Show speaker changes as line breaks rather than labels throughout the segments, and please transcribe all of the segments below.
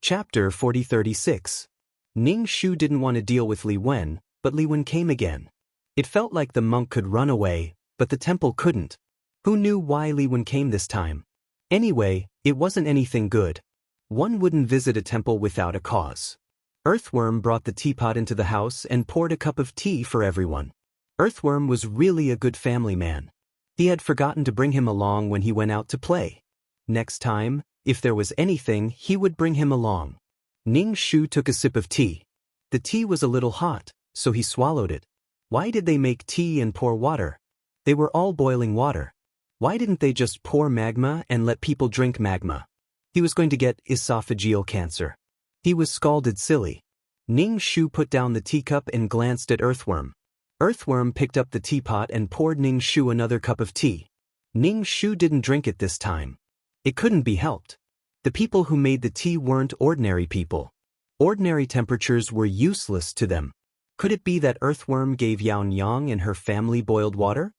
Chapter 4036. Ning Shu didn't want to deal with Li Wen, but Li Wen came again. It felt like the monk could run away, but the temple couldn't. Who knew why Li Wen came this time? Anyway, it wasn't anything good. One wouldn't visit a temple without a cause. Earthworm brought the teapot into the house and poured a cup of tea for everyone. Earthworm was really a good family man. He had forgotten to bring him along when he went out to play. Next time, if there was anything, he would bring him along. Ning Shu took a sip of tea. The tea was a little hot, so he swallowed it. Why did they make tea and pour water? They were all boiling water. Why didn't they just pour magma and let people drink magma? He was going to get esophageal cancer. He was scalded silly. Ning Shu put down the teacup and glanced at Earthworm. Earthworm picked up the teapot and poured Ning Shu another cup of tea. Ning Shu didn't drink it this time. It couldn't be helped. The people who made the tea weren't ordinary people. Ordinary temperatures were useless to them. Could it be that Earthworm gave Yaon Yang and her family boiled water?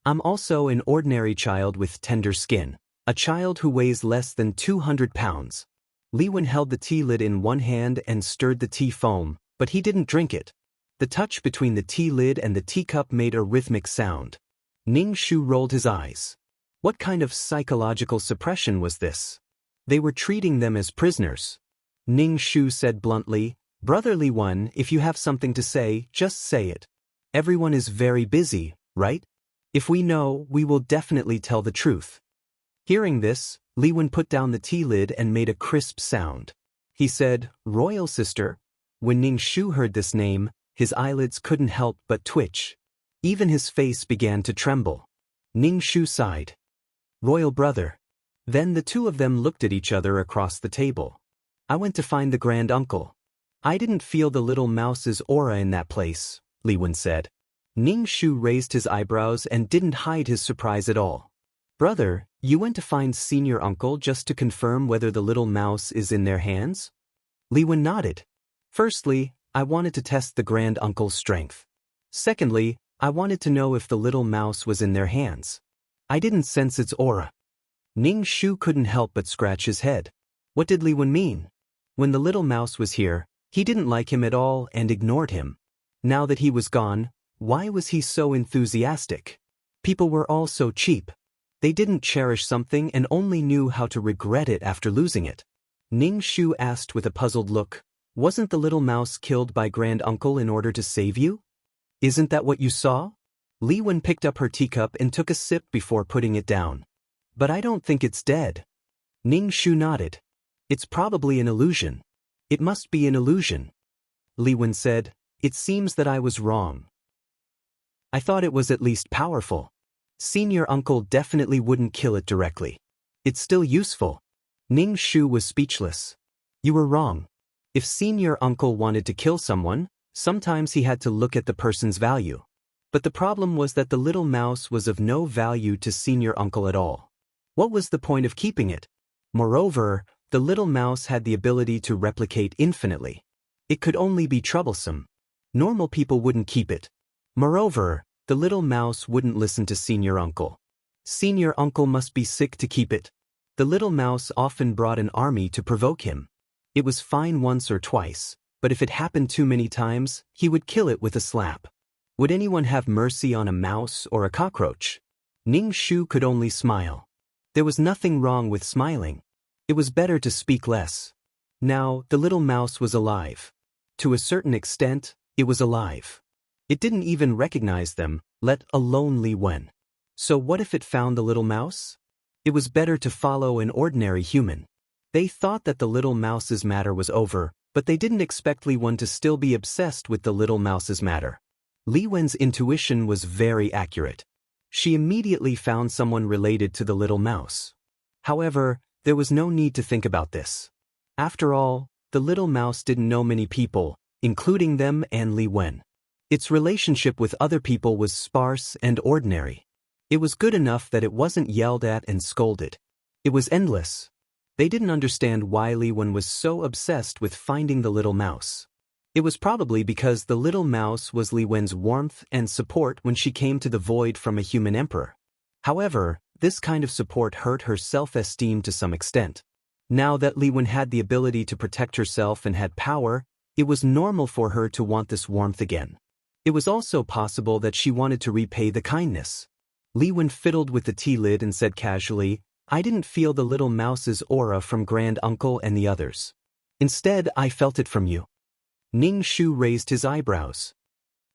I'm also an ordinary child with tender skin. A child who weighs less than 200 pounds. Li Wen held the tea lid in one hand and stirred the tea foam, but he didn't drink it. The touch between the tea lid and the teacup made a rhythmic sound. Ning Shu rolled his eyes. What kind of psychological suppression was this? They were treating them as prisoners. Ning Shu said bluntly, "Brother Li Wen, if you have something to say, just say it. Everyone is very busy, right? If we know, we will definitely tell the truth." Hearing this, Li Wen put down the tea lid and made a crisp sound. He said, "Royal sister." When Ning Shu heard this name, his eyelids couldn't help but twitch. Even his face began to tremble. Ning Shu sighed. "Royal brother." Then the two of them looked at each other across the table. "I went to find the grand uncle. I didn't feel the little mouse's aura in that place," Li Wen said. Ning Shu raised his eyebrows and didn't hide his surprise at all. "Brother, you went to find senior uncle just to confirm whether the little mouse is in their hands?" Li Wen nodded. "Firstly, I wanted to test the grand uncle's strength. Secondly, I wanted to know if the little mouse was in their hands. I didn't sense its aura." Ning Shu couldn't help but scratch his head. What did Li Wen mean? When the little mouse was here, he didn't like him at all and ignored him. Now that he was gone, why was he so enthusiastic? People were all so cheap. They didn't cherish something and only knew how to regret it after losing it. Ning Shu asked with a puzzled look, "Wasn't the little mouse killed by grand uncle in order to save you? Isn't that what you saw?" Li Wen picked up her teacup and took a sip before putting it down. "But I don't think it's dead." Ning Shu nodded. "It's probably an illusion. It must be an illusion." Li Wen said, "It seems that I was wrong. I thought it was at least powerful. Senior uncle definitely wouldn't kill it directly. It's still useful." Ning Shu was speechless. "You were wrong. If senior uncle wanted to kill someone, sometimes he had to look at the person's value. But the problem was that the little mouse was of no value to senior uncle at all. What was the point of keeping it? Moreover, the little mouse had the ability to replicate infinitely. It could only be troublesome. Normal people wouldn't keep it. Moreover, the little mouse wouldn't listen to senior uncle. Senior uncle must be sick to keep it. The little mouse often brought an army to provoke him. It was fine once or twice, but if it happened too many times, he would kill it with a slap. Would anyone have mercy on a mouse or a cockroach? Ning Shu could only smile. There was nothing wrong with smiling. It was better to speak less. Now, the little mouse was alive. To a certain extent, it was alive. It didn't even recognize them, let alone Li Wen. So what if it found the little mouse? It was better to follow an ordinary human. They thought that the little mouse's matter was over, but they didn't expect Li Wen to still be obsessed with the little mouse's matter. Li Wen's intuition was very accurate. She immediately found someone related to the little mouse. However, there was no need to think about this. After all, the little mouse didn't know many people, including them and Li Wen. Its relationship with other people was sparse and ordinary. It was good enough that it wasn't yelled at and scolded. It was endless. They didn't understand why Li Wen was so obsessed with finding the little mouse. It was probably because the little mouse was Li Wen's warmth and support when she came to the void from a human emperor. However, this kind of support hurt her self-esteem to some extent. Now that Li Wen had the ability to protect herself and had power, it was normal for her to want this warmth again. It was also possible that she wanted to repay the kindness. Li Wen fiddled with the tea lid and said casually, "I didn't feel the little mouse's aura from Grand Uncle and the others. Instead, I felt it from you." Ning Shu raised his eyebrows.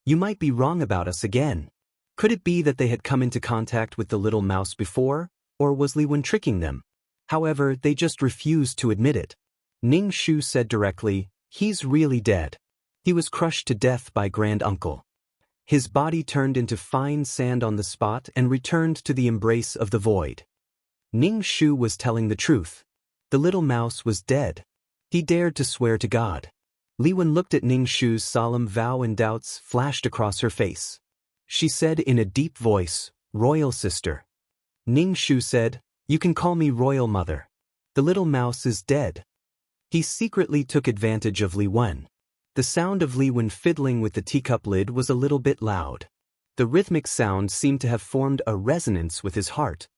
"You might be wrong about us again. Could it be that they had come into contact with the little mouse before, or was Li Wen tricking them? However, they just refused to admit it." Ning Shu said directly, "He's really dead. He was crushed to death by Grand Uncle. His body turned into fine sand on the spot and returned to the embrace of the void." Ning Shu was telling the truth. The little mouse was dead. He dared to swear to God. Li Wen looked at Ning Shu's solemn vow and doubts flashed across her face. She said in a deep voice, "Royal sister." Ning Shu said, "You can call me Royal Mother. The little mouse is dead." He secretly took advantage of Li Wen. The sound of Li Wen fiddling with the teacup lid was a little bit loud. The rhythmic sound seemed to have formed a resonance with his heart.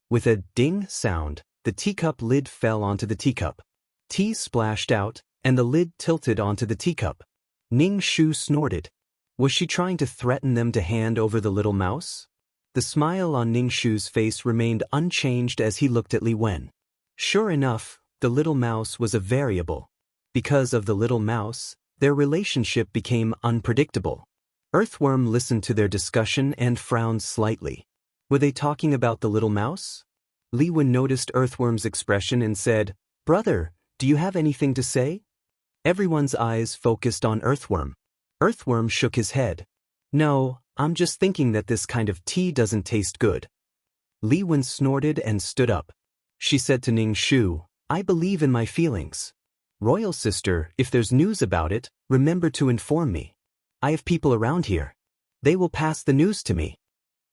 With a ding sound, the teacup lid fell onto the teacup. Tea splashed out, and the lid tilted onto the teacup. Ning Shu snorted. Was she trying to threaten them to hand over the little mouse? The smile on Ning Shu's face remained unchanged as he looked at Li Wen. Sure enough, the little mouse was a variable. Because of the little mouse, their relationship became unpredictable. Earthworm listened to their discussion and frowned slightly. Were they talking about the little mouse? Li Wen noticed Earthworm's expression and said, "Brother, do you have anything to say?" Everyone's eyes focused on Earthworm. Earthworm shook his head. "No, I'm just thinking that this kind of tea doesn't taste good." Li Wen snorted and stood up. She said to Ning Shu, "I believe in my feelings. Royal sister, if there's news about it, remember to inform me. I have people around here. They will pass the news to me."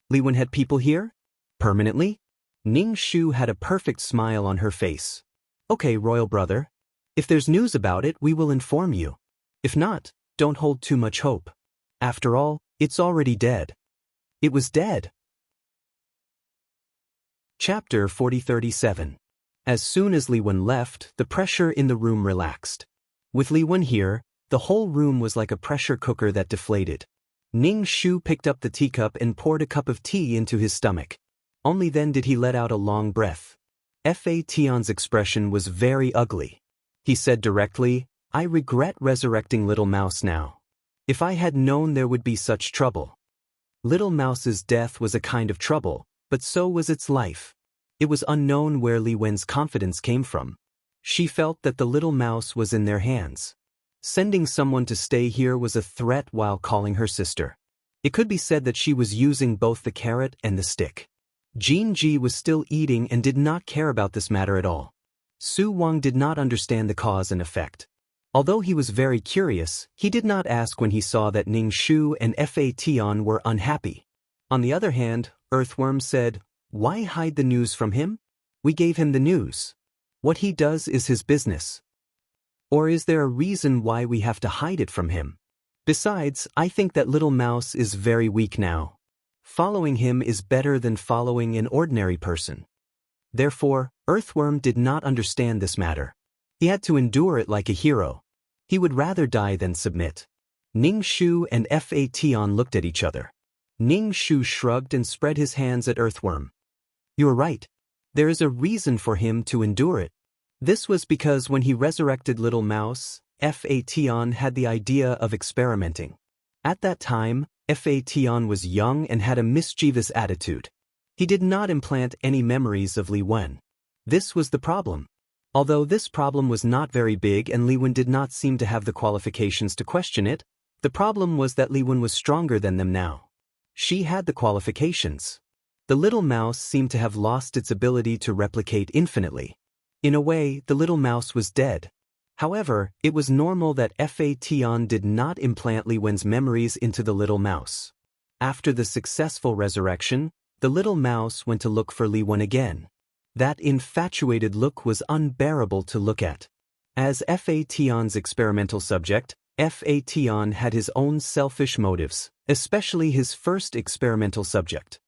Li Wen had people here? Permanently? Ning Shu had a perfect smile on her face. "Okay, royal brother. If there's news about it, we will inform you. If not, don't hold too much hope. After all, it's already dead." It was dead. Chapter 4037. As soon as Li Wen left, the pressure in the room relaxed. With Li Wen here, the whole room was like a pressure cooker that deflated. Ning Shu picked up the teacup and poured a cup of tea into his stomach. Only then did he let out a long breath. Fa Tion's expression was very ugly. He said directly, "I regret resurrecting Little Mouse now. If I had known there would be such trouble." Little Mouse's death was a kind of trouble, but so was its life. It was unknown where Li Wen's confidence came from. She felt that the little mouse was in their hands. Sending someone to stay here was a threat while calling her sister. It could be said that she was using both the carrot and the stick. Jean Ji was still eating and did not care about this matter at all. Su Wang did not understand the cause and effect. Although he was very curious, he did not ask when he saw that Ning Shu and Fa Tian were unhappy. On the other hand, Earthworm said, "Why hide the news from him? We gave him the news. What he does is his business. Or is there a reason why we have to hide it from him? Besides, I think that Little Mouse is very weak now. Following him is better than following an ordinary person." Therefore, Earthworm did not understand this matter. He had to endure it like a hero. He would rather die than submit. Ning Shu and Fa Tian looked at each other. Ning Shu shrugged and spread his hands at Earthworm. "You are right. There is a reason for him to endure it. This was because when he resurrected Little Mouse, Fa Tian had the idea of experimenting. At that time, Fa Tian was young and had a mischievous attitude. He did not implant any memories of Li Wen. This was the problem. Although this problem was not very big and Li Wen did not seem to have the qualifications to question it, the problem was that Li Wen was stronger than them now. She had the qualifications. The little mouse seemed to have lost its ability to replicate infinitely. In a way, the little mouse was dead. However, it was normal that Fa Tian did not implant Li Wen's memories into the little mouse. After the successful resurrection, the little mouse went to look for Li Wen again. That infatuated look was unbearable to look at. As Fa Tian's experimental subject, Fa Tian had his own selfish motives, especially his first experimental subject.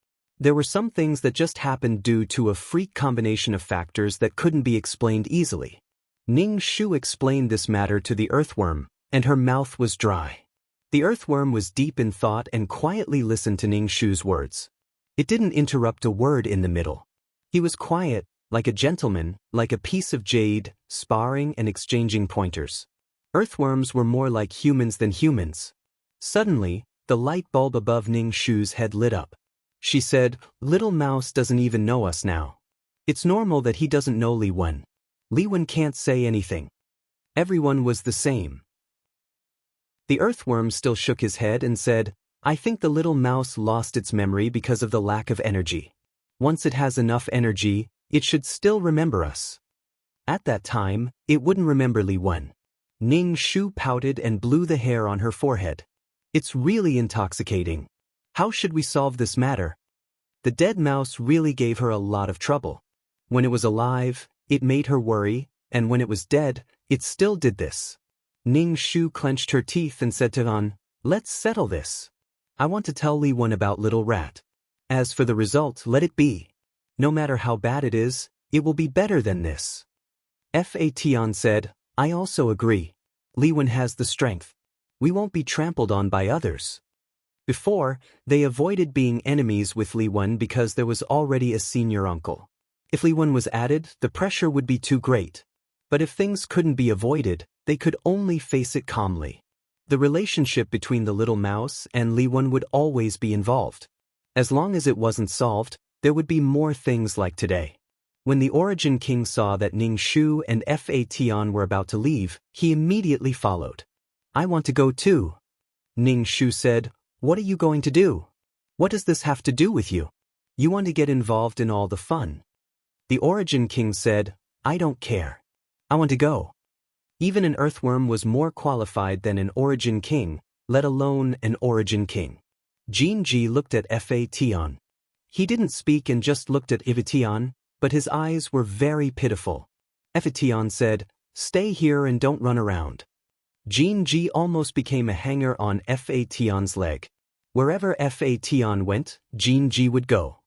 There were some things that just happened due to a freak combination of factors that couldn't be explained easily. Ning Shu explained this matter to the earthworm, and her mouth was dry. The earthworm was deep in thought and quietly listened to Ning Shu's words. It didn't interrupt a word in the middle. He was quiet, like a gentleman, like a piece of jade, sparring and exchanging pointers. Earthworms were more like humans than humans. Suddenly, the light bulb above Ning Shu's head lit up. She said, "Little Mouse doesn't even know us now. It's normal that he doesn't know Li Wen. Li Wen can't say anything. Everyone was the same." The earthworm still shook his head and said, "I think the little mouse lost its memory because of the lack of energy. Once it has enough energy, it should still remember us." At that time, it wouldn't remember Li Wen. Ning Shu pouted and blew the hair on her forehead. "It's really intoxicating. How should we solve this matter?" The dead mouse really gave her a lot of trouble. When it was alive, it made her worry, and when it was dead, it still did this. Ning Shu clenched her teeth and said to Han, "Let's settle this. I want to tell Li Wen about Little Rat. As for the result, let it be. No matter how bad it is, it will be better than this." Fatan said, "I also agree. Li Wen has the strength. We won't be trampled on by others." Before, they avoided being enemies with Li Wen because there was already a senior uncle. If Li Wen was added, the pressure would be too great. But if things couldn't be avoided, they could only face it calmly. The relationship between the little mouse and Li Wen would always be involved. As long as it wasn't solved, there would be more things like today. When the Origin King saw that Ning Shu and Fatan were about to leave, he immediately followed. "I want to go too." Ning Shu said, "What are you going to do? What does this have to do with you? You want to get involved in all the fun." The Origin King said, "I don't care. I want to go." Even an earthworm was more qualified than an Origin King, let alone an Origin King. Jinji looked at Fatan. He didn't speak and just looked at Fatan, but his eyes were very pitiful. Fatan said, "Stay here and don't run around." Jinji almost became a hanger on Fatan's leg. Wherever Fatan went, Jinji would go.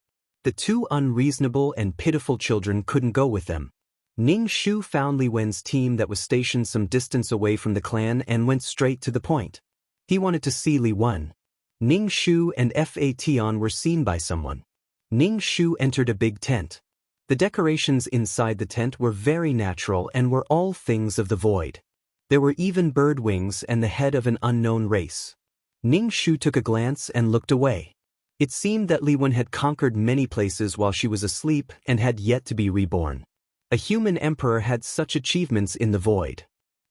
The two unreasonable and pitiful children couldn't go with them. Ning Shu found Li Wen's team that was stationed some distance away from the clan and went straight to the point. He wanted to see Li Wen. Ning Shu and Fatan were seen by someone. Ning Shu entered a big tent. The decorations inside the tent were very natural and were all things of the void. There were even bird wings and the head of an unknown race. Ning Shu took a glance and looked away. It seemed that Li Wen had conquered many places while she was asleep and had yet to be reborn. A human emperor had such achievements in the void.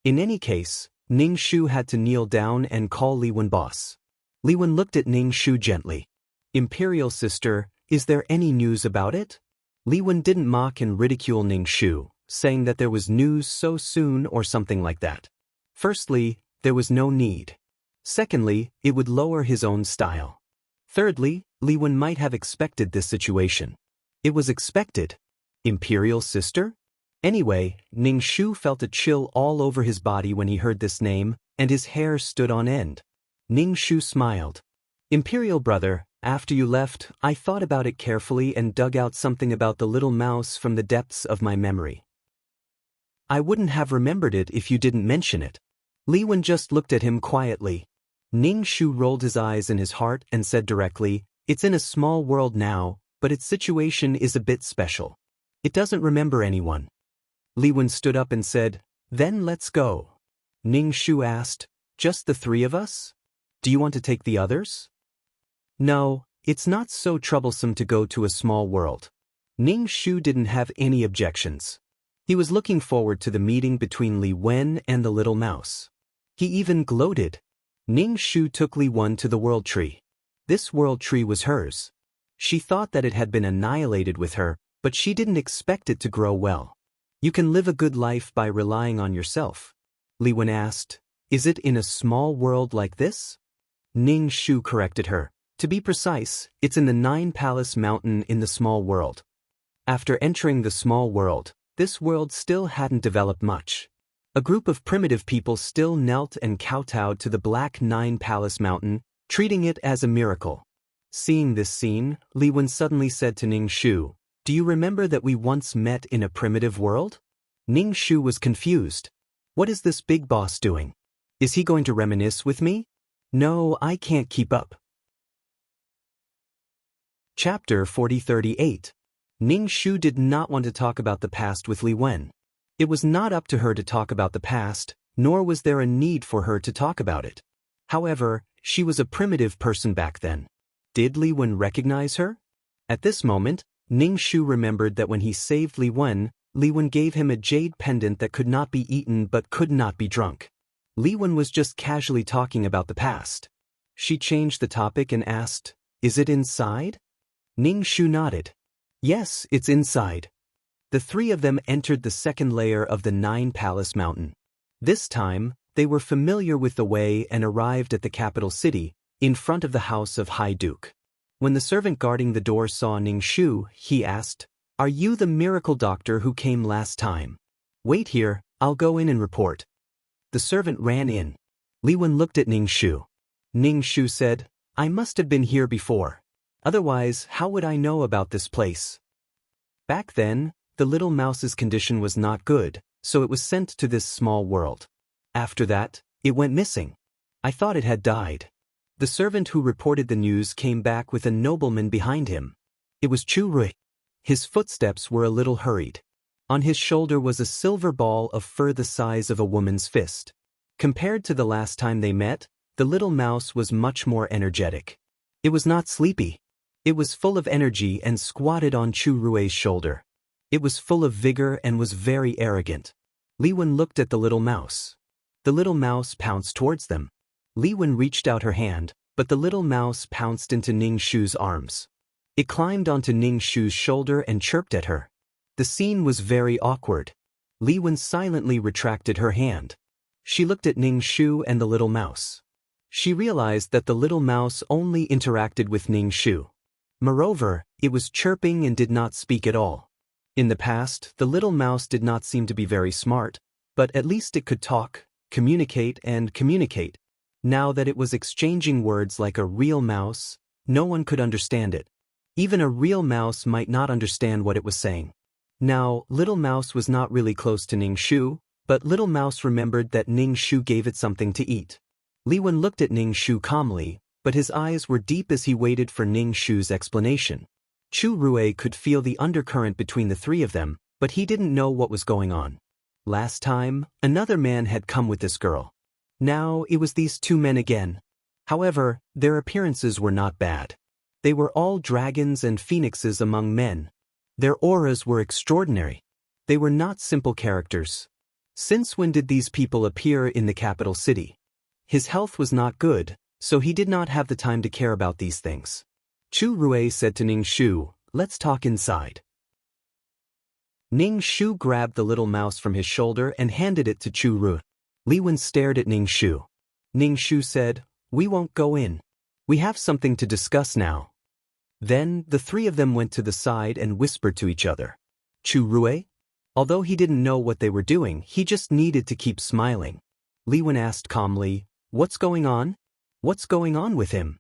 In any case, Ning Shu had to kneel down and call Li Wen boss. Li Wen looked at Ning Shu gently. "Imperial sister, is there any news about it?" Li Wen didn't mock and ridicule Ning Shu, saying that there was news so soon or something like that. Firstly, there was no need. Secondly, it would lower his own style. Thirdly, Li Wen might have expected this situation. It was expected. Imperial sister? Anyway, Ning Shu felt a chill all over his body when he heard this name, and his hair stood on end. Ning Shu smiled. "Imperial brother, after you left, I thought about it carefully and dug out something about the little mouse from the depths of my memory. I wouldn't have remembered it if you didn't mention it." Li Wen just looked at him quietly. Ning Shu rolled his eyes in his heart and said directly, "It's in a small world now, but its situation is a bit special. It doesn't remember anyone." Li Wen stood up and said, "Then let's go." Ning Shu asked, "Just the three of us? Do you want to take the others?" "No, it's not so troublesome to go to a small world." Ning Shu didn't have any objections. He was looking forward to the meeting between Li Wen and the little mouse. He even gloated. Ning Shu took Li Wen to the world tree. This world tree was hers. She thought that it had been annihilated with her, but she didn't expect it to grow well. "You can live a good life by relying on yourself." Li Wen asked, "Is it in a small world like this?" Ning Shu corrected her. "To be precise, it's in the 9-Palace Mountain in the small world." After entering the small world, this world still hadn't developed much. A group of primitive people still knelt and kowtowed to the black 9-Palace Mountain, treating it as a miracle. Seeing this scene, Li Wen suddenly said to Ning Shu, "Do you remember that we once met in a primitive world?" Ning Shu was confused. What is this big boss doing? Is he going to reminisce with me? No, I can't keep up. Chapter 4038. Ning Shu did not want to talk about the past with Li Wen. It was not up to her to talk about the past, nor was there a need for her to talk about it. However, she was a primitive person back then. Did Li Wen recognize her? At this moment, Ning Shu remembered that when he saved Li Wen gave him a jade pendant that could not be eaten but could not be drunk. Li Wen was just casually talking about the past. She changed the topic and asked, "Is it inside?" Ning Shu nodded. "Yes, it's inside." The three of them entered the second layer of the Nine-Palace Mountain. This time, they were familiar with the way and arrived at the capital city, in front of the house of High Duke. When the servant guarding the door saw Ning Shu, he asked, "Are you the miracle doctor who came last time?" "Wait here, I'll go in and report." The servant ran in. Li Wen looked at Ning Shu. Ning Shu said, "I must have been here before. Otherwise, how would I know about this place?" Back then, the little mouse's condition was not good, so it was sent to this small world. After that, it went missing. I thought it had died. The servant who reported the news came back with a nobleman behind him. It was Chu Rui. His footsteps were a little hurried. On his shoulder was a silver ball of fur the size of a woman's fist. Compared to the last time they met, the little mouse was much more energetic. It was not sleepy. It was full of energy and squatted on Chu Rui's shoulder. It was full of vigor and was very arrogant. Li Wen looked at the little mouse. The little mouse pounced towards them. Li Wen reached out her hand, but the little mouse pounced into Ning Shu's arms. It climbed onto Ning Shu's shoulder and chirped at her. The scene was very awkward. Li Wen silently retracted her hand. She looked at Ning Shu and the little mouse. She realized that the little mouse only interacted with Ning Shu. Moreover, it was chirping and did not speak at all. In the past, the little mouse did not seem to be very smart, but at least it could talk, communicate and communicate. Now that it was exchanging words like a real mouse, no one could understand it. Even a real mouse might not understand what it was saying. Now, Little Mouse was not really close to Ning Shu, but Little Mouse remembered that Ning Shu gave it something to eat. Li Wen looked at Ning Shu calmly, but his eyes were deep as he waited for Ning Shu's explanation. Chu Rui could feel the undercurrent between the three of them, but he didn't know what was going on. Last time, another man had come with this girl. Now it was these two men again. However, their appearances were not bad. They were all dragons and phoenixes among men. Their auras were extraordinary. They were not simple characters. Since when did these people appear in the capital city? His health was not good, so he did not have the time to care about these things. Chu Rui said to Ning Shu, "Let's talk inside." Ning Shu grabbed the little mouse from his shoulder and handed it to Chu Rui. Li Wen stared at Ning Shu. Ning Shu said, "We won't go in. We have something to discuss now." Then, the three of them went to the side and whispered to each other. Chu Rui? Although he didn't know what they were doing, he just needed to keep smiling. Li Wen asked calmly, "What's going on? What's going on with him?"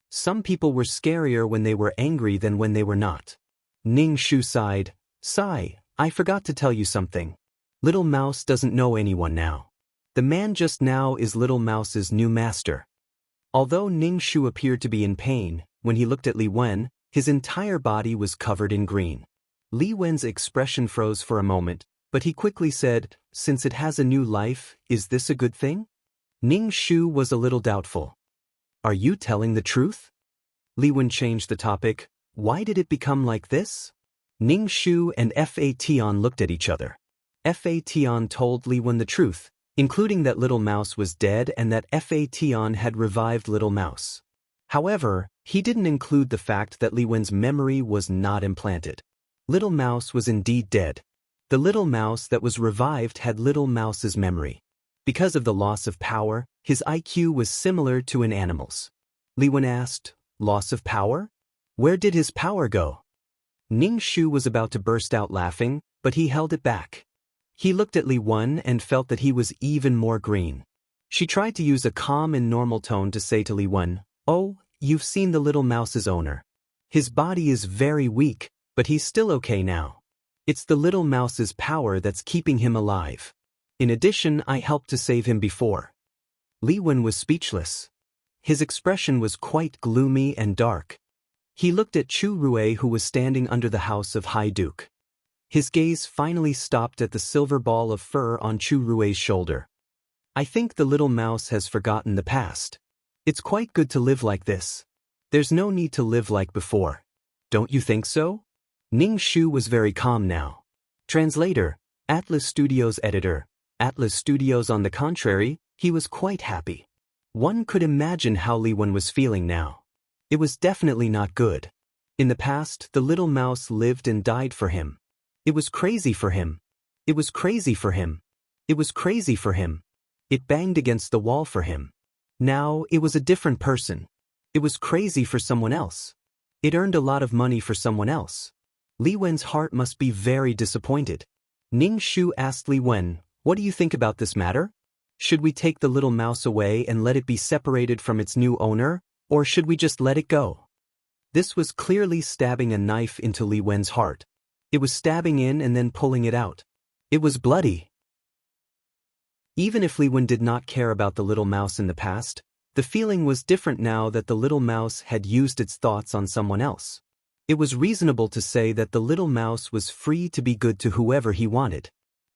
Some people were scarier when they were angry than when they were not. Ning Shu sighed, "Sigh, I forgot to tell you something. Little Mouse doesn't know anyone now. The man just now is Little Mouse's new master." Although Ning Shu appeared to be in pain, when he looked at Li Wen, his entire body was covered in green. Li Wen's expression froze for a moment, but he quickly said, "Since it has a new life, is this a good thing?" Ning Shu was a little doubtful. "Are you telling the truth?" Li Wen changed the topic. "Why did it become like this?" Ning Shu and Fa Tian looked at each other. Fa Tian told Li Wen the truth, including that Little Mouse was dead and that Fa Tian had revived Little Mouse. However, he didn't include the fact that Li Wen's memory was not implanted. Little Mouse was indeed dead. The Little Mouse that was revived had Little Mouse's memory. Because of the loss of power, his IQ was similar to an animal's. Li Wen asked, "Loss of power? Where did his power go?" Ning Shu was about to burst out laughing, but he held it back. He looked at Li Wen and felt that he was even more green. She tried to use a calm and normal tone to say to Li Wen, "Oh, you've seen the little mouse's owner. His body is very weak, but he's still okay now. It's the little mouse's power that's keeping him alive. In addition, I helped to save him before." Li Wen was speechless. His expression was quite gloomy and dark. He looked at Chu Rui, who was standing under the house of High Duke. His gaze finally stopped at the silver ball of fur on Chu Rui's shoulder. "I think the little mouse has forgotten the past. It's quite good to live like this. There's no need to live like before. Don't you think so?" Ning Shu was very calm now. Translator, Atlas Studios editor. Atlas Studios, on the contrary, he was quite happy. One could imagine how Li Wen was feeling now. It was definitely not good. In the past, the little mouse lived and died for him. It was crazy for him. It was crazy for him. It was crazy for him. It banged against the wall for him. Now, it was a different person. It was crazy for someone else. It earned a lot of money for someone else. Li Wen's heart must be very disappointed. Ning Shu asked Li Wen, "What do you think about this matter? Should we take the little mouse away and let it be separated from its new owner, or should we just let it go?" This was clearly stabbing a knife into Li Wen's heart. It was stabbing in and then pulling it out. It was bloody. Even if Li Wen did not care about the little mouse in the past, the feeling was different now that the little mouse had used its thoughts on someone else. It was reasonable to say that the little mouse was free to be good to whoever he wanted.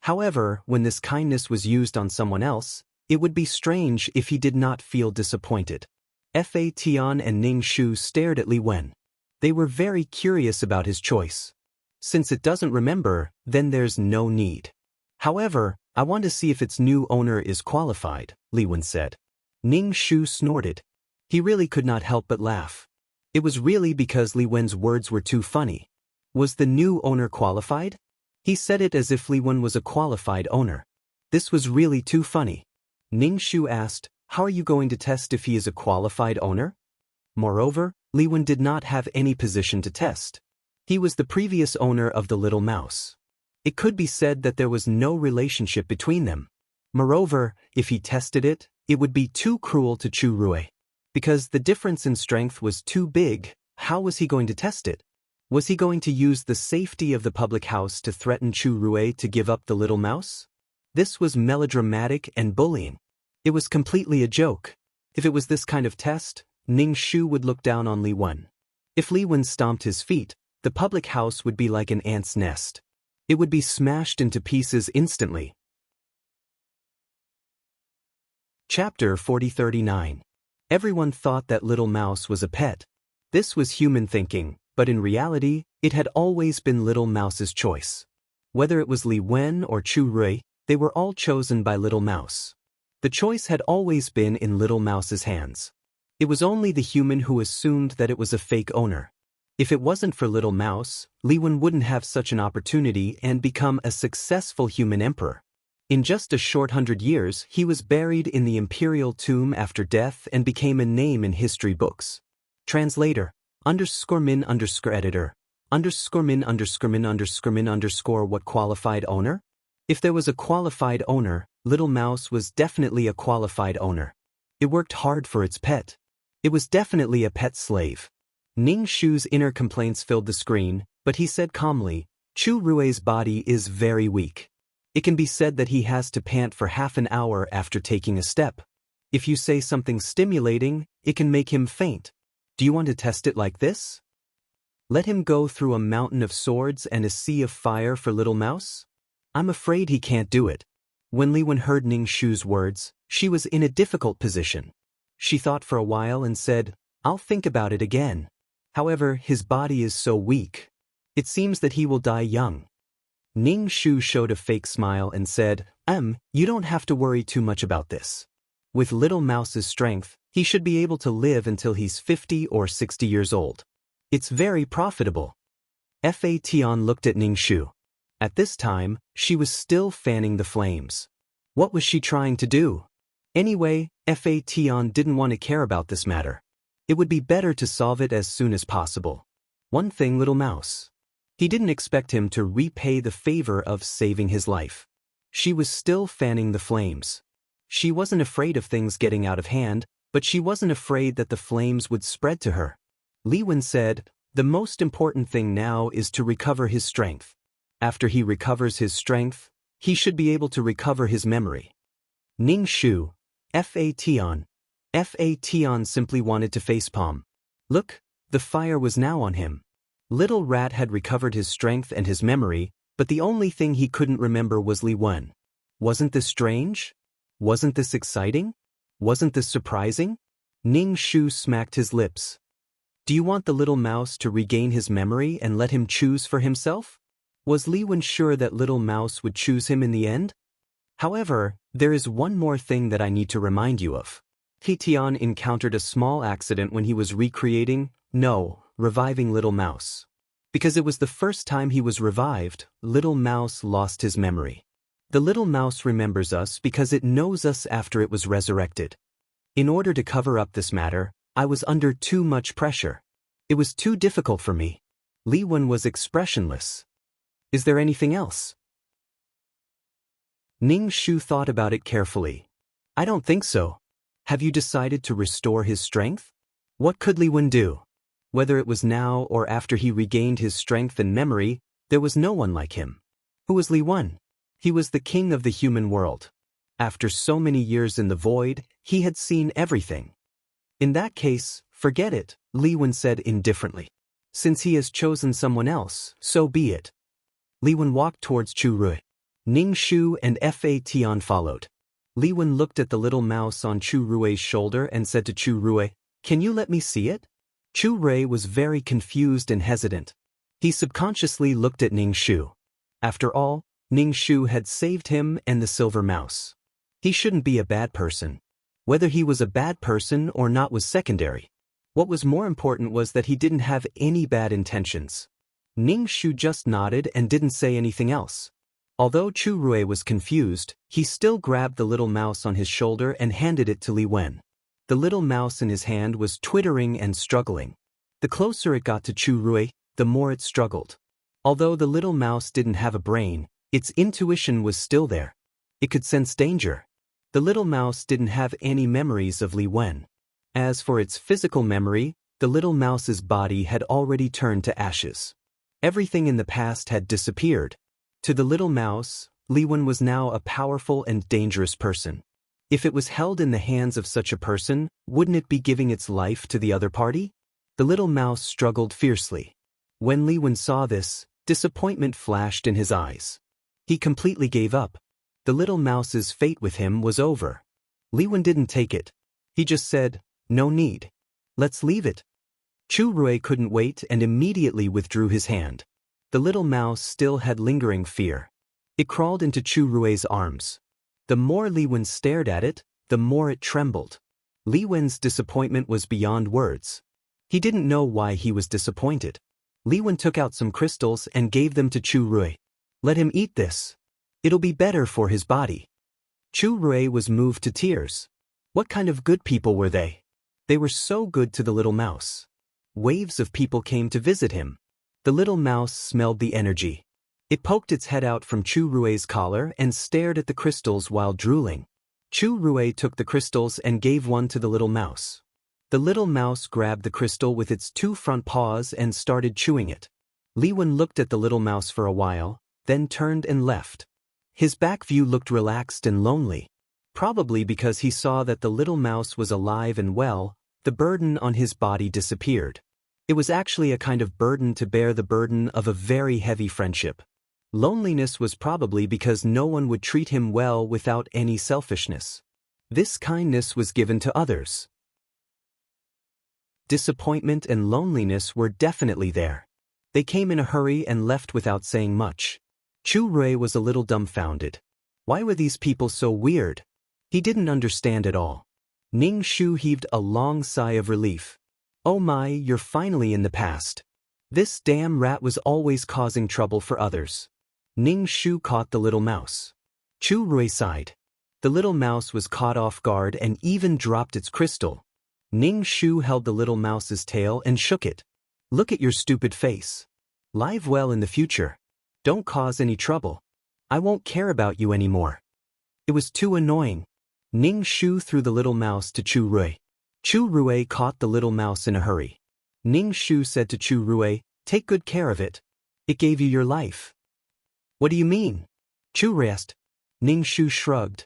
However, when this kindness was used on someone else, it would be strange if he did not feel disappointed. Fa Tian and Ning Shu stared at Li Wen. They were very curious about his choice. Since it doesn't remember, then there's no need. However, I want to see if its new owner is qualified, Li Wen said. Ning Shu snorted. He really could not help but laugh. It was really because Li Wen's words were too funny. Was the new owner qualified? He said it as if Li Wen was a qualified owner. This was really too funny. Ning Shu asked, "How are you going to test if he is a qualified owner?" Moreover, Li Wen did not have any position to test. He was the previous owner of the little mouse. It could be said that there was no relationship between them. Moreover, if he tested it, it would be too cruel to Chu Rui. Because the difference in strength was too big, how was he going to test it? Was he going to use the safety of the public house to threaten Chu Rui to give up the little mouse? This was melodramatic and bullying. It was completely a joke. If it was this kind of test, Ning Shu would look down on Li Wen. If Li Wen stomped his feet, the public house would be like an ant's nest. It would be smashed into pieces instantly. Chapter 4039. Everyone thought that little mouse was a pet. This was human thinking, but in reality, it had always been little mouse's choice. Whether it was Li Wen or Chu Rui, they were all chosen by little mouse. The choice had always been in little mouse's hands. It was only the human who assumed that it was a fake owner. If it wasn't for little mouse, Li Wen wouldn't have such an opportunity and become a successful human emperor. In just a short 100 years, he was buried in the imperial tomb after death and became a name in history books. Translator, _min _editor, _min what qualified owner? If there was a qualified owner, little mouse was definitely a qualified owner. It worked hard for its pet. It was definitely a pet slave. Ning Shu's inner complaints filled the screen, but he said calmly, "Chu Rui's body is very weak. It can be said that he has to pant for half an hour after taking a step. If you say something stimulating, it can make him faint. Do you want to test it like this? Let him go through a mountain of swords and a sea of fire for little mouse? I'm afraid he can't do it." When Li Wen heard Ning Shu's words, she was in a difficult position. She thought for a while and said, "I'll think about it again. However, his body is so weak. It seems that he will die young." Ning Shu showed a fake smile and said, You don't have to worry too much about this. With little mouse's strength, he should be able to live until he's 50 or 60 years old. It's very profitable." Fa Tian looked at Ning Shu. At this time, she was still fanning the flames. What was she trying to do? Anyway, Fa Tian didn't want to care about this matter. It would be better to solve it as soon as possible. One thing, little mouse. He didn't expect him to repay the favor of saving his life. She was still fanning the flames. She wasn't afraid of things getting out of hand, But she wasn't afraid that the flames would spread to her. Li Wen said, "The most important thing now is to recover his strength. After he recovers his strength, he should be able to recover his memory." Ning Shu, Fa Tian simply wanted to facepalm. Look, the fire was now on him. Little Rat had recovered his strength and his memory, but the only thing he couldn't remember was Li Wen. Wasn't this strange? Wasn't this exciting? Wasn't this surprising? Ning Shu smacked his lips. Do you want the little mouse to regain his memory and let him choose for himself? Was Li Wen sure that little mouse would choose him in the end? However, there is one more thing that I need to remind you of. Tian encountered a small accident when he was reviving Little Mouse. Because it was the first time he was revived, Little Mouse lost his memory. The little mouse remembers us because it knows us after it was resurrected. In order to cover up this matter, I was under too much pressure. It was too difficult for me. Li Wen was expressionless. Is there anything else? Ning Shu thought about it carefully. I don't think so. Have you decided to restore his strength? What could Li Wen do? Whether it was now or after he regained his strength and memory, there was no one like him. Who was Li Wen? He was the king of the human world. After so many years in the void, he had seen everything. In that case, forget it, Li Wen said indifferently. Since he has chosen someone else, so be it. Li Wen walked towards Chu Rui. Ning Shu and Fa Tian followed. Li Wen looked at the little mouse on Chu Rui's shoulder and said to Chu Rui, "Can you let me see it?" Chu Rui was very confused and hesitant. He subconsciously looked at Ning Shu. After all, Ning Shu had saved him and the silver mouse. He shouldn't be a bad person. Whether he was a bad person or not was secondary. What was more important was that he didn't have any bad intentions. Ning Shu just nodded and didn't say anything else. Although Chu Rui was confused, he still grabbed the little mouse on his shoulder and handed it to Li Wen. The little mouse in his hand was twittering and struggling. The closer it got to Chu Rui, the more it struggled. Although the little mouse didn't have a brain, its intuition was still there. It could sense danger. The little mouse didn't have any memories of Li Wen. As for its physical memory, the little mouse's body had already turned to ashes. Everything in the past had disappeared. To the little mouse, Li Wen was now a powerful and dangerous person. If it was held in the hands of such a person, wouldn't it be giving its life to the other party? The little mouse struggled fiercely. When Li Wen saw this, disappointment flashed in his eyes. He completely gave up. The little mouse's fate with him was over. Li Wen didn't take it. He just said, "No need. Let's leave it." Chu Rui couldn't wait and immediately withdrew his hand. The little mouse still had lingering fear. It crawled into Chu Rui's arms. The more Li Wen stared at it, the more it trembled. Li Wen's disappointment was beyond words. He didn't know why he was disappointed. Li Wen took out some crystals and gave them to Chu Rui. "Let him eat this. It'll be better for his body." Chu Rui was moved to tears. What kind of good people were they? They were so good to the little mouse. Waves of people came to visit him. The little mouse smelled the energy. It poked its head out from Chu Rui's collar and stared at the crystals while drooling. Chu Rui took the crystals and gave one to the little mouse. The little mouse grabbed the crystal with its two front paws and started chewing it. Li Wen looked at the little mouse for a while, then turned and left. His back view looked relaxed and lonely. Probably because he saw that the little mouse was alive and well, the burden on his body disappeared. It was actually a kind of burden to bear, the burden of a very heavy friendship. Loneliness was probably because no one would treat him well without any selfishness. This kindness was given to others. Disappointment and loneliness were definitely there. They came in a hurry and left without saying much. Chu Rui was a little dumbfounded. Why were these people so weird? He didn't understand at all. Ning Shu heaved a long sigh of relief. "Oh my, you're finally in the past. This damn rat was always causing trouble for others." Ning Shu caught the little mouse. Chu Rui sighed. The little mouse was caught off guard and even dropped its crystal. Ning Shu held the little mouse's tail and shook it. "Look at your stupid face. Live well in the future. Don't cause any trouble. I won't care about you anymore." It was too annoying. Ning Shu threw the little mouse to Chu Rui. Chu Rui caught the little mouse in a hurry. Ning Shu said to Chu Rui, "Take good care of it. It gave you your life." "What do you mean?" Chu Rui asked. Ning Shu shrugged.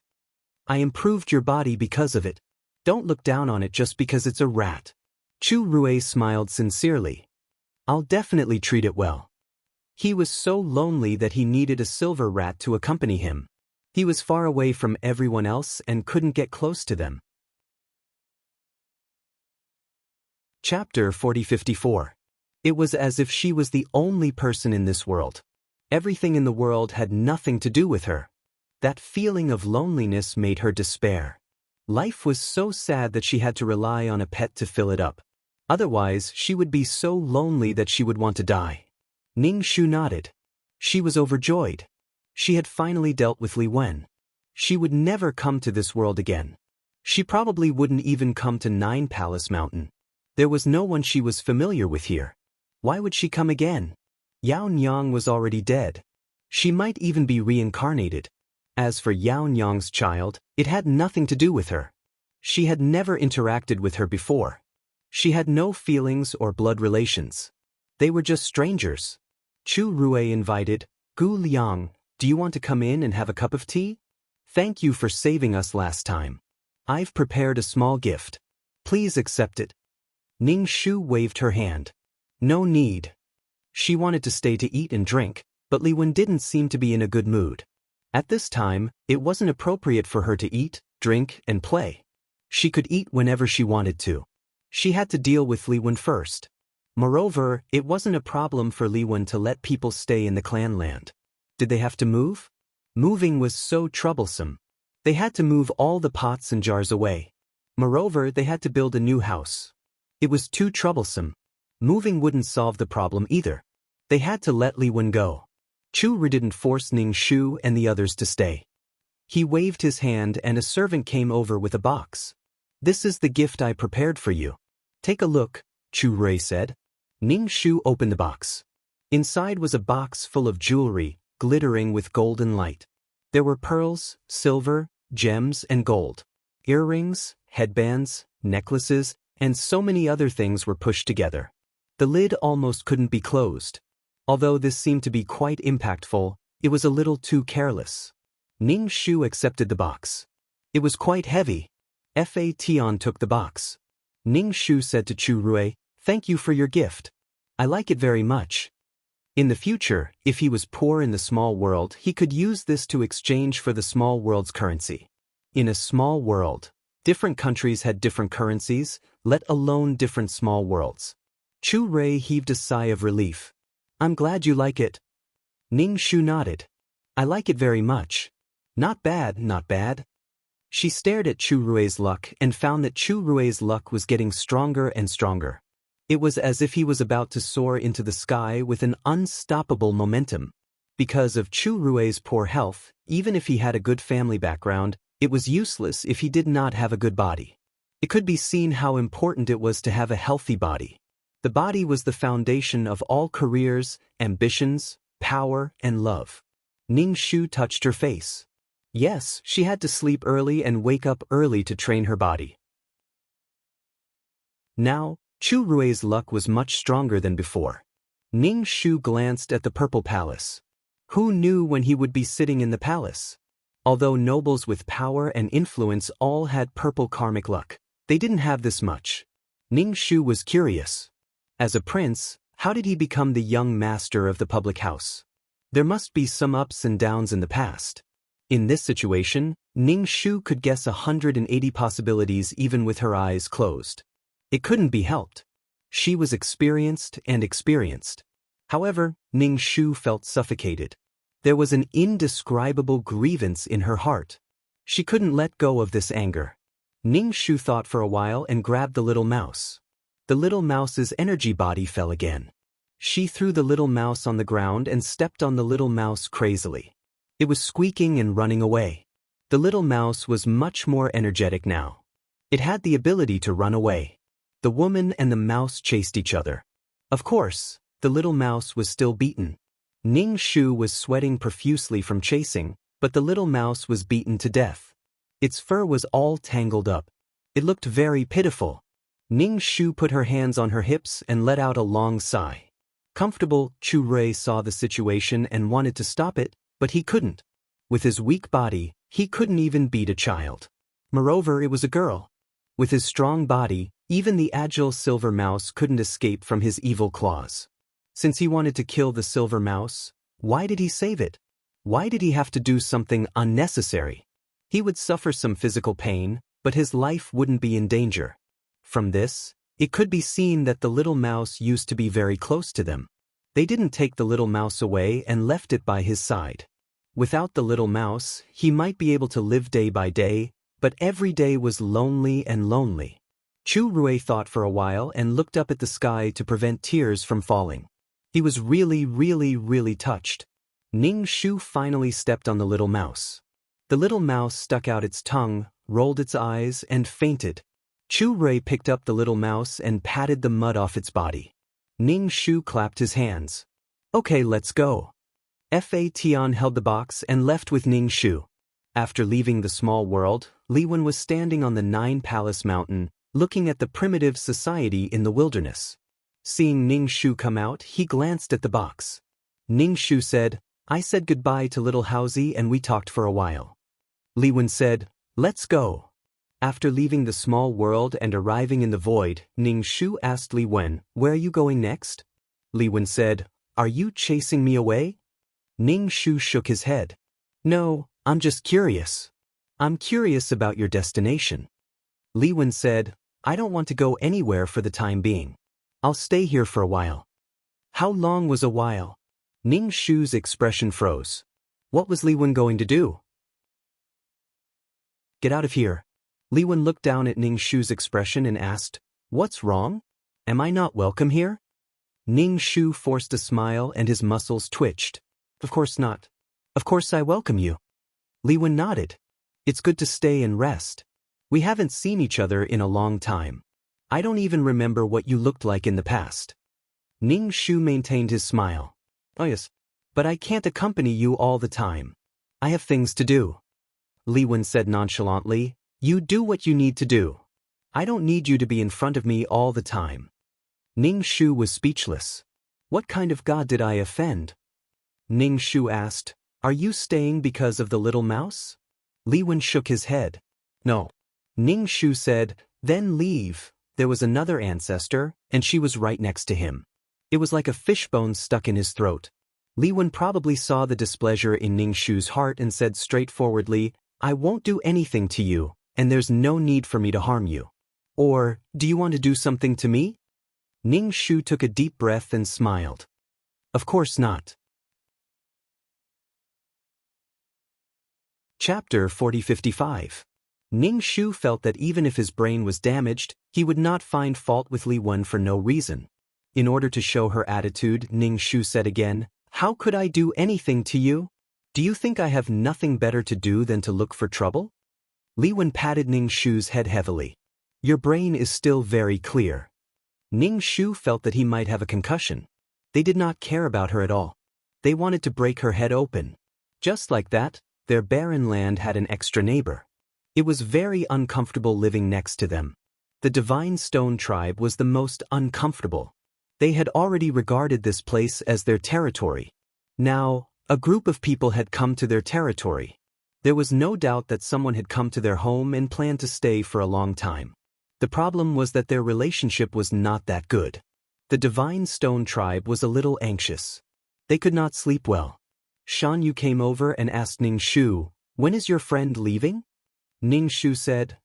"I improved your body because of it. Don't look down on it just because it's a rat." Chu Rui smiled sincerely. "I'll definitely treat it well." He was so lonely that he needed a silver rat to accompany him. He was far away from everyone else and couldn't get close to them. Chapter 4054. It was as if she was the only person in this world. Everything in the world had nothing to do with her. That feeling of loneliness made her despair. Life was so sad that she had to rely on a pet to fill it up. Otherwise, she would be so lonely that she would want to die. Ning Shu nodded. She was overjoyed. She had finally dealt with Li Wen. She would never come to this world again. She probably wouldn't even come to Nine Palace Mountain. There was no one she was familiar with here. Why would she come again? Yao Nyang was already dead. She might even be reincarnated. As for Yao Nyang's child, it had nothing to do with her. She had never interacted with her before. She had no feelings or blood relations. They were just strangers. Chu Rui invited, "Gu Liang, do you want to come in and have a cup of tea? Thank you for saving us last time. I've prepared a small gift. Please accept it." Ning Shu waved her hand. "No need." She wanted to stay to eat and drink, but Li Wen didn't seem to be in a good mood. At this time, it wasn't appropriate for her to eat, drink, and play. She could eat whenever she wanted to. She had to deal with Li Wen first. Moreover, it wasn't a problem for Li Wen to let people stay in the clan land. Did they have to move? Moving was so troublesome. They had to move all the pots and jars away. Moreover, they had to build a new house. It was too troublesome. Moving wouldn't solve the problem either. They had to let Li Wen go. Chu Rui didn't force Ning Shu and the others to stay. He waved his hand and a servant came over with a box. "This is the gift I prepared for you. Take a look," Chu Rui said. Ning Shu opened the box. Inside was a box full of jewelry, glittering with golden light. There were pearls, silver, gems, and gold. Earrings, headbands, necklaces, and so many other things were pushed together. The lid almost couldn't be closed. Although this seemed to be quite impactful, it was a little too careless. Ning Shu accepted the box. It was quite heavy. Fa Tian took the box. Ning Shu said to Chu Rui, "Thank you for your gift. I like it very much." In the future, if he was poor in the small world, he could use this to exchange for the small world's currency. In a small world, different countries had different currencies, let alone different small worlds. Chu Rui heaved a sigh of relief. "I'm glad you like it." Ning Shu nodded. "I like it very much. Not bad, not bad." She stared at Chu Rui's luck and found that Chu Rui's luck was getting stronger and stronger. It was as if he was about to soar into the sky with an unstoppable momentum. Because of Chu Rui's poor health, even if he had a good family background, it was useless if he did not have a good body. It could be seen how important it was to have a healthy body. The body was the foundation of all careers, ambitions, power, and love. Ning Shu touched her face. Yes, she had to sleep early and wake up early to train her body. Now, Chu Rui's luck was much stronger than before. Ning Shu glanced at the Purple Palace. Who knew when he would be sitting in the palace? Although nobles with power and influence all had purple karmic luck, they didn't have this much. Ning Shu was curious. As a prince, how did he become the young master of the public house? There must be some ups and downs in the past. In this situation, Ning Shu could guess 180 possibilities even with her eyes closed. It couldn't be helped. She was experienced. However, Ning Shu felt suffocated. There was an indescribable grievance in her heart. She couldn't let go of this anger. Ning Shu thought for a while and grabbed the little mouse. The little mouse's energy body fell again. She threw the little mouse on the ground and stepped on the little mouse crazily. It was squeaking and running away. The little mouse was much more energetic now. It had the ability to run away. The woman and the mouse chased each other. Of course, the little mouse was still beaten. Ning Shu was sweating profusely from chasing, but the little mouse was beaten to death. Its fur was all tangled up. It looked very pitiful. Ning Shu put her hands on her hips and let out a long sigh. Comfortable, Chu Rui saw the situation and wanted to stop it, but he couldn't. With his weak body, he couldn't even beat a child. Moreover, it was a girl. With his strong body, even the agile silver mouse couldn't escape from his evil claws. Since he wanted to kill the silver mouse, why did he save it? Why did he have to do something unnecessary? He would suffer some physical pain, but his life wouldn't be in danger. From this, it could be seen that the little mouse used to be very close to them. They didn't take the little mouse away and left it by his side. Without the little mouse, he might be able to live day by day, but every day was lonely and lonely. Chu Rui thought for a while and looked up at the sky to prevent tears from falling. He was really touched. Ning Shu finally stepped on the little mouse. The little mouse stuck out its tongue, rolled its eyes, and fainted. Chu Rui picked up the little mouse and patted the mud off its body. Ning Shu clapped his hands. Okay, let's go. Fa Tian held the box and left with Ning Shu. After leaving the small world, Li Wen was standing on the Nine Palace Mountain, looking at the primitive society in the wilderness. Seeing Ning Shu come out, he glanced at the box. Ning Shu said, I said goodbye to little Housie and we talked for a while. Li Wen said, let's go. After leaving the small world and arriving in the void, Ning Shu asked Li Wen, where are you going next? Li Wen said, are you chasing me away? Ning Shu shook his head. No, I'm just curious. I'm curious about your destination. Li Wen said, I don't want to go anywhere for the time being. I'll stay here for a while. How long was a while? Ning Shu's expression froze. What was Li Wen going to do? Get out of here. Li Wen looked down at Ning Shu's expression and asked, what's wrong? Am I not welcome here? Ning Shu forced a smile and his muscles twitched. Of course not. Of course I welcome you. Li Wen nodded. It's good to stay and rest. We haven't seen each other in a long time. I don't even remember what you looked like in the past. Ning Shu maintained his smile. Oh yes, but I can't accompany you all the time. I have things to do. Li Wen said nonchalantly, you do what you need to do. I don't need you to be in front of me all the time. Ning Shu was speechless. What kind of god did I offend? Ning Shu asked, are you staying because of the little mouse? Li Wen shook his head. No. Ning Shu said, then leave. There was another ancestor, and she was right next to him. It was like a fishbone stuck in his throat. Li Wen probably saw the displeasure in Ning Shu's heart and said straightforwardly, I won't do anything to you, and there's no need for me to harm you. Or, do you want to do something to me? Ning Shu took a deep breath and smiled. Of course not. Chapter 4055. Ning Shu felt that even if his brain was damaged, he would not find fault with Li Wen for no reason. In order to show her attitude, Ning Shu said again, how could I do anything to you? Do you think I have nothing better to do than to look for trouble? Li Wen patted Ning Shu's head heavily. Your brain is still very clear. Ning Shu felt that he might have a concussion. They did not care about her at all. They wanted to break her head open. Just like that, their barren land had an extra neighbor. It was very uncomfortable living next to them. The Divine Stone tribe was the most uncomfortable. They had already regarded this place as their territory. Now, a group of people had come to their territory. There was no doubt that someone had come to their home and planned to stay for a long time. The problem was that their relationship was not that good. The Divine Stone tribe was a little anxious. They could not sleep well. Shan Yu came over and asked Ning Shu, when is your friend leaving? Ning Shu said,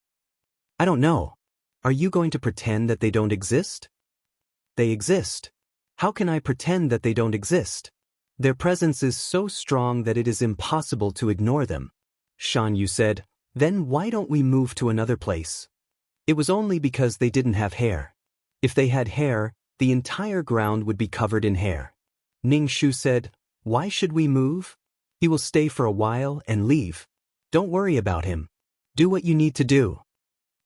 I don't know. Are you going to pretend that they don't exist? They exist. How can I pretend that they don't exist? Their presence is so strong that it is impossible to ignore them. Shan Yu said, then why don't we move to another place? It was only because they didn't have hair. If they had hair, the entire ground would be covered in hair. Ning Shu said, why should we move? He will stay for a while and leave. Don't worry about him. Do what you need to do.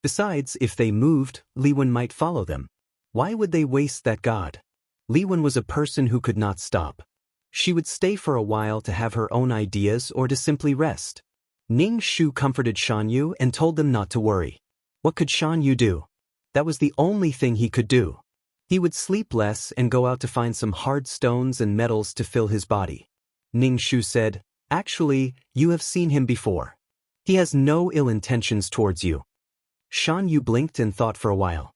Besides, if they moved, Li Wen might follow them. Why would they waste that god? Li Wen was a person who could not stop. She would stay for a while to have her own ideas or to simply rest. Ning Shu comforted Shan Yu and told them not to worry. What could Shan Yu do? That was the only thing he could do. He would sleep less and go out to find some hard stones and metals to fill his body. Ning Shu said, "Actually, you have seen him before. He has no ill intentions towards you." Shan Yu blinked and thought for a while.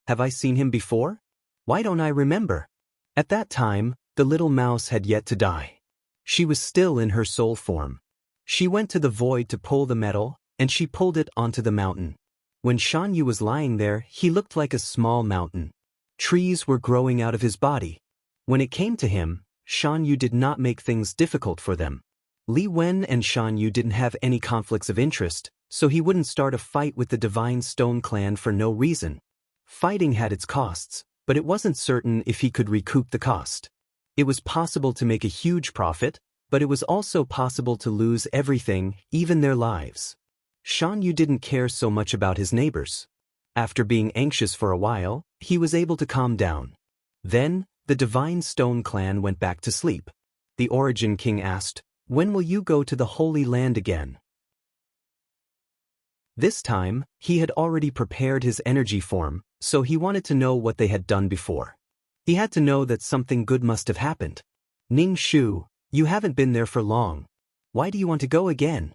"Have I seen him before? Why don't I remember?" At that time, the little mouse had yet to die. She was still in her soul form. She went to the void to pull the metal, and she pulled it onto the mountain. When Shan Yu was lying there, he looked like a small mountain. Trees were growing out of his body. When it came to him, Shan Yu did not make things difficult for them. Li Wen and Shan Yu didn't have any conflicts of interest, so he wouldn't start a fight with the Divine Stone clan for no reason. Fighting had its costs, but it wasn't certain if he could recoup the cost. It was possible to make a huge profit, but it was also possible to lose everything, even their lives. Shan Yu didn't care so much about his neighbors. After being anxious for a while, he was able to calm down. Then, the Divine Stone clan went back to sleep. The Origin King asked, "When will you go to the Holy Land again?" This time, he had already prepared his energy form, so he wanted to know what they had done before. He had to know that something good must have happened. "Ning Shu, you haven't been there for long. Why do you want to go again?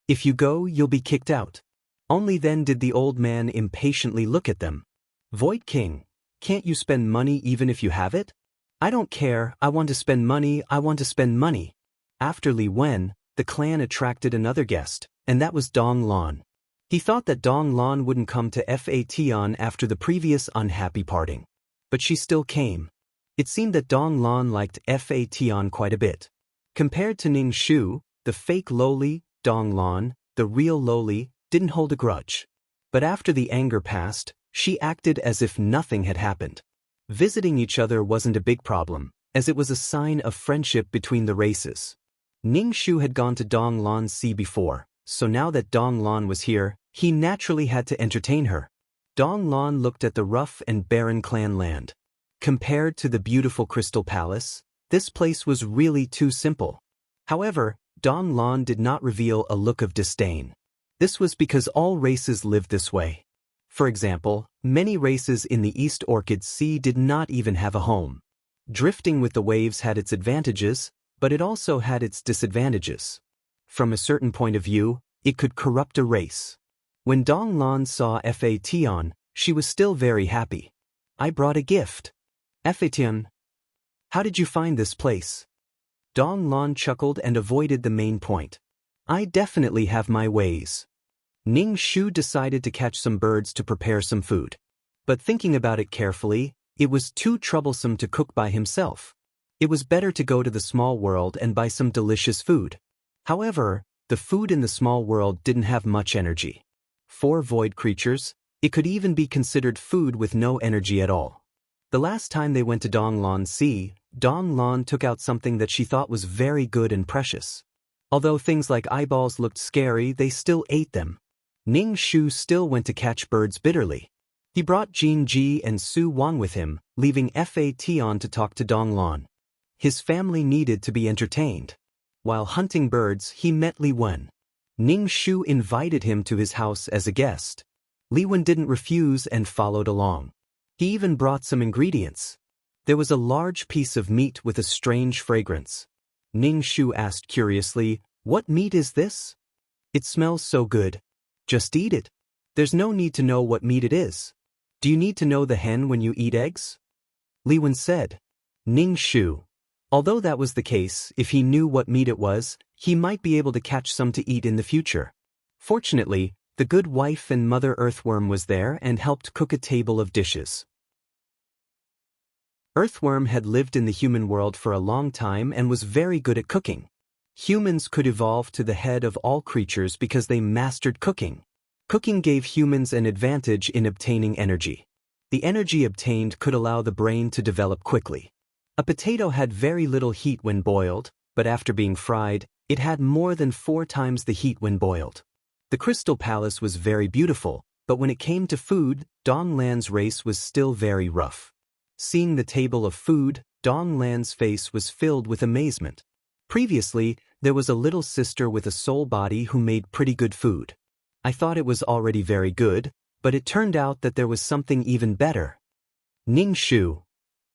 If you go, you'll be kicked out." Only then did the old man impatiently look at them. "Void King, can't you spend money even if you have it?" "I don't care, I want to spend money, I want to spend money." After Li Wen, the clan attracted another guest, and that was Dong Lan. He thought that Dong Lan wouldn't come to Fation after the previous unhappy parting. But she still came. It seemed that Dong Lan liked Fation quite a bit. Compared to Ning Shu, the fake lowly, Dong Lan, the real lowly, didn't hold a grudge. But after the anger passed, she acted as if nothing had happened. Visiting each other wasn't a big problem, as it was a sign of friendship between the races. Ning Shu had gone to Dong Lan's sea before, so now that Dong Lan was here, he naturally had to entertain her. Dong Lan looked at the rough and barren clan land. Compared to the beautiful Crystal Palace, this place was really too simple. However, Dong Lan did not reveal a look of disdain. This was because all races lived this way. For example, many races in the East Orchid Sea did not even have a home. Drifting with the waves had its advantages, but it also had its disadvantages. From a certain point of view, it could corrupt a race. When Dong Lan saw Fation, she was still very happy. "I brought a gift." "Fation, how did you find this place?" Dong Lan chuckled and avoided the main point. "I definitely have my ways." Ning Shu decided to catch some birds to prepare some food. But thinking about it carefully, it was too troublesome to cook by himself. It was better to go to the small world and buy some delicious food. However, the food in the small world didn't have much energy. For void creatures, it could even be considered food with no energy at all. The last time they went to Dong Lan's sea, Dong Lan took out something that she thought was very good and precious. Although things like eyeballs looked scary, they still ate them. Ning Shu still went to catch birds bitterly. He brought Jin Ji and Su Wang with him, leaving Fation to talk to Dong Lan. His family needed to be entertained. While hunting birds, he met Li Wen. Ning Shu invited him to his house as a guest. Li Wen didn't refuse and followed along. He even brought some ingredients. There was a large piece of meat with a strange fragrance. Ning Shu asked curiously, "What meat is this? It smells so good. Just eat it. There's no need to know what meat it is. Do you need to know the hen when you eat eggs?" Li Wen said. Ning Shu. Although that was the case, if he knew what meat it was, he might be able to catch some to eat in the future. Fortunately, the good wife and Mother Earthworm was there and helped cook a table of dishes. Earthworm had lived in the human world for a long time and was very good at cooking. Humans could evolve to the head of all creatures because they mastered cooking. Cooking gave humans an advantage in obtaining energy. The energy obtained could allow the brain to develop quickly. A potato had very little heat when boiled, but after being fried, it had more than 4 times the heat when boiled. The Crystal Palace was very beautiful, but when it came to food, Dong Lan's race was still very rough. Seeing the table of food, Dong Lan's face was filled with amazement. Previously, there was a little sister with a soul body who made pretty good food. I thought it was already very good, But it turned out that there was something even better. Ning Shu.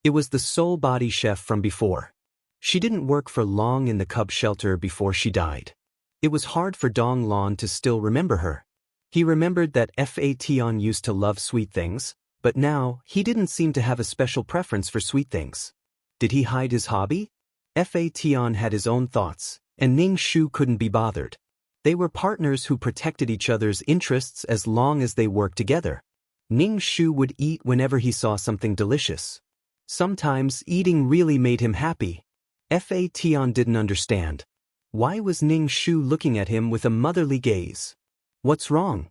It was the soul body chef from before. She didn't work for long in the cub shelter before she died. It was hard for Dong Lon to still remember her. He remembered that Fation used to love sweet things, but now he didn't seem to have a special preference for sweet things. Did he hide his hobby? Fation had his own thoughts, and Ning Shu couldn't be bothered. They were partners who protected each other's interests as long as they worked together. Ning Shu would eat whenever he saw something delicious. Sometimes eating really made him happy. Fation didn't understand. Why was Ning Shu looking at him with a motherly gaze? What's wrong?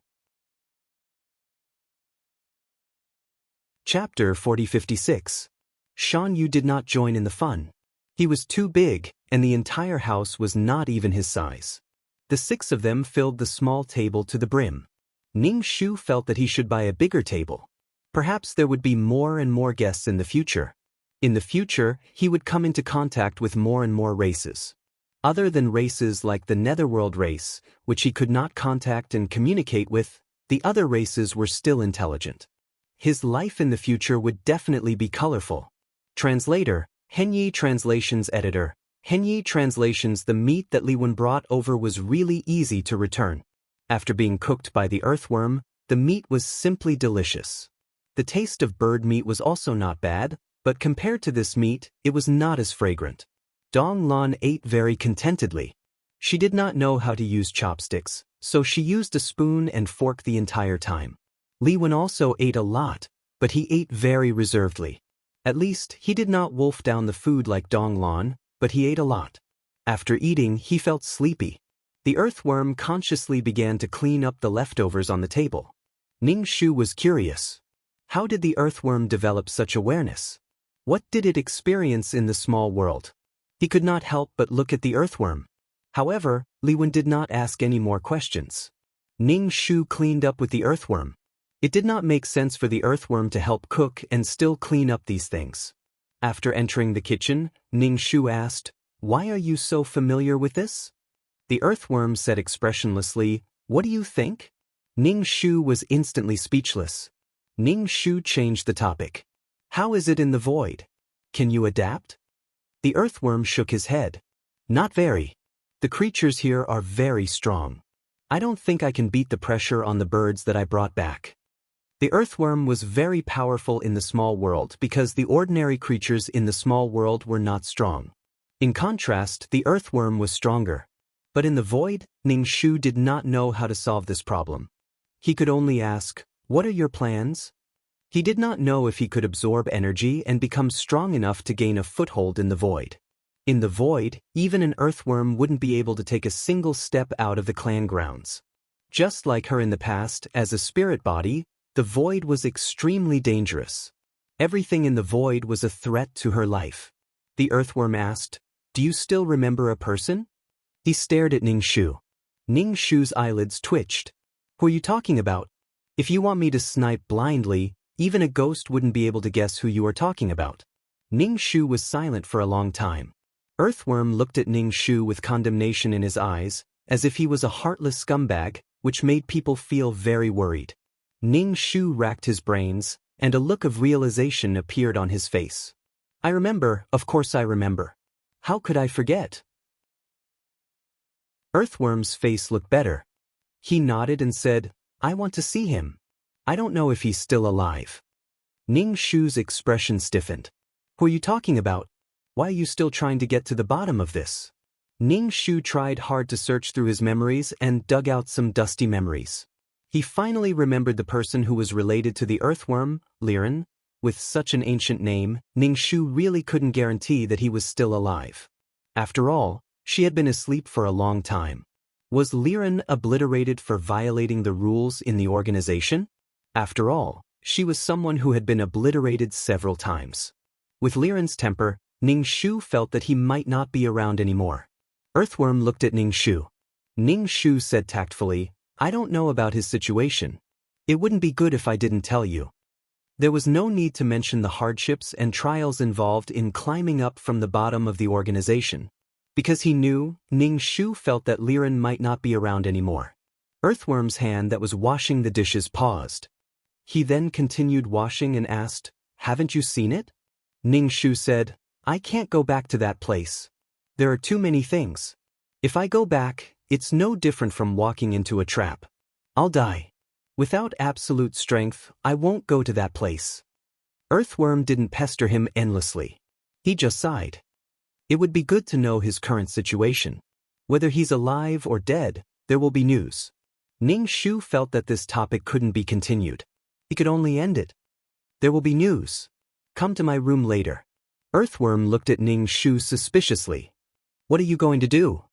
Chapter 4056. Shan Yu did not join in the fun. He was too big, and the entire house was not even his size. The 6 of them filled the small table to the brim. Ning Shu felt that he should buy a bigger table. Perhaps there would be more and more guests in the future. In the future, he would come into contact with more and more races. Other than races like the Netherworld race, which he could not contact and communicate with, the other races were still intelligent. His life in the future would definitely be colorful. Translator, Henyi Translations Editor. Henyi Translations. The meat that Li Wen brought over was really easy to return. After being cooked by the earthworm, the meat was simply delicious. The taste of bird meat was also not bad, but compared to this meat, it was not as fragrant. Dong Lon ate very contentedly. She did not know how to use chopsticks, so she used a spoon and fork the entire time. Li Wen also ate a lot, but he ate very reservedly. At least, he did not wolf down the food like Dong Lon, but he ate a lot. After eating, he felt sleepy. The earthworm consciously began to clean up the leftovers on the table. Ning Shu was curious. How did the earthworm develop such awareness? What did it experience in the small world? He could not help but look at the earthworm. However, Li Wen did not ask any more questions. Ning Shu cleaned up with the earthworm. It did not make sense for the earthworm to help cook and still clean up these things. After entering the kitchen, Ning Shu asked, "Why are you so familiar with this?" The earthworm said expressionlessly, "What do you think?" Ning Shu was instantly speechless. Ning Shu changed the topic. "How is it in the void? Can you adapt?" The earthworm shook his head. "Not very. The creatures here are very strong. I don't think I can beat the pressure on the birds that I brought back." The earthworm was very powerful in the small world because the ordinary creatures in the small world were not strong. In contrast, the earthworm was stronger. But in the void, Ning Shu did not know how to solve this problem. He could only ask, "What are your plans?" He did not know if he could absorb energy and become strong enough to gain a foothold in the void. In the void, even an earthworm wouldn't be able to take a single step out of the clan grounds. Just like her in the past, as a spirit body, the void was extremely dangerous. Everything in the void was a threat to her life. The earthworm asked, "Do you still remember a person?" He stared at Ning Shu. Ning Shu's eyelids twitched. "Who are you talking about? If you want me to snipe blindly, even a ghost wouldn't be able to guess who you are talking about." Ning Shu was silent for a long time. Earthworm looked at Ning Shu with condemnation in his eyes, as if he was a heartless scumbag, which made people feel very worried. Ning Shu racked his brains, and a look of realization appeared on his face. "I remember, of course I remember. How could I forget?" Earthworm's face looked better. He nodded and said, "I want to see him. I don't know if he's still alive." Ning Shu's expression stiffened. "Who are you talking about? Why are you still trying to get to the bottom of this?" Ning Shu tried hard to search through his memories and dug out some dusty memories. He finally remembered the person who was related to the earthworm, Liren. With such an ancient name, Ning Shu really couldn't guarantee that he was still alive. After all, she had been asleep for a long time. Was Liren obliterated for violating the rules in the organization? After all, she was someone who had been obliterated several times. With Liren's temper, Ning Shu felt that he might not be around anymore. Earthworm looked at Ning Shu. Ning Shu said tactfully, "I don't know about his situation. It wouldn't be good if I didn't tell you." There was no need to mention the hardships and trials involved in climbing up from the bottom of the organization. Because he knew, Ning Shu felt that Liren might not be around anymore. Earthworm's hand that was washing the dishes paused. He then continued washing and asked, "Haven't you seen it?" Ning Shu said, "I can't go back to that place. There are too many things. If I go back, it's no different from walking into a trap. I'll die. Without absolute strength, I won't go to that place." Earthworm didn't pester him endlessly. He just sighed. It would be good to know his current situation. Whether he's alive or dead, there will be news. Ning Shu felt that this topic couldn't be continued. He could only end it. "There will be news. Come to my room later." Earthworm looked at Ning Shu suspiciously. "What are you going to do?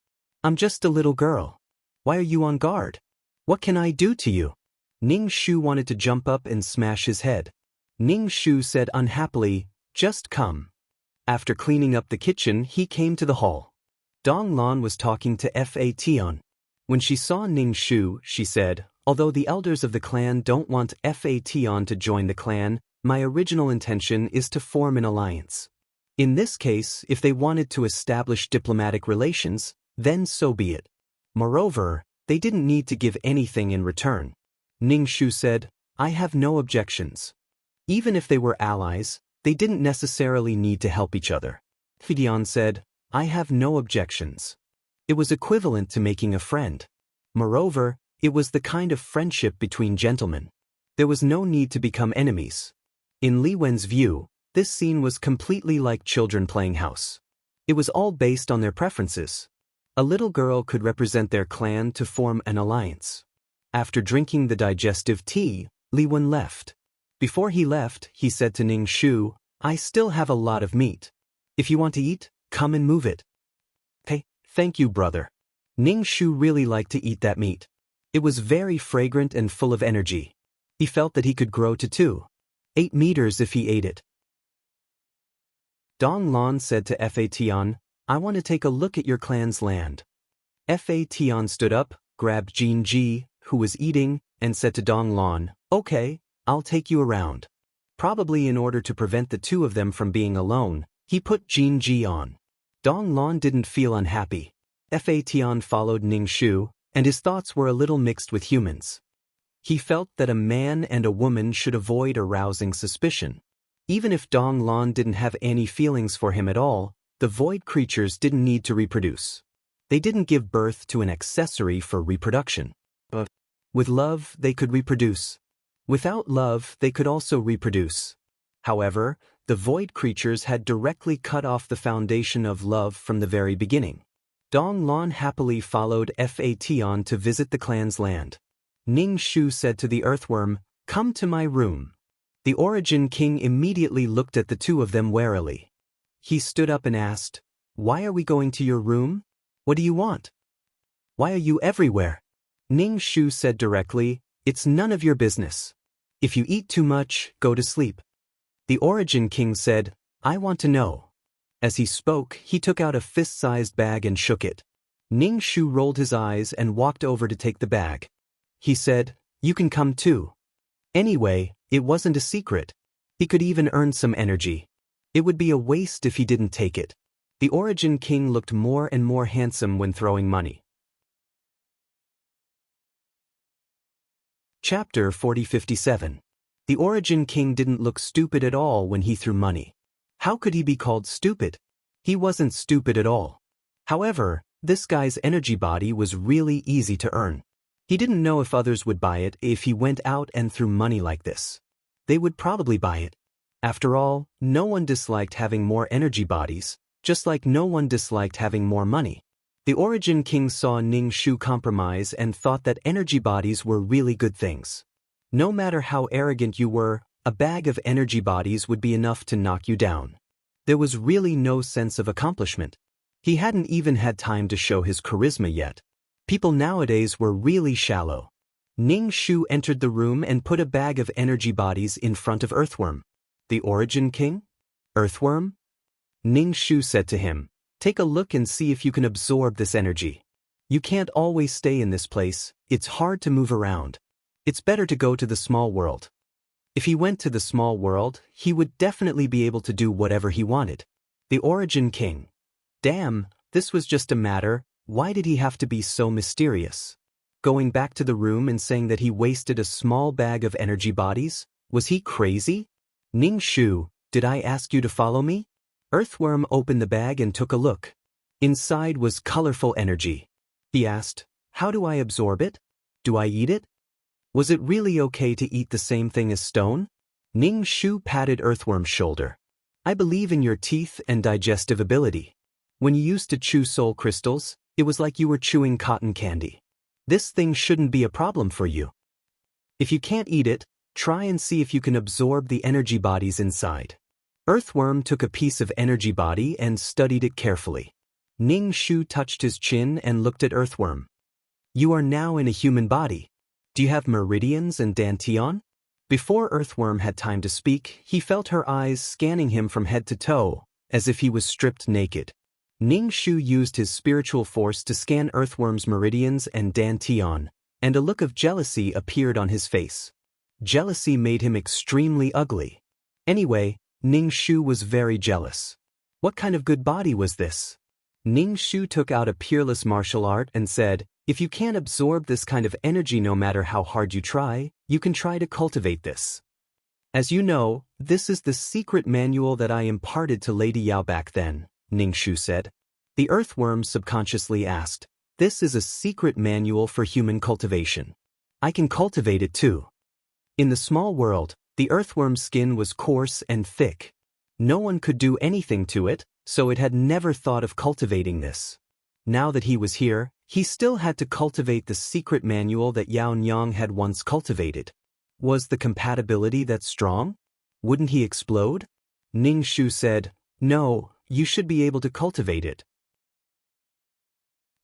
I'm just a little girl. Why are you on guard? What can I do to you?" Ning Shu wanted to jump up and smash his head. Ning Shu said unhappily, "Just come." After cleaning up the kitchen, he came to the hall. Dong Lan was talking to Fation. When she saw Ning Shu, she said, "Although the elders of the clan don't want Fation to join the clan, my original intention is to form an alliance. In this case, if they wanted to establish diplomatic relations, then so be it. Moreover, they didn't need to give anything in return." Ning Shu said, "I have no objections. Even if they were allies, they didn't necessarily need to help each other." Fidian said, "I have no objections." It was equivalent to making a friend. Moreover, it was the kind of friendship between gentlemen. There was no need to become enemies. In Li Wen's view, this scene was completely like children playing house. It was all based on their preferences. A little girl could represent their clan to form an alliance. After drinking the digestive tea, Li Wen left. Before he left, he said to Ning Shu, "I still have a lot of meat. If you want to eat, come and move it." "Hey, thank you, brother." Ning Shu really liked to eat that meat. It was very fragrant and full of energy. He felt that he could grow to 8 meters if he ate it. Dong Lan said to Fation, "I want to take a look at your clan's land." Fation stood up, grabbed Jin Ji, who was eating, and said to Dong Lan, "Okay, I'll take you around." Probably in order to prevent the two of them from being alone, he put Jin Ji on. Dong Lan didn't feel unhappy. Fation followed Ning Shu, and his thoughts were a little mixed with humans. He felt that a man and a woman should avoid arousing suspicion. Even if Dong Lan didn't have any feelings for him at all, the void creatures didn't need to reproduce. They didn't give birth to an accessory for reproduction. But with love, they could reproduce. Without love, they could also reproduce. However, the void creatures had directly cut off the foundation of love from the very beginning. Dong Lan happily followed Fation to visit the clan's land. Ning Shu said to the earthworm, "Come to my room." The Origin King immediately looked at the two of them warily. He stood up and asked, "Why are we going to your room? What do you want? Why are you everywhere?" Ning Shu said directly, "It's none of your business. If you eat too much, go to sleep." The Origin King said, "I want to know." As he spoke, he took out a fist-sized bag and shook it. Ning Shu rolled his eyes and walked over to take the bag. He said, "You can come too." Anyway, it wasn't a secret. He could even earn some energy. It would be a waste if he didn't take it. The Origin King looked more and more handsome when throwing money. Chapter 4057. The Origin King didn't look stupid at all when he threw money. How could he be called stupid? He wasn't stupid at all. However, this guy's energy body was really easy to earn. He didn't know if others would buy it if he went out and threw money like this. They would probably buy it. After all, no one disliked having more energy bodies, just like no one disliked having more money. The Origin King saw Ning Shu compromise and thought that energy bodies were really good things. No matter how arrogant you were, a bag of energy bodies would be enough to knock you down. There was really no sense of accomplishment. He hadn't even had time to show his charisma yet. People nowadays were really shallow. Ning Shu entered the room and put a bag of energy bodies in front of Earthworm. The Origin King? Earthworm? Ning Shu said to him, "Take a look and see if you can absorb this energy. You can't always stay in this place, it's hard to move around. It's better to go to the small world." If he went to the small world, he would definitely be able to do whatever he wanted. The Origin King. Damn, this was just a matter, why did he have to be so mysterious? going back to the room and saying that he wasted a small bag of energy bodies? Was he crazy? Ning Shu, did I ask you to follow me? Earthworm opened the bag and took a look. Inside was colorful energy. He asked, how do I absorb it? Do I eat it? Was it really okay to eat the same thing as stone? Ning Shu patted Earthworm's shoulder. I believe in your teeth and digestive ability. When you used to chew soul crystals, it was like you were chewing cotton candy. This thing shouldn't be a problem for you. If you can't eat it, try and see if you can absorb the energy bodies inside. Earthworm took a piece of energy body and studied it carefully. Ning Shu touched his chin and looked at Earthworm. You are now in a human body. Do you have meridians and dantian? Before Earthworm had time to speak, he felt her eyes scanning him from head to toe, as if he was stripped naked. Ning Shu used his spiritual force to scan Earthworm's meridians and dantian, and a look of jealousy appeared on his face. Jealousy made him extremely ugly. Anyway, Ning Shu was very jealous. What kind of good body was this? Ning Shu took out a peerless martial art and said, if you can't absorb this kind of energy no matter how hard you try, you can try to cultivate this. As you know, this is the secret manual that I imparted to Lady Yao back then, Ning Shu said. The Earthworm subconsciously asked, this is a secret manual for human cultivation. I can cultivate it too. In the small world, the Earthworm's skin was coarse and thick. No one could do anything to it, so it had never thought of cultivating this. Now that he was here, he still had to cultivate the secret manual that Yao Nyang had once cultivated. Was the compatibility that strong? Wouldn't he explode? Ning Shu said, no, you should be able to cultivate it.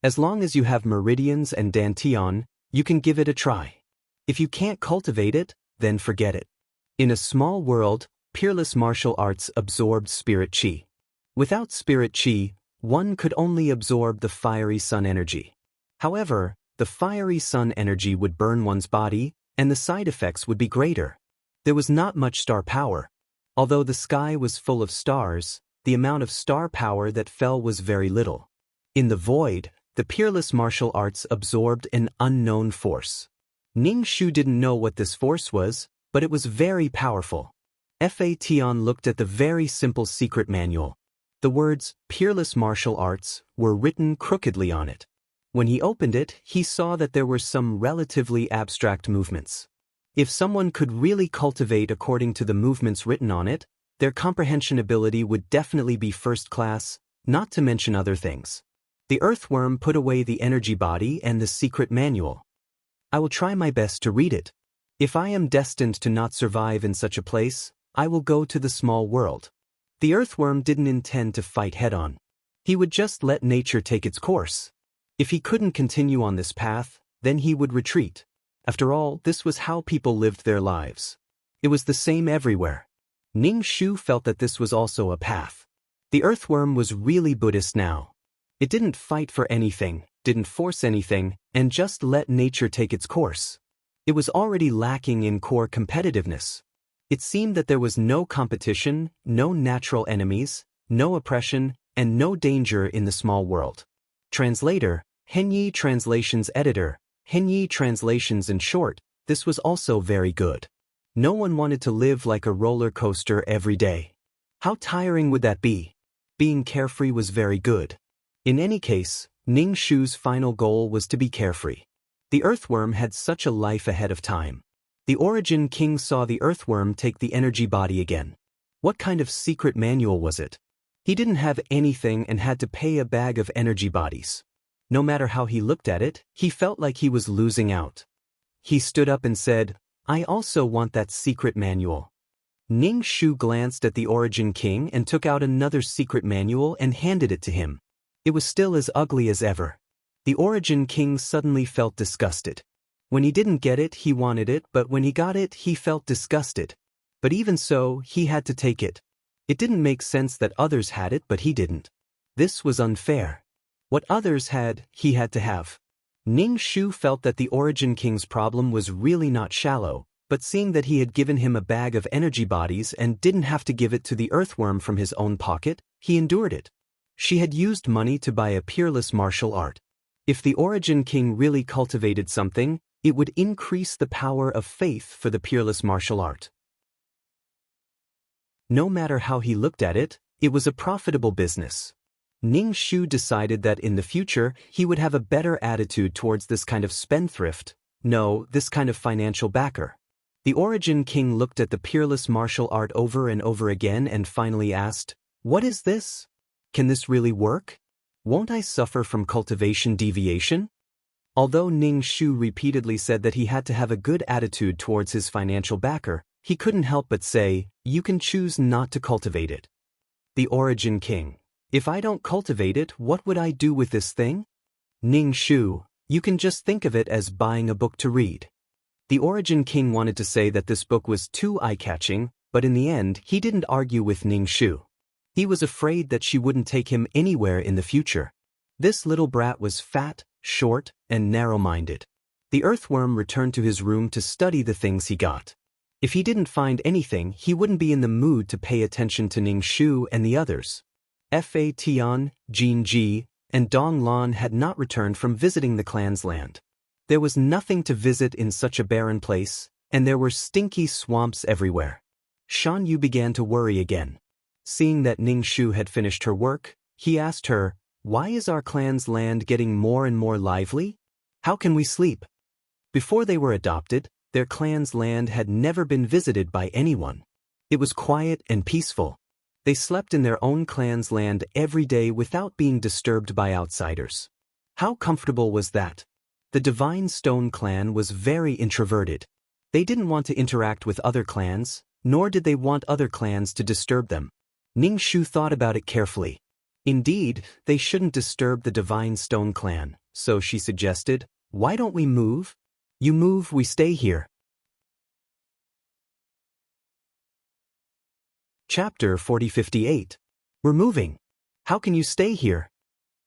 As long as you have meridians and dantian, you can give it a try. If you can't cultivate it, then forget it. In a small world, peerless martial arts absorbed spirit chi. Without spirit chi, one could only absorb the fiery sun energy. However, the fiery sun energy would burn one's body, and the side effects would be greater. There was not much star power. Although the sky was full of stars, the amount of star power that fell was very little. In the void, the peerless martial arts absorbed an unknown force. Ning Shu didn't know what this force was, but it was very powerful. Fa Tian looked at the very simple secret manual. The words, peerless martial arts, were written crookedly on it. When he opened it, he saw that there were some relatively abstract movements. If someone could really cultivate according to the movements written on it, their comprehension ability would definitely be first class, not to mention other things. The Earthworm put away the energy body and the secret manual. I will try my best to read it. If I am destined to not survive in such a place, I will go to the small world. The Earthworm didn't intend to fight head-on. He would just let nature take its course. If he couldn't continue on this path, then he would retreat. After all, this was how people lived their lives. It was the same everywhere. Ning Shu felt that this was also a path. The Earthworm was really Buddhist now. It didn't fight for anything, didn't force anything, and just let nature take its course. It was already lacking in core competitiveness. It seemed that there was no competition, no natural enemies, no oppression, and no danger in the small world. Translator, Henyi Translations Editor, Henyi Translations in short, this was also very good. No one wanted to live like a roller coaster every day. How tiring would that be? Being carefree was very good. In any case, Ning Shu's final goal was to be carefree. The Earthworm had such a life ahead of time. The Origin King saw the Earthworm take the energy body again. What kind of secret manual was it? He didn't have anything and had to pay a bag of energy bodies. No matter how he looked at it, he felt like he was losing out. He stood up and said, I also want that secret manual. Ning Shu glanced at the Origin King and took out another secret manual and handed it to him. It was still as ugly as ever. The Origin King suddenly felt disgusted. When he didn't get it, he wanted it, but when he got it, he felt disgusted. But even so, he had to take it. It didn't make sense that others had it, but he didn't. This was unfair. What others had, he had to have. Ning Shu felt that the Origin King's problem was really not shallow, but seeing that he had given him a bag of energy bodies and didn't have to give it to the Earthworm from his own pocket, he endured it. She had used money to buy a peerless martial art. If the Origin King really cultivated something, it would increase the power of faith for the peerless martial art. No matter how he looked at it, it was a profitable business. Ning Shu decided that in the future he would have a better attitude towards this kind of spendthrift, no, this kind of financial backer. The Origin King looked at the peerless martial art over and over again and finally asked, "What is this? Can this really work? Won't I suffer from cultivation deviation?" Although Ning Shu repeatedly said that he had to have a good attitude towards his financial backer, he couldn't help but say, "You can choose not to cultivate it." The Origin King: "If I don't cultivate it, what would I do with this thing?" Ning Shu: "You can just think of it as buying a book to read." The Origin King wanted to say that this book was too eye-catching, but in the end he didn't argue with Ning Shu. He was afraid that she wouldn't take him anywhere in the future. This little brat was fat, short, and narrow-minded. The earthworm returned to his room to study the things he got. If he didn't find anything, he wouldn't be in the mood to pay attention to Ning Shu and the others. Fa Tian, Jin Ji, and Dong Lan had not returned from visiting the clan's land. There was nothing to visit in such a barren place, and there were stinky swamps everywhere. Shan Yu began to worry again. Seeing that Ning Shu had finished her work, he asked her, "Why is our clan's land getting more and more lively? How can we sleep?" Before they were adopted, their clan's land had never been visited by anyone. It was quiet and peaceful. They slept in their own clan's land every day without being disturbed by outsiders. How comfortable was that? The Divine Stone clan was very introverted. They didn't want to interact with other clans, nor did they want other clans to disturb them. Ning Shu thought about it carefully. Indeed, they shouldn't disturb the Divine Stone clan, so she suggested, "Why don't we move? You move, we stay here." Chapter 4058. We're moving. How can you stay here?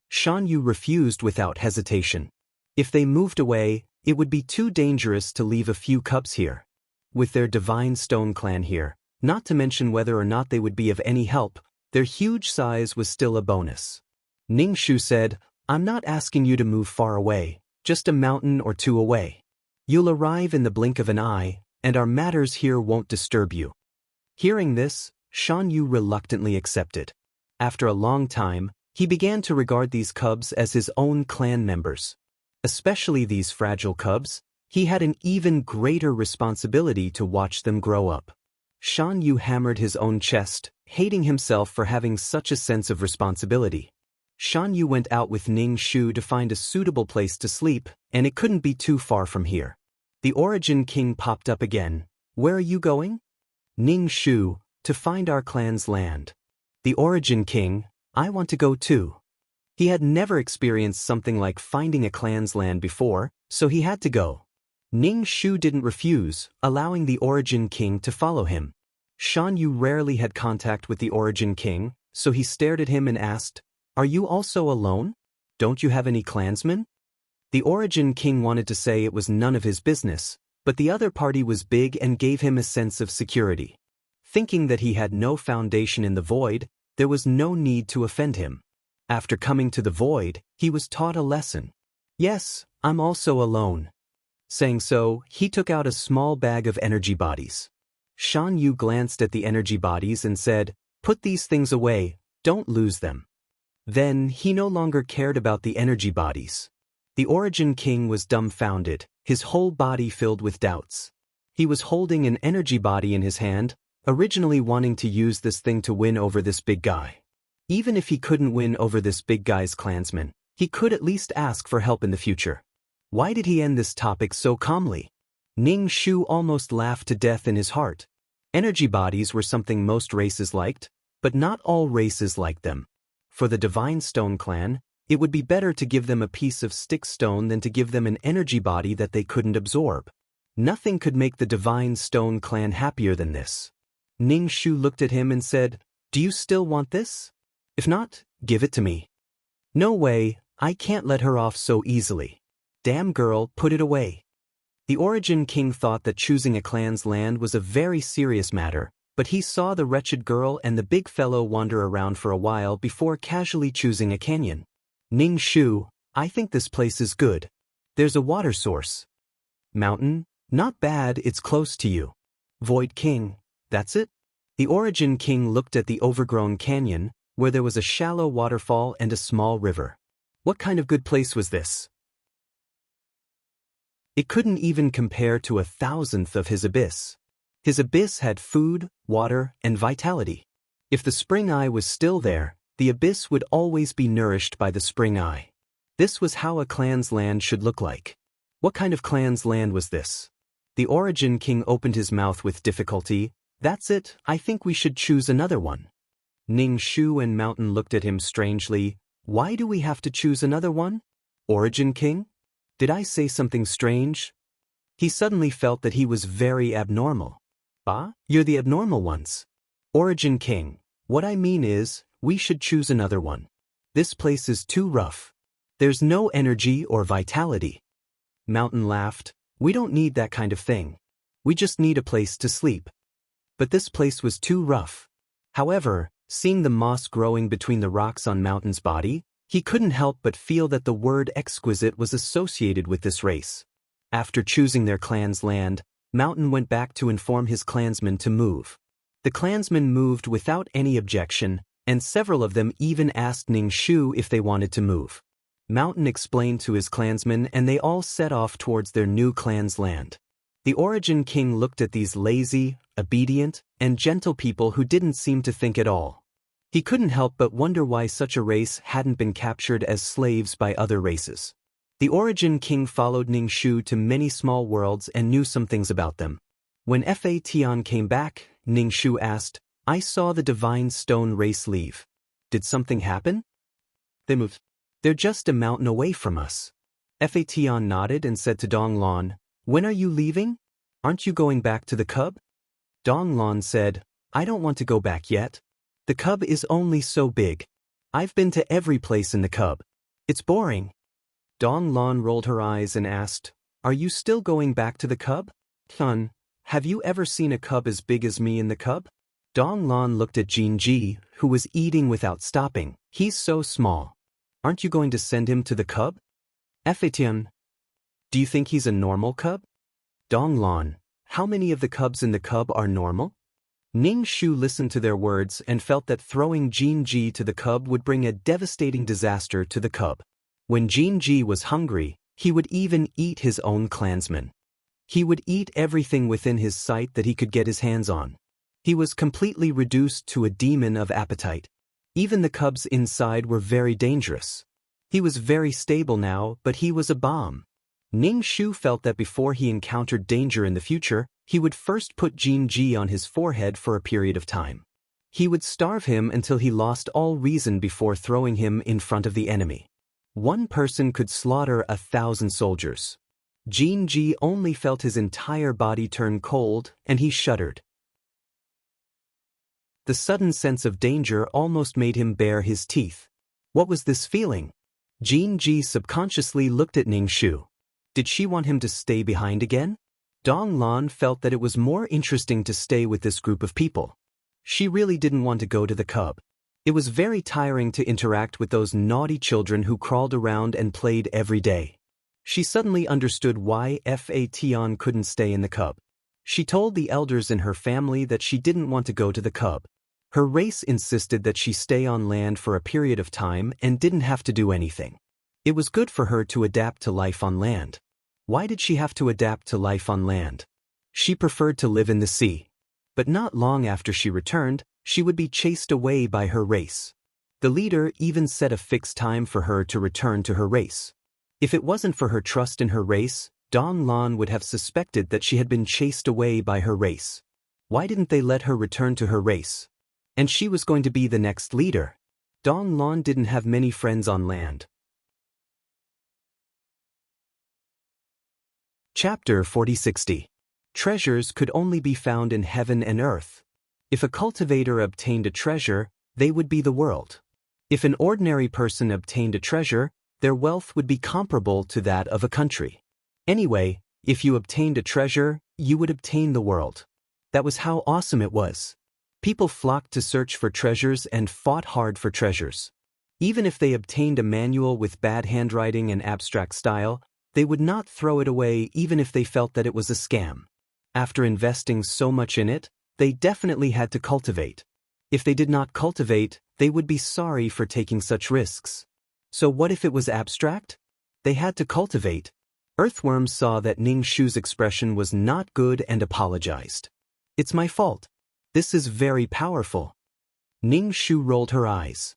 Shan Yu refused without hesitation. If they moved away, it would be too dangerous to leave a few cubs here. With their Divine Stone clan here, not to mention whether or not they would be of any help, their huge size was still a bonus. Ning Shu said, "I'm not asking you to move far away, just a mountain or two away. You'll arrive in the blink of an eye, and our matters here won't disturb you." Hearing this, Shan Yu reluctantly accepted. After a long time, he began to regard these cubs as his own clan members. Especially these fragile cubs, he had an even greater responsibility to watch them grow up. Shan Yu hammered his own chest, hating himself for having such a sense of responsibility. Shan Yu went out with Ning Shu to find a suitable place to sleep, and it couldn't be too far from here. The Origin King popped up again. "Where are you going?" Ning Shu: "To find our clan's land." The Origin King: "I want to go too." He had never experienced something like finding a clan's land before, so he had to go. Ning Shu didn't refuse, allowing the Origin King to follow him. Shan Yu rarely had contact with the Origin King, so he stared at him and asked, "Are you also alone? Don't you have any clansmen?" The Origin King wanted to say it was none of his business, but the other party was big and gave him a sense of security. Thinking that he had no foundation in the void, there was no need to offend him. After coming to the void, he was taught a lesson. "Yes, I'm also alone." Saying so, he took out a small bag of energy bodies. Shan Yu glanced at the energy bodies and said, "Put these things away, don't lose them." Then, he no longer cared about the energy bodies. The Origin King was dumbfounded, his whole body filled with doubts. He was holding an energy body in his hand, originally wanting to use this thing to win over this big guy. Even if he couldn't win over this big guy's clansmen, he could at least ask for help in the future. Why did he end this topic so calmly? Ning Shu almost laughed to death in his heart. Energy bodies were something most races liked, but not all races liked them. For the Divine Stone clan, it would be better to give them a piece of stick stone than to give them an energy body that they couldn't absorb. Nothing could make the Divine Stone clan happier than this. Ning Shu looked at him and said, "Do you still want this? If not, give it to me." "No way, I can't let her off so easily." "Damn girl, put it away." The Origin King thought that choosing a clan's land was a very serious matter, but he saw the wretched girl and the big fellow wander around for a while before casually choosing a canyon. "Ning Shu, I think this place is good. There's a water source. Mountain, not bad, it's close to you. Void King, that's it? The Origin King looked at the overgrown canyon, where there was a shallow waterfall and a small river. What kind of good place was this? It couldn't even compare to 1,000th of his abyss. His abyss had food, water, and vitality. If the spring eye was still there, the abyss would always be nourished by the spring eye. This was how a clan's land should look like. What kind of clan's land was this? The Origin King opened his mouth with difficulty. That's it, I think we should choose another one. Ning Shu and Mountain looked at him strangely. Why do we have to choose another one? Origin King? Did I say something strange? He suddenly felt that he was very abnormal. Ah, you're the abnormal ones. Origin King, what I mean is, we should choose another one. This place is too rough. There's no energy or vitality. Mountain laughed. We don't need that kind of thing. We just need a place to sleep. But this place was too rough. However, seeing the moss growing between the rocks on Mountain's body, he couldn't help but feel that the word exquisite was associated with this race. After choosing their clan's land, Mountain went back to inform his clansmen to move. The clansmen moved without any objection, and several of them even asked Ning Shu if they wanted to move. Mountain explained to his clansmen and they all set off towards their new clan's land. The Origin King looked at these lazy, obedient, and gentle people who didn't seem to think at all. He couldn't help but wonder why such a race hadn't been captured as slaves by other races. The Origin King followed Ning Shu to many small worlds and knew some things about them. When Fa Tian came back, Ning Shu asked, I saw the Divine Stone race leave. Did something happen? They moved. They're just a mountain away from us. Fa Tian nodded and said to Dong Lan, when are you leaving? Aren't you going back to the cub? Dong Lan said, I don't want to go back yet. The cub is only so big. I've been to every place in the cub. It's boring. Dong Lan rolled her eyes and asked, are you still going back to the cub? Hun, have you ever seen a cub as big as me in the cub? Dong Lan looked at Jinji, who was eating without stopping. He's so small. Aren't you going to send him to the cub? Fetian, do you think he's a normal cub? Dong Lan, how many of the cubs in the cub are normal? Ning Shu listened to their words and felt that throwing Jinji to the cub would bring a devastating disaster to the cub. When Jinji was hungry, he would even eat his own clansmen. He would eat everything within his sight that he could get his hands on. He was completely reduced to a demon of appetite. Even the cubs inside were very dangerous. He was very stable now, but he was a bomb. Ning Shu felt that before he encountered danger in the future, he would first put Jinji on his forehead for a period of time. He would starve him until he lost all reason before throwing him in front of the enemy. One person could slaughter 1,000 soldiers. Jinji only felt his entire body turn cold, and he shuddered. The sudden sense of danger almost made him bare his teeth. What was this feeling? Jinji subconsciously looked at Ning Shu. Did she want him to stay behind again? Dong Lan felt that it was more interesting to stay with this group of people. She really didn't want to go to the cub. It was very tiring to interact with those naughty children who crawled around and played every day. She suddenly understood why Fa Tian couldn't stay in the cub. She told the elders in her family that she didn't want to go to the cub. Her race insisted that she stay on land for a period of time and didn't have to do anything. It was good for her to adapt to life on land. Why did she have to adapt to life on land? She preferred to live in the sea. But not long after she returned, she would be chased away by her race. The leader even set a fixed time for her to return to her race. If it wasn't for her trust in her race, Dong Lan would have suspected that she had been chased away by her race. Why didn't they let her return to her race? And she was going to be the next leader. Dong Lan didn't have many friends on land. Chapter 4060. Treasures could only be found in heaven and earth. If a cultivator obtained a treasure, they would be the world. If an ordinary person obtained a treasure, their wealth would be comparable to that of a country. Anyway, if you obtained a treasure, you would obtain the world. That was how awesome it was. People flocked to search for treasures and fought hard for treasures. Even if they obtained a manual with bad handwriting and abstract style, they would not throw it away even if they felt that it was a scam. After investing so much in it, they definitely had to cultivate. If they did not cultivate, they would be sorry for taking such risks. So what if it was abstract? They had to cultivate. Earthworm saw that Ning Shu's expression was not good and apologized. It's my fault. This is very powerful. Ning Shu rolled her eyes.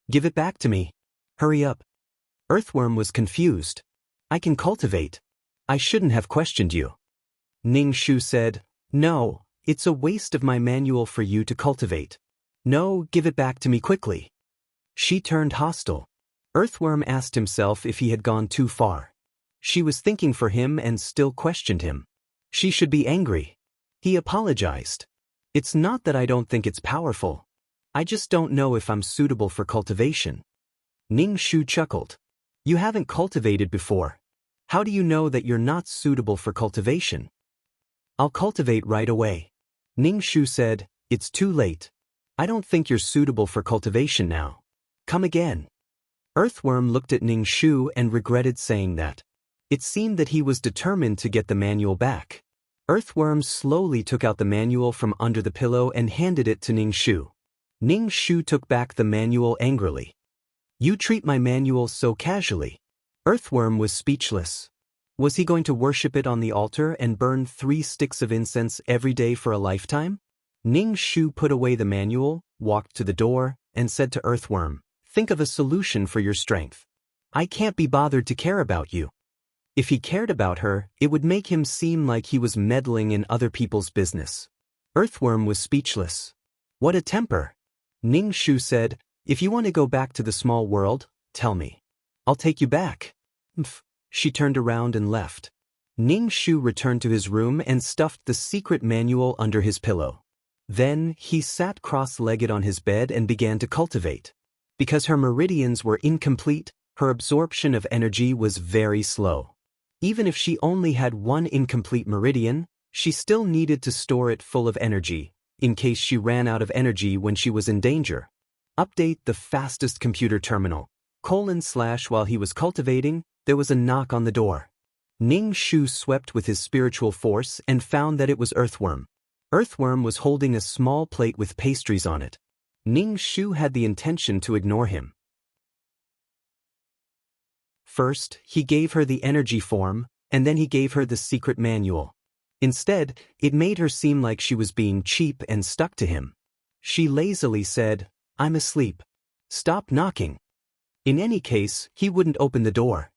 Give it back to me. Hurry up. Earthworm was confused. I can cultivate. I shouldn't have questioned you. Ning Shu said, No, it's a waste of my manual for you to cultivate. No, give it back to me quickly. She turned hostile. Earthworm asked himself if he had gone too far. She was thinking for him and still questioned him. She should be angry. He apologized. It's not that I don't think it's powerful. I just don't know if I'm suitable for cultivation. Ning Shu chuckled. You haven't cultivated before. How do you know that you're not suitable for cultivation? I'll cultivate right away. Ning Shu said, It's too late. I don't think you're suitable for cultivation now. Come again. Earthworm looked at Ning Shu and regretted saying that. It seemed that he was determined to get the manual back. Earthworm slowly took out the manual from under the pillow and handed it to Ning Shu. Ning Shu took back the manual angrily. You treat my manual so casually. Earthworm was speechless. Was he going to worship it on the altar and burn 3 sticks of incense every day for a lifetime? Ning Shu put away the manual, walked to the door, and said to Earthworm, Think of a solution for your strength. I can't be bothered to care about you. If he cared about her, it would make him seem like he was meddling in other people's business. Earthworm was speechless. What a temper! Ning Shu said, If you want to go back to the small world, tell me. I'll take you back. She turned around and left. Ning Shu returned to his room and stuffed the secret manual under his pillow. Then, he sat cross-legged on his bed and began to cultivate. Because her meridians were incomplete, her absorption of energy was very slow. Even if she only had 1 incomplete meridian, she still needed to store it full of energy, in case she ran out of energy when she was in danger. Update the fastest computer terminal. : While he was cultivating, there was a knock on the door. Ning Shu swept with his spiritual force and found that it was Earthworm. Earthworm was holding a small plate with pastries on it. Ning Shu had the intention to ignore him. First, he gave her the energy form, and then he gave her the secret manual. Instead, it made her seem like she was being cheap and stuck to him. She lazily said, I'm asleep. Stop knocking. In any case, he wouldn't open the door.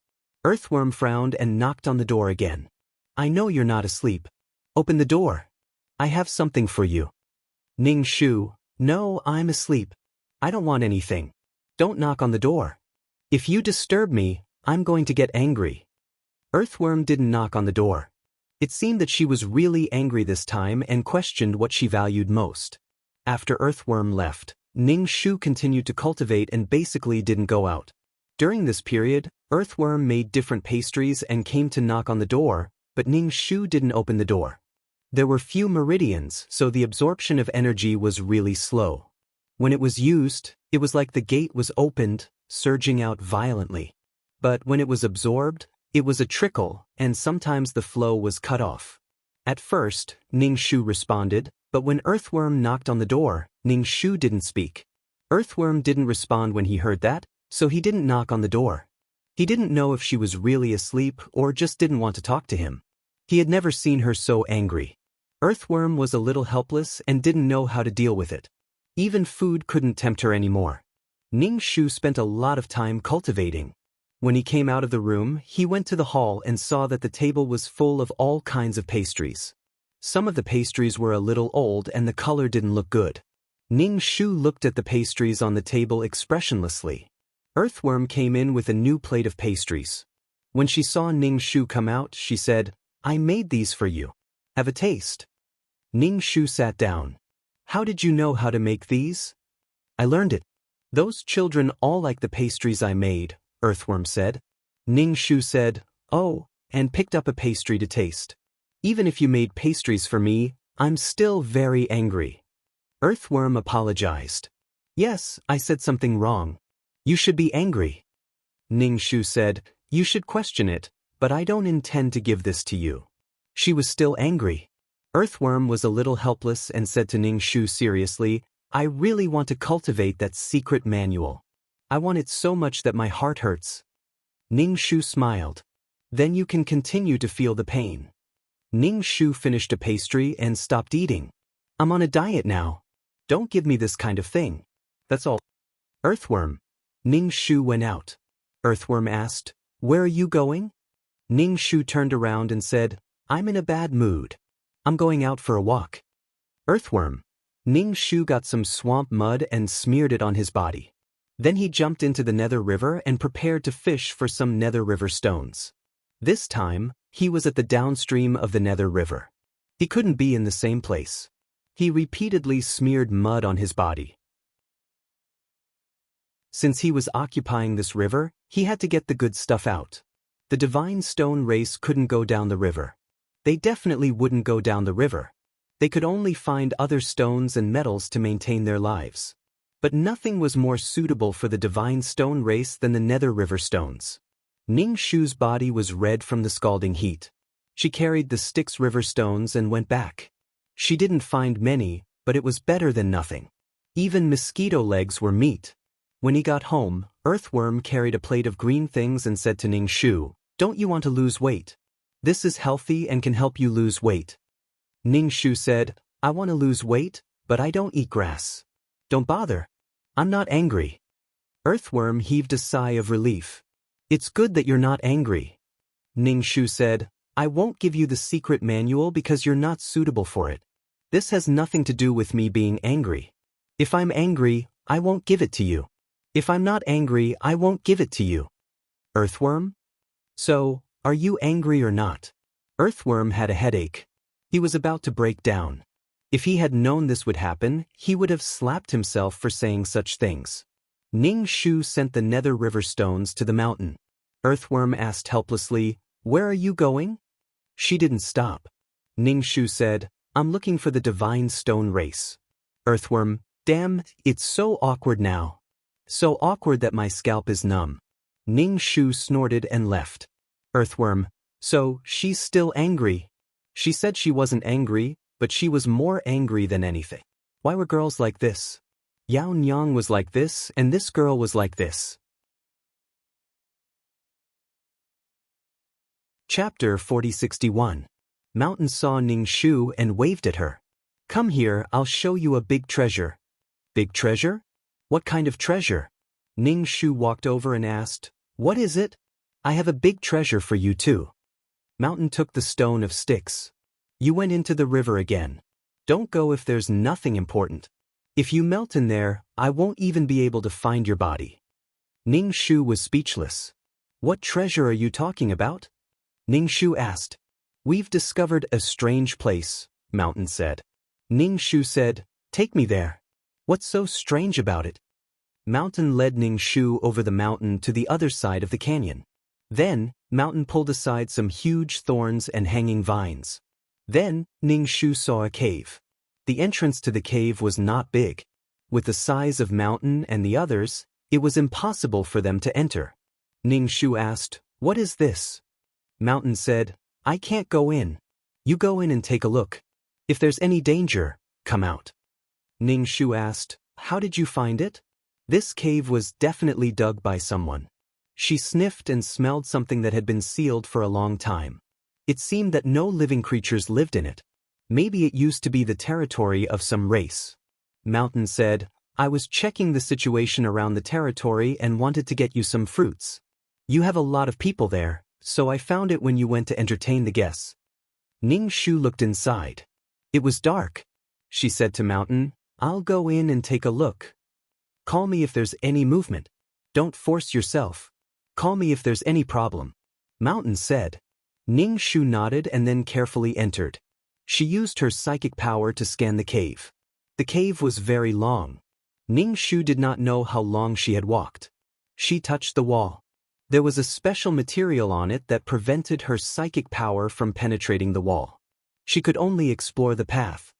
Earthworm frowned and knocked on the door again. I know you're not asleep. Open the door. I have something for you. Ning Shu, no, I'm asleep. I don't want anything. Don't knock on the door. If you disturb me, I'm going to get angry. Earthworm didn't knock on the door. It seemed that she was really angry this time and questioned what she valued most. After Earthworm left, Ning Shu continued to cultivate and basically didn't go out. During this period, Earthworm made different pastries and came to knock on the door, but Ning Shu didn't open the door. There were few meridians, so the absorption of energy was really slow. When it was used, it was like the gate was opened, surging out violently. But when it was absorbed, it was a trickle, and sometimes the flow was cut off. At first, Ning Shu responded, but when Earthworm knocked on the door, Ning Shu didn't speak. Earthworm didn't respond when he heard that, so he didn't knock on the door. He didn't know if she was really asleep or just didn't want to talk to him. He had never seen her so angry. Earthworm was a little helpless and didn't know how to deal with it. Even food couldn't tempt her anymore. Ning Shu spent a lot of time cultivating. When he came out of the room, he went to the hall and saw that the table was full of all kinds of pastries. Some of the pastries were a little old and the color didn't look good. Ning Shu looked at the pastries on the table expressionlessly. Earthworm came in with a new plate of pastries. When she saw Ning Shu come out, she said, I made these for you. Have a taste. Ning Shu sat down. How did you know how to make these? I learned it. Those children all like the pastries I made, Earthworm said. Ning Shu said, oh, and picked up a pastry to taste. Even if you made pastries for me, I'm still very angry. Earthworm apologized. Yes, I said something wrong. You should be angry. Ning Shu said, You should question it, but I don't intend to give this to you. She was still angry. Earthworm was a little helpless and said to Ning Shu seriously, I really want to cultivate that secret manual. I want it so much that my heart hurts. Ning Shu smiled. Then you can continue to feel the pain. Ning Shu finished a pastry and stopped eating. I'm on a diet now. Don't give me this kind of thing. That's all. Earthworm. Ning Shu went out. Earthworm asked, Where are you going? Ning Shu turned around and said, I'm in a bad mood. I'm going out for a walk. Earthworm. Ning Shu got some swamp mud and smeared it on his body. Then he jumped into the Nether River and prepared to fish for some Nether River stones. This time, he was at the downstream of the Nether River. He couldn't be in the same place. He repeatedly smeared mud on his body. Since he was occupying this river, he had to get the good stuff out. The Divine Stone race couldn't go down the river. They definitely wouldn't go down the river. They could only find other stones and metals to maintain their lives. But nothing was more suitable for the Divine Stone race than the Nether River stones. Ning Shu's body was red from the scalding heat. She carried the Styx River stones and went back. She didn't find many, but it was better than nothing. Even mosquito legs were meat. When he got home, Earthworm carried a plate of green things and said to Ning Shu, Don't you want to lose weight? This is healthy and can help you lose weight. Ning Shu said, I want to lose weight, but I don't eat grass. Don't bother. I'm not angry. Earthworm heaved a sigh of relief. It's good that you're not angry. Ning Shu said, I won't give you the secret manual because you're not suitable for it. This has nothing to do with me being angry. If I'm angry, I won't give it to you. If I'm not angry, I won't give it to you. Earthworm? So, are you angry or not? Earthworm had a headache. He was about to break down. If he had known this would happen, he would have slapped himself for saying such things. Ning Shu sent the Nether River stones to the mountain. Earthworm asked helplessly, Where are you going? She didn't stop. Ning Shu said, I'm looking for the Divine Stone race. Earthworm, damn, it's so awkward now. So awkward that my scalp is numb. Ning Shu snorted and left. Earthworm, so she's still angry. She said she wasn't angry, but she was more angry than anything. Why were girls like this? Yao Nyang was like this, and this girl was like this. Chapter 4061. Mountain saw Ning Shu and waved at her. Come here, I'll show you a big treasure. Big treasure? What kind of treasure? Ning Shu walked over and asked, What is it? I have a big treasure for you too. Mountain took the stone of Styx. You went into the river again. Don't go if there's nothing important. If you melt in there, I won't even be able to find your body. Ning Shu was speechless. What treasure are you talking about? Ning Shu asked. We've discovered a strange place, Mountain said. Ning Shu said, Take me there. What's so strange about it? Mountain led Ning Shu over the mountain to the other side of the canyon. Then, Mountain pulled aside some huge thorns and hanging vines. Then, Ning Shu saw a cave. The entrance to the cave was not big. With the size of Mountain and the others, it was impossible for them to enter. Ning Shu asked, What is this? Mountain said, I can't go in. You go in and take a look. If there's any danger, come out. Ning Shu asked, How did you find it? This cave was definitely dug by someone. She sniffed and smelled something that had been sealed for a long time. It seemed that no living creatures lived in it. Maybe it used to be the territory of some race. Mountain said, I was checking the situation around the territory and wanted to get you some fruits. You have a lot of people there, so I found it when you went to entertain the guests. Ning Shu looked inside. It was dark. She said to Mountain, I'll go in and take a look. Call me if there's any movement. Don't force yourself. Call me if there's any problem. Mountain said. Ning Shu nodded and then carefully entered. She used her psychic power to scan the cave. The cave was very long. Ning Shu did not know how long she had walked. She touched the wall. There was a special material on it that prevented her psychic power from penetrating the wall. She could only explore the path.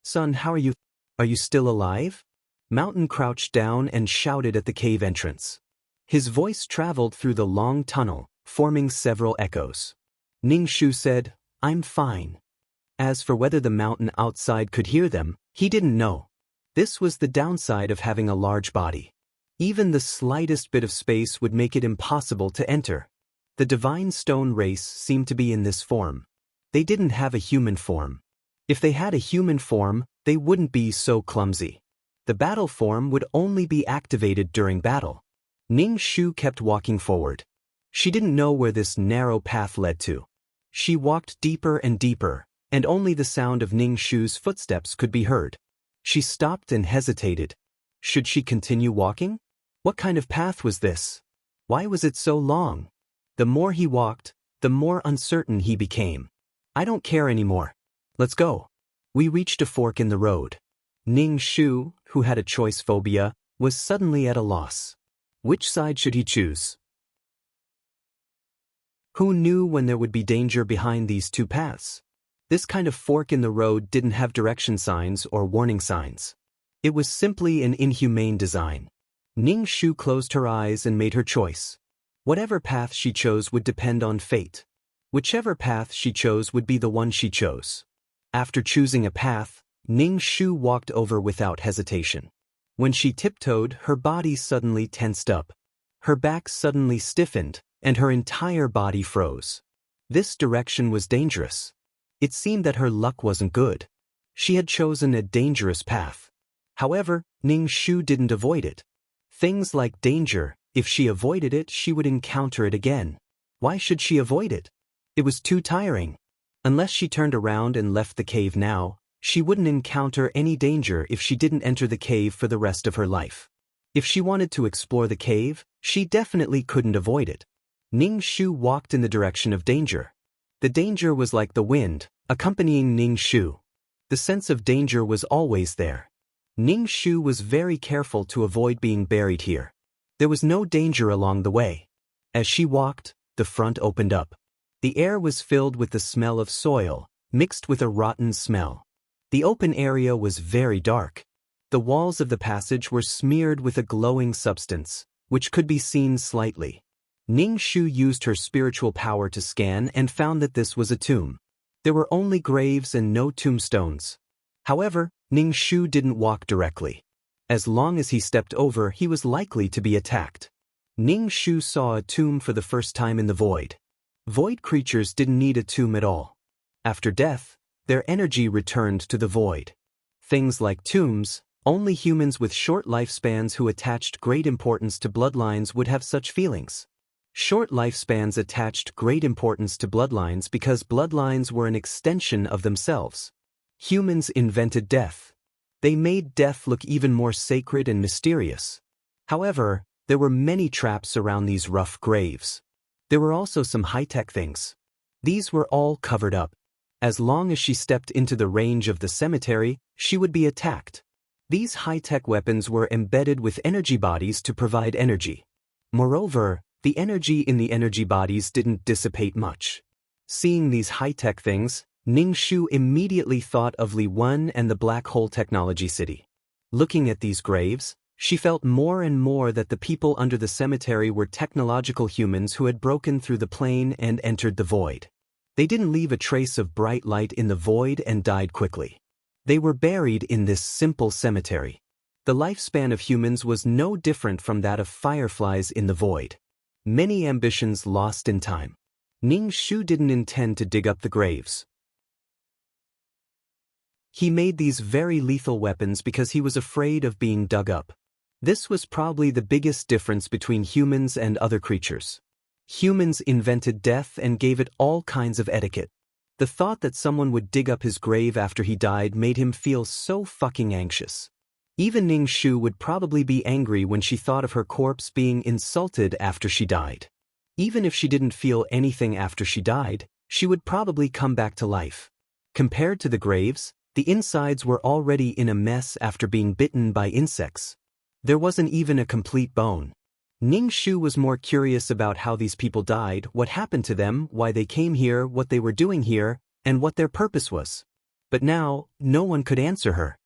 Son, how are you? Are you still alive? Mountain crouched down and shouted at the cave entrance. His voice traveled through the long tunnel, forming several echoes. Ning Shu said, "I'm fine." As for whether the mountain outside could hear them, he didn't know. This was the downside of having a large body. Even the slightest bit of space would make it impossible to enter. The divine stone race seemed to be in this form. They didn't have a human form. If they had a human form, they wouldn't be so clumsy. The battle form would only be activated during battle. Ning Shu kept walking forward. She didn't know where this narrow path led to. She walked deeper and deeper, and only the sound of Ning Shu's footsteps could be heard. She stopped and hesitated. Should she continue walking? What kind of path was this? Why was it so long? The more he walked, the more uncertain he became. I don't care anymore. Let's go. We reached a fork in the road. Ning Shu, who had a choice phobia, was suddenly at a loss. Which side should he choose? Who knew when there would be danger behind these two paths? This kind of fork in the road didn't have direction signs or warning signs. It was simply an inhumane design. Ning Shu closed her eyes and made her choice. Whatever path she chose would depend on fate. Whichever path she chose would be the one she chose. After choosing a path, Ning Shu walked over without hesitation. When she tiptoed, her body suddenly tensed up. Her back suddenly stiffened, and her entire body froze. This direction was dangerous. It seemed that her luck wasn't good. She had chosen a dangerous path. However, Ning Shu didn't avoid it. Things like danger, if she avoided it, she would encounter it again. Why should she avoid it? It was too tiring. Unless she turned around and left the cave now, she wouldn't encounter any danger if she didn't enter the cave for the rest of her life. If she wanted to explore the cave, she definitely couldn't avoid it. Ning Shu walked in the direction of danger. The danger was like the wind, accompanying Ning Shu. The sense of danger was always there. Ning Shu was very careful to avoid being buried here. There was no danger along the way. As she walked, the front opened up. The air was filled with the smell of soil, mixed with a rotten smell. The open area was very dark. The walls of the passage were smeared with a glowing substance, which could be seen slightly. Ning Shu used her spiritual power to scan and found that this was a tomb. There were only graves and no tombstones. However, Ning Shu didn't walk directly. As long as he stepped over, he was likely to be attacked. Ning Shu saw a tomb for the first time in the void. Void creatures didn't need a tomb at all. After death, their energy returned to the void. Things like tombs, only humans with short lifespans who attached great importance to bloodlines would have such feelings. Short lifespans attached great importance to bloodlines because bloodlines were an extension of themselves. Humans invented death. They made death look even more sacred and mysterious. However, there were many traps around these rough graves. There were also some high-tech things. These were all covered up. As long as she stepped into the range of the cemetery, she would be attacked. These high-tech weapons were embedded with energy bodies to provide energy. Moreover, the energy in the energy bodies didn't dissipate much. Seeing these high-tech things, Ning Shu immediately thought of Li Wen and the Black Hole Technology City. Looking at these graves, she felt more and more that the people under the cemetery were technological humans who had broken through the plane and entered the void. They didn't leave a trace of bright light in the void and died quickly. They were buried in this simple cemetery. The lifespan of humans was no different from that of fireflies in the void. Many ambitions lost in time. Ning Shu didn't intend to dig up the graves. He made these very lethal weapons because he was afraid of being dug up. This was probably the biggest difference between humans and other creatures. Humans invented death and gave it all kinds of etiquette. The thought that someone would dig up his grave after he died made him feel so fucking anxious. Even Ning Shu would probably be angry when she thought of her corpse being insulted after she died. Even if she didn't feel anything after she died, she would probably come back to life. Compared to the graves, the insides were already in a mess after being bitten by insects. There wasn't even a complete bone. Ning Shu was more curious about how these people died, what happened to them, why they came here, what they were doing here, and what their purpose was. But now, no one could answer her.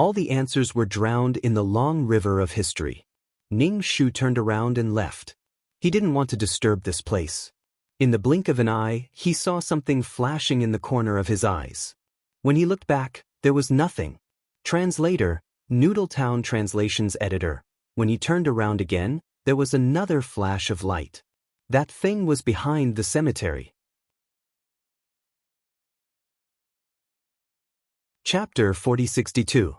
All the answers were drowned in the long river of history. Ning Shu turned around and left. He didn't want to disturb this place. In the blink of an eye, he saw something flashing in the corner of his eyes. When he looked back, there was nothing. Translator, Noodletown Translations Editor. When he turned around again, there was another flash of light. That thing was behind the cemetery. Chapter 4062.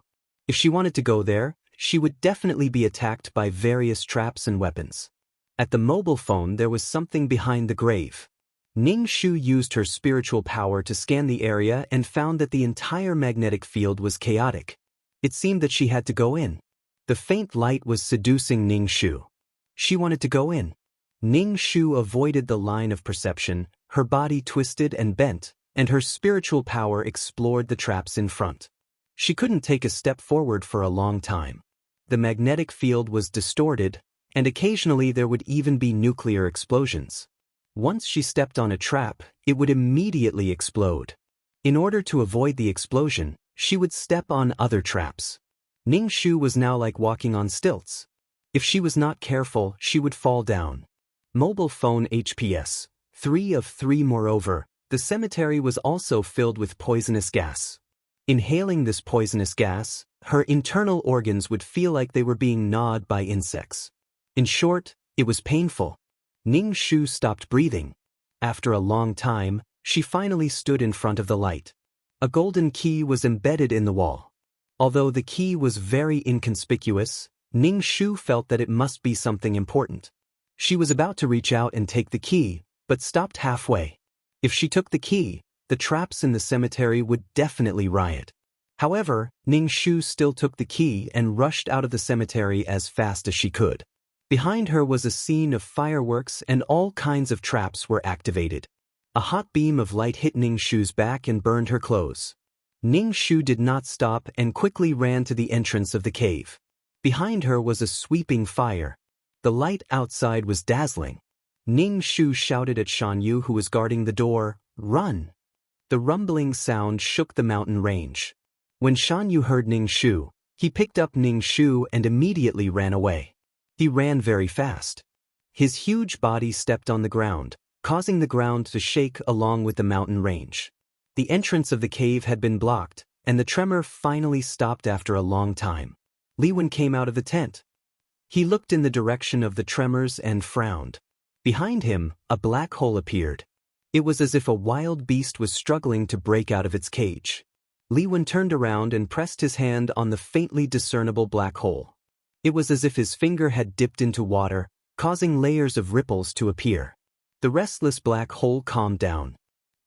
If she wanted to go there, she would definitely be attacked by various traps and weapons. At the mobile phone there was something behind the grave. Ning Shu used her spiritual power to scan the area and found that the entire magnetic field was chaotic. It seemed that she had to go in. The faint light was seducing Ning Shu. She wanted to go in. Ning Shu avoided the line of perception, her body twisted and bent, and her spiritual power explored the traps in front. She couldn't take a step forward for a long time. The magnetic field was distorted, and occasionally there would even be nuclear explosions. Once she stepped on a trap, it would immediately explode. In order to avoid the explosion, she would step on other traps. Ning Shu was now like walking on stilts. If she was not careful, she would fall down. Mobile phone HPS 3 of 3. Moreover, the cemetery was also filled with poisonous gas. Inhaling this poisonous gas, her internal organs would feel like they were being gnawed by insects. In short, it was painful. Ning Shu stopped breathing. After a long time, she finally stood in front of the light. A golden key was embedded in the wall. Although the key was very inconspicuous, Ning Shu felt that it must be something important. She was about to reach out and take the key, but stopped halfway. If she took the key, the traps in the cemetery would definitely riot. However, Ning Shu still took the key and rushed out of the cemetery as fast as she could. Behind her was a scene of fireworks and all kinds of traps were activated. A hot beam of light hit Ning Shu's back and burned her clothes. Ning Shu did not stop and quickly ran to the entrance of the cave. Behind her was a sweeping fire. The light outside was dazzling. Ning Shu shouted at Shan Yu, who was guarding the door, "Run!" The rumbling sound shook the mountain range. When Shan Yu heard Ning Shu, he picked up Ning Shu and immediately ran away. He ran very fast. His huge body stepped on the ground, causing the ground to shake along with the mountain range. The entrance of the cave had been blocked, and the tremor finally stopped after a long time. Li Wen came out of the tent. He looked in the direction of the tremors and frowned. Behind him, a black hole appeared. It was as if a wild beast was struggling to break out of its cage. Li Wen turned around and pressed his hand on the faintly discernible black hole. It was as if his finger had dipped into water, causing layers of ripples to appear. The restless black hole calmed down.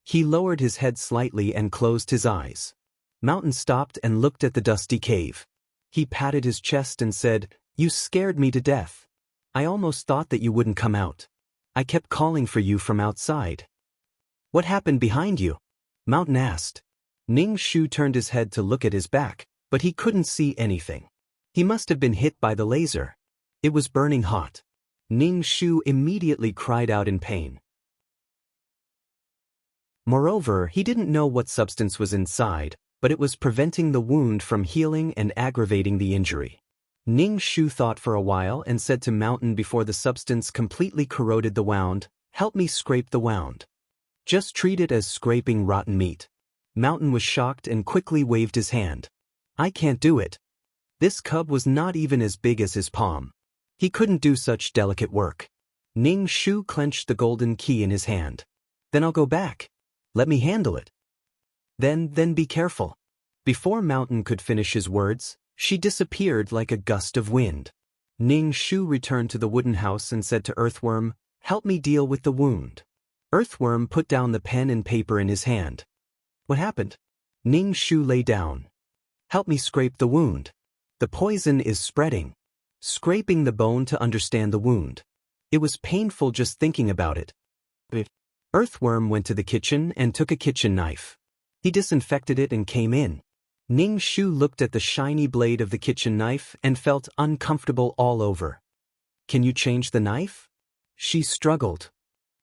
He lowered his head slightly and closed his eyes. Mountain stopped and looked at the dusty cave. He patted his chest and said, "You scared me to death. I almost thought that you wouldn't come out. I kept calling for you from outside." "What happened behind you?" Mountain asked. Ning Shu turned his head to look at his back, but he couldn't see anything. He must have been hit by the laser. It was burning hot. Ning Shu immediately cried out in pain. Moreover, he didn't know what substance was inside, but it was preventing the wound from healing and aggravating the injury. Ning Shu thought for a while and said to Mountain before the substance completely corroded the wound, "Help me scrape the wound. Just treat it as scraping rotten meat." Mountain was shocked and quickly waved his hand. "I can't do it." This cub was not even as big as his palm. He couldn't do such delicate work. Ning Shu clenched the golden key in his hand. "Then I'll go back. Let me handle it." Then be careful." Before Mountain could finish his words, she disappeared like a gust of wind. Ning Shu returned to the wooden house and said to Earthworm, "Help me deal with the wound." Earthworm put down the pen and paper in his hand. "What happened?" Ning Shu lay down. "Help me scrape the wound. The poison is spreading." Scraping the bone to understand the wound. It was painful just thinking about it. Earthworm went to the kitchen and took a kitchen knife. He disinfected it and came in. Ning Shu looked at the shiny blade of the kitchen knife and felt uncomfortable all over. "Can you change the knife?" She struggled.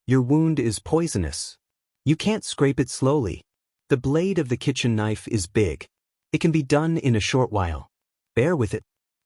"Your wound is poisonous. You can't scrape it slowly. The blade of the kitchen knife is big. It can be done in a short while. Bear with it.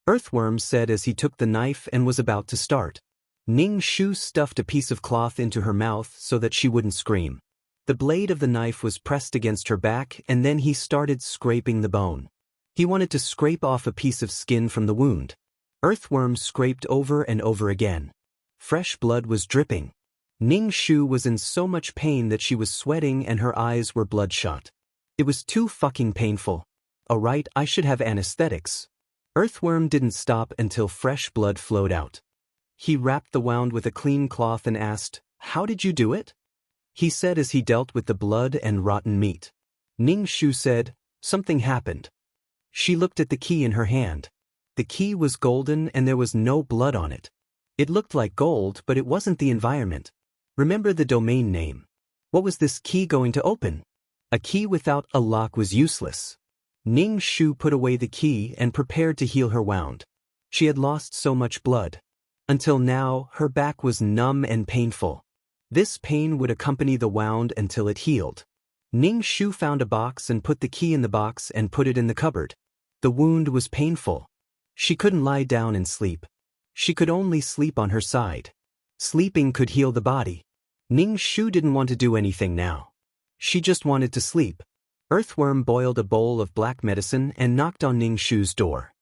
Earthworm said as he took the knife and was about to start. Ning Shu stuffed a piece of cloth into her mouth so that she wouldn't scream. The blade of the knife was pressed against her back and then he started scraping the bone. He wanted to scrape off a piece of skin from the wound. Earthworm scraped over and over again. Fresh blood was dripping. Ning Shu was in so much pain that she was sweating and her eyes were bloodshot. It was too fucking painful. Alright, I should have anesthetics. Earthworm didn't stop until fresh blood flowed out. He wrapped the wound with a clean cloth and asked, "How did you do it?" He said as he dealt with the blood and rotten meat. Ning Shu said, "Something happened." She looked at the key in her hand. The key was golden and there was no blood on it. It looked like gold, but it wasn't the environment. Remember the domain name. What was this key going to open? A key without a lock was useless. Ning Shu put away the key and prepared to heal her wound. She had lost so much blood. Until now, her back was numb and painful. This pain would accompany the wound until it healed. Ning Shu found a box and put the key in the box and put it in the cupboard. The wound was painful. She couldn't lie down and sleep. She could only sleep on her side. Sleeping could heal the body. Ning Shu didn't want to do anything now. She just wanted to sleep. Earthworm boiled a bowl of black medicine and knocked on Ning Shu's door.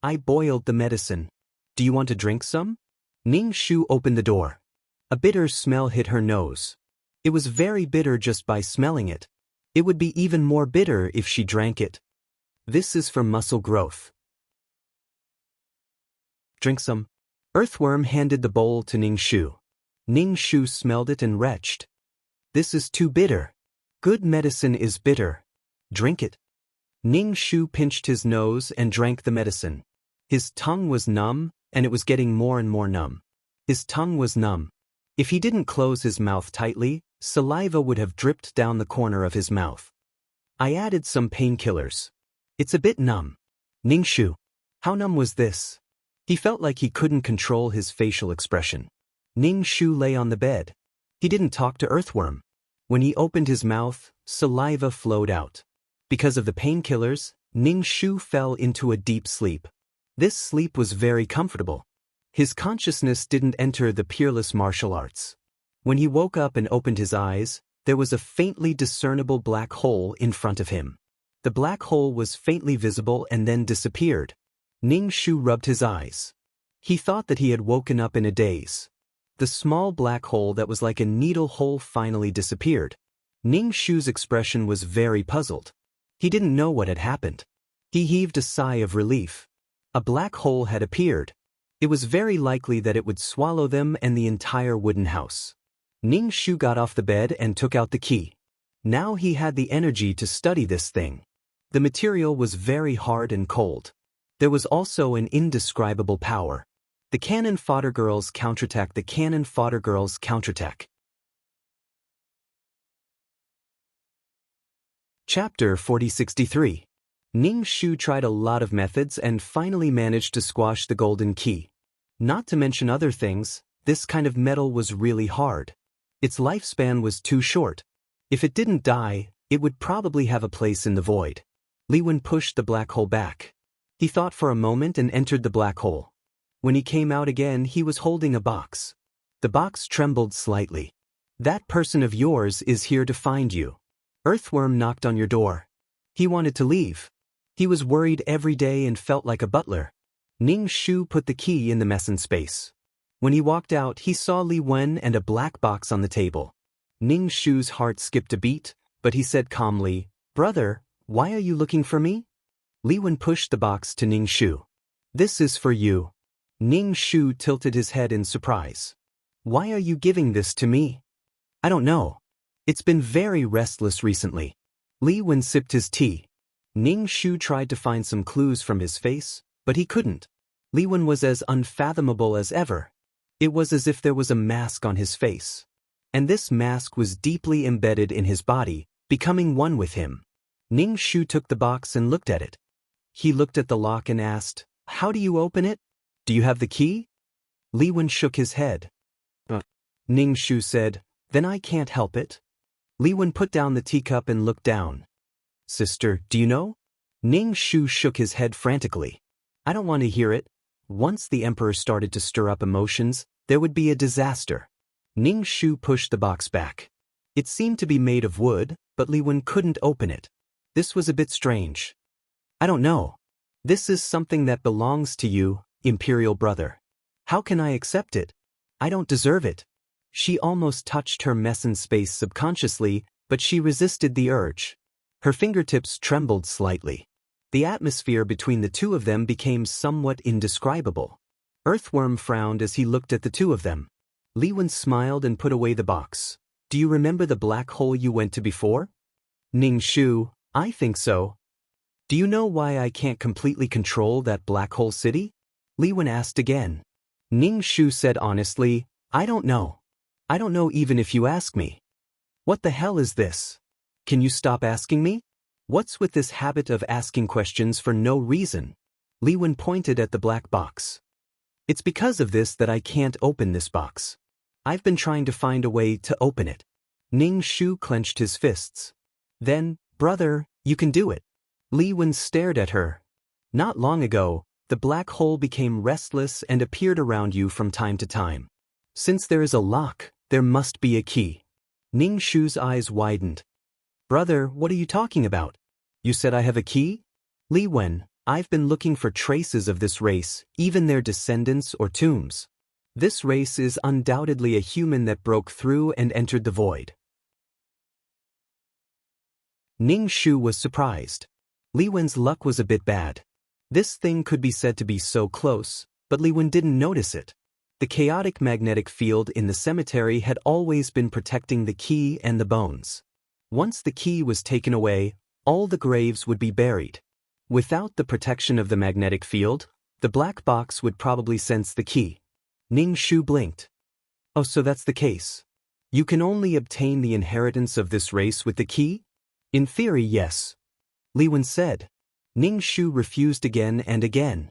"I boiled the medicine. Do you want to drink some?" Ning Shu opened the door. A bitter smell hit her nose. It was very bitter just by smelling it. It would be even more bitter if she drank it. "This is for muscle growth. Drink some." Earthworm handed the bowl to Ning Shu. Ning Shu smelled it and retched. "This is too bitter. Good medicine is bitter. Drink it." Ning Shu pinched his nose and drank the medicine. His tongue was numb, and it was getting more and more numb. His tongue was numb. If he didn't close his mouth tightly, saliva would have dripped down the corner of his mouth. "I added some painkillers. It's a bit numb." "Ning Shu, how numb was this?" He felt like he couldn't control his facial expression. Ning Shu lay on the bed. He didn't talk to Earthworm. When he opened his mouth, saliva flowed out. Because of the painkillers, Ning Shu fell into a deep sleep. This sleep was very comfortable. His consciousness didn't enter the peerless martial arts. When he woke up and opened his eyes, there was a faintly discernible black hole in front of him. The black hole was faintly visible and then disappeared. Ning Shu rubbed his eyes. He thought that he had woken up in a daze. The small black hole that was like a needle hole finally disappeared. Ning Shu's expression was very puzzled. He didn't know what had happened. He heaved a sigh of relief. A black hole had appeared. It was very likely that it would swallow them and the entire wooden house. Ning Shu got off the bed and took out the key. Now he had the energy to study this thing. The material was very hard and cold. There was also an indescribable power. The Cannon Fodder Girls counterattack. The Cannon Fodder Girls counterattack. Chapter 4063. Ning Shu tried a lot of methods and finally managed to squash the golden key. Not to mention other things, this kind of metal was really hard. Its lifespan was too short. If it didn't die, it would probably have a place in the void. Li Wen pushed the black hole back. He thought for a moment and entered the black hole. When he came out again, he was holding a box. The box trembled slightly. "That person of yours is here to find you." Earthworm knocked on your door. He wanted to leave. He was worried every day and felt like a butler. Ning Shu put the key in the messen space. When he walked out, he saw Li Wen and a black box on the table. Ning Shu's heart skipped a beat, but he said calmly, "Brother, why are you looking for me?" Li Wen pushed the box to Ning Shu. "This is for you." Ning Shu tilted his head in surprise. "Why are you giving this to me?" "I don't know. It's been very restless recently." Li Wen sipped his tea. Ning Shu tried to find some clues from his face, but he couldn't. Li Wen was as unfathomable as ever. It was as if there was a mask on his face. And this mask was deeply embedded in his body, becoming one with him. Ning Shu took the box and looked at it. He looked at the lock and asked, "How do you open it? Do you have the key?" Li Wen shook his head. Ning Shu said, "Then I can't help it." Li Wen put down the teacup and looked down. "Sister, do you know?" Ning Shu shook his head frantically. I don't want to hear it. Once the emperor started to stir up emotions, there would be a disaster. Ning Shu pushed the box back. It seemed to be made of wood, but Li Wen couldn't open it. This was a bit strange. I don't know. This is something that belongs to you, imperial brother. How can I accept it? I don't deserve it. She almost touched her Messin space subconsciously, but she resisted the urge. Her fingertips trembled slightly. The atmosphere between the two of them became somewhat indescribable. Earthworm frowned as he looked at the two of them. Li Wen smiled and put away the box. Do you remember the black hole you went to before? Ning Shu, I think so. Do you know why I can't completely control that black hole city? Li Wen asked again. Ning Shu said honestly, I don't know. I don't know even if you ask me. What the hell is this? Can you stop asking me? What's with this habit of asking questions for no reason? Li Wen pointed at the black box. It's because of this that I can't open this box. I've been trying to find a way to open it. Ning Shu clenched his fists. Then, brother, you can do it. Li Wen stared at her. Not long ago, the black hole became restless and appeared around you from time to time. Since there is a lock, there must be a key. Ning Shu's eyes widened. Brother, what are you talking about? You said I have a key? Li Wen, I've been looking for traces of this race, even their descendants or tombs. This race is undoubtedly a human that broke through and entered the void. Ning Shu was surprised. Li Wen's luck was a bit bad. This thing could be said to be so close, but Li Wen didn't notice it. The chaotic magnetic field in the cemetery had always been protecting the key and the bones. Once the key was taken away, all the graves would be buried. Without the protection of the magnetic field, the black box would probably sense the key. Ning Shu blinked. Oh, so that's the case. You can only obtain the inheritance of this race with the key? In theory, yes. Li Wen said. Ning Shu refused again and again.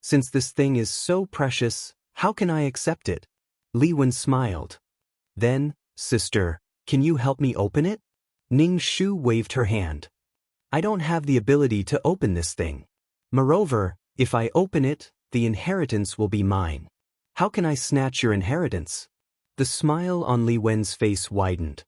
Since this thing is so precious, how can I accept it? Li Wen smiled. Then, sister, can you help me open it? Ning Shu waved her hand. I don't have the ability to open this thing. Moreover, if I open it, the inheritance will be mine. How can I snatch your inheritance? The smile on Li Wen's face widened.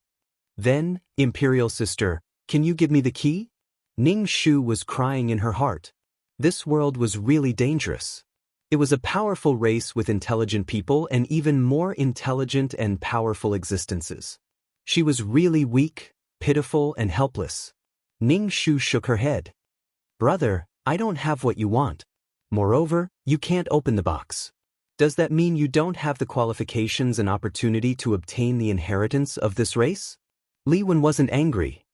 Then, imperial sister, can you give me the key? Ning Shu was crying in her heart. This world was really dangerous. It was a powerful race with intelligent people and even more intelligent and powerful existences. She was really weak, pitiful and helpless. Ning Shu shook her head. Brother, I don't have what you want. Moreover, you can't open the box. Does that mean you don't have the qualifications and opportunity to obtain the inheritance of this race? Li Wen wasn't angry.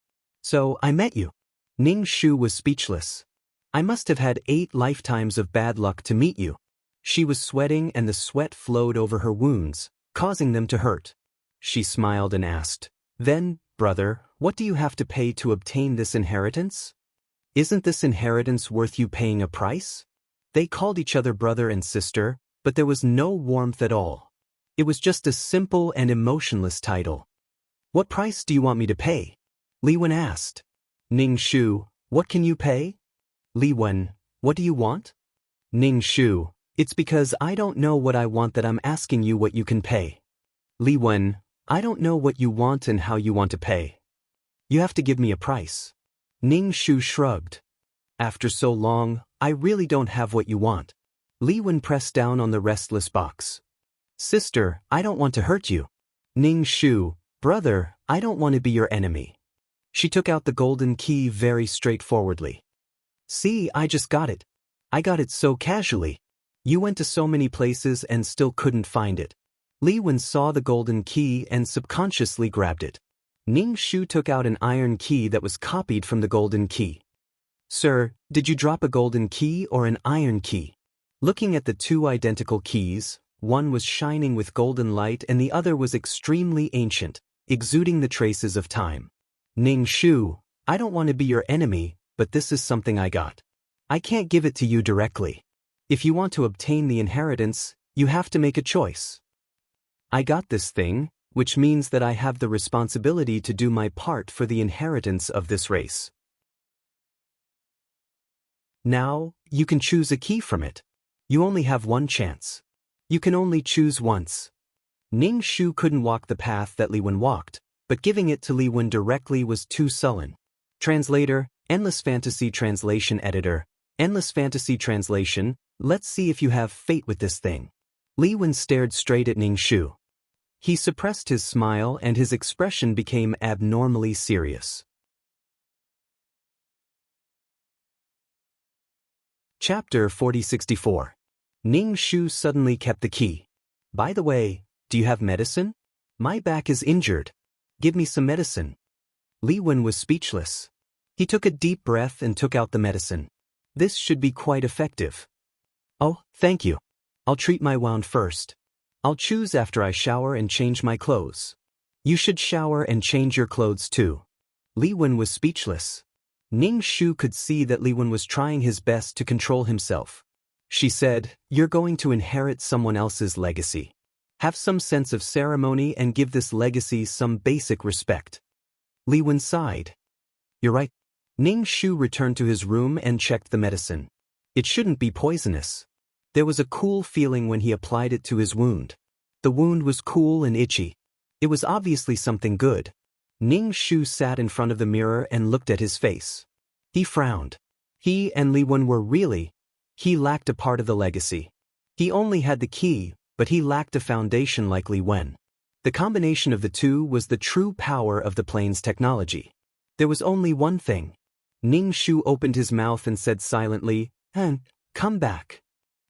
So, I met you. Ning Shu was speechless. I must have had 8 lifetimes of bad luck to meet you. She was sweating and the sweat flowed over her wounds, causing them to hurt. She smiled and asked, Then, brother, what do you have to pay to obtain this inheritance? Isn't this inheritance worth you paying a price? They called each other brother and sister, but there was no warmth at all. It was just a simple and emotionless title. What price do you want me to pay? Li Wen asked. Ning Shu, what can you pay? Li Wen, what do you want? Ning Shu, it's because I don't know what I want that I'm asking you what you can pay. Li Wen, I don't know what you want and how you want to pay. You have to give me a price. Ning Shu shrugged. After so long, I really don't have what you want. Li Wen pressed down on the restless box. Sister, I don't want to hurt you. Ning Shu, brother, I don't want to be your enemy. She took out the golden key very straightforwardly. See, I just got it. I got it so casually. You went to so many places and still couldn't find it. Li Wen saw the golden key and subconsciously grabbed it. Ning Shu took out an iron key that was copied from the golden key. Sir, did you drop a golden key or an iron key? Looking at the 2 identical keys, one was shining with golden light and the other was extremely ancient, exuding the traces of time. Ning Shu, I don't want to be your enemy, but this is something I got. I can't give it to you directly. If you want to obtain the inheritance, you have to make a choice. I got this thing, which means that I have the responsibility to do my part for the inheritance of this race. Now, you can choose a key from it. You only have one chance. You can only choose once. Ning Shu couldn't walk the path that Li Wen walked, but giving it to Li Wen directly was too sullen. Translator, Endless Fantasy Translation Editor, Endless Fantasy Translation, let's see if you have fate with this thing. Li Wen stared straight at Ning Shu. He suppressed his smile and his expression became abnormally serious. Chapter 4064. Ning Shu suddenly kept the key. By the way, do you have medicine? My back is injured. Give me some medicine. Li Wen was speechless. He took a deep breath and took out the medicine. This should be quite effective. Oh, thank you. I'll treat my wound first. I'll choose after I shower and change my clothes. You should shower and change your clothes too. Li Wen was speechless. Ning Shu could see that Li Wen was trying his best to control himself. She said, "You're going to inherit someone else's legacy. Have some sense of ceremony and give this legacy some basic respect." Li Wen sighed. "You're right." Ning Shu returned to his room and checked the medicine. It shouldn't be poisonous. There was a cool feeling when he applied it to his wound. The wound was cool and itchy. It was obviously something good. Ning Shu sat in front of the mirror and looked at his face. He frowned. He and Li Wen he lacked a part of the legacy. He only had the key, but he lacked a foundation like Li Wen. The combination of the two was the true power of the plane's technology. There was only one thing. Ning Shu opened his mouth and said silently, "Come back."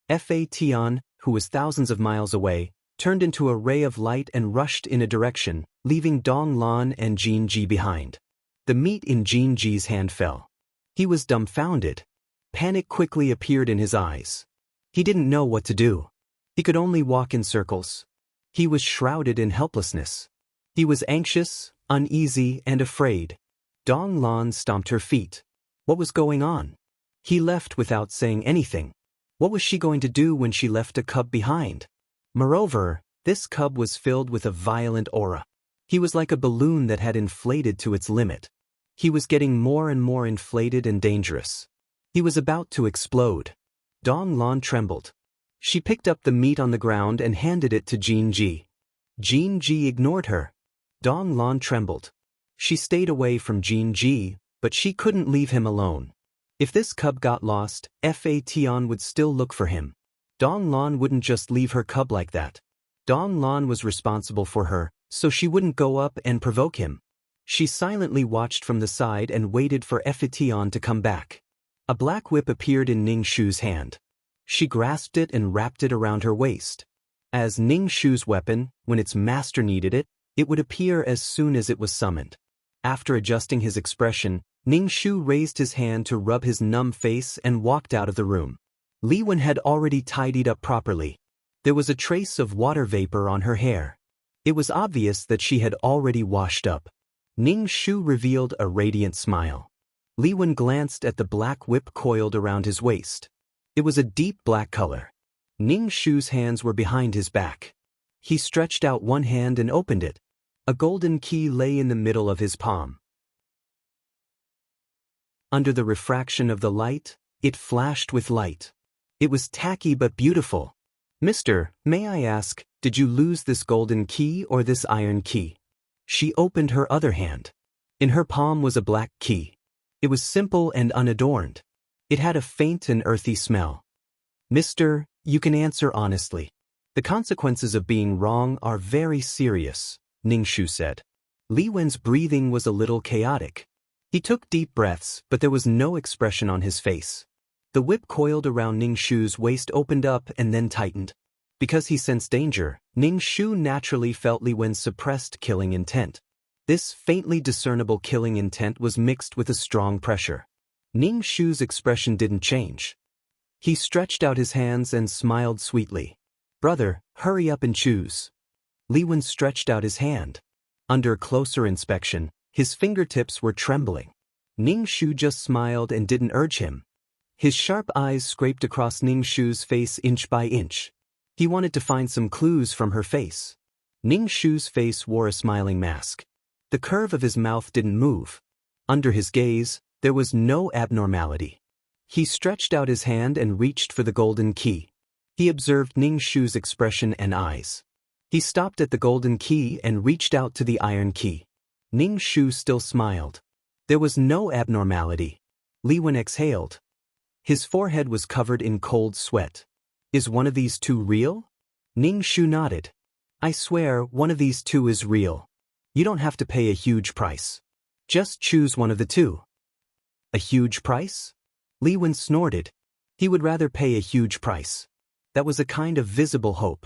Fa Tian, who was thousands of miles away, turned into a ray of light and rushed in a direction, leaving Dong Lan and Jin Ji behind. The meat in Jin Ji's hand fell. He was dumbfounded. Panic quickly appeared in his eyes. He didn't know what to do. He could only walk in circles. He was shrouded in helplessness. He was anxious, uneasy, and afraid. Dong Lan stomped her feet. What was going on? He left without saying anything. What was she going to do when she left a cub behind? Moreover, this cub was filled with a violent aura. He was like a balloon that had inflated to its limit. He was getting more and more inflated and dangerous. He was about to explode. Dong Lan trembled. She picked up the meat on the ground and handed it to Jin Ji. Jin Ji ignored her. Dong Lan trembled. She stayed away from Jin Ji, but she couldn't leave him alone. If this cub got lost, Fa Tian would still look for him. Dong Lan wouldn't just leave her cub like that. Dong Lan was responsible for her, so she wouldn't go up and provoke him. She silently watched from the side and waited for Fa Tian to come back. A black whip appeared in Ning Shu's hand. She grasped it and wrapped it around her waist. As Ning Shu's weapon, when its master needed it, it would appear as soon as it was summoned. After adjusting his expression, Ning Shu raised his hand to rub his numb face and walked out of the room. Li Wen had already tidied up properly. There was a trace of water vapor on her hair. It was obvious that she had already washed up. Ning Shu revealed a radiant smile. Li Wen glanced at the black whip coiled around his waist. It was a deep black color. Ning Shu's hands were behind his back. He stretched out one hand and opened it. A golden key lay in the middle of his palm. Under the refraction of the light, it flashed with light. It was tacky but beautiful. "Mister, may I ask, did you lose this golden key or this iron key?" She opened her other hand. In her palm was a black key. It was simple and unadorned. It had a faint and earthy smell. "Mister, you can answer honestly. The consequences of being wrong are very serious," Ning Shu said. Li Wen's breathing was a little chaotic. He took deep breaths, but there was no expression on his face. The whip coiled around Ning Shu's waist opened up and then tightened. Because he sensed danger, Ning Shu naturally felt Li Wen's suppressed killing intent. This faintly discernible killing intent was mixed with a strong pressure. Ning Shu's expression didn't change. He stretched out his hands and smiled sweetly. "Brother, hurry up and choose." Li Wen stretched out his hand. Under closer inspection, his fingertips were trembling. Ning Shu just smiled and didn't urge him. His sharp eyes scraped across Ning Shu's face inch by inch. He wanted to find some clues from her face. Ning Shu's face wore a smiling mask. The curve of his mouth didn't move. Under his gaze, there was no abnormality. He stretched out his hand and reached for the golden key. He observed Ning Shu's expression and eyes. He stopped at the golden key and reached out to the iron key. Ning Shu still smiled. There was no abnormality. Li Wen exhaled. His forehead was covered in cold sweat. Is one of these two real? Ning Shu nodded. I swear, one of these two is real. You don't have to pay a huge price. Just choose one of the two. A huge price? Li Wen snorted. He would rather pay a huge price. That was a kind of visible hope.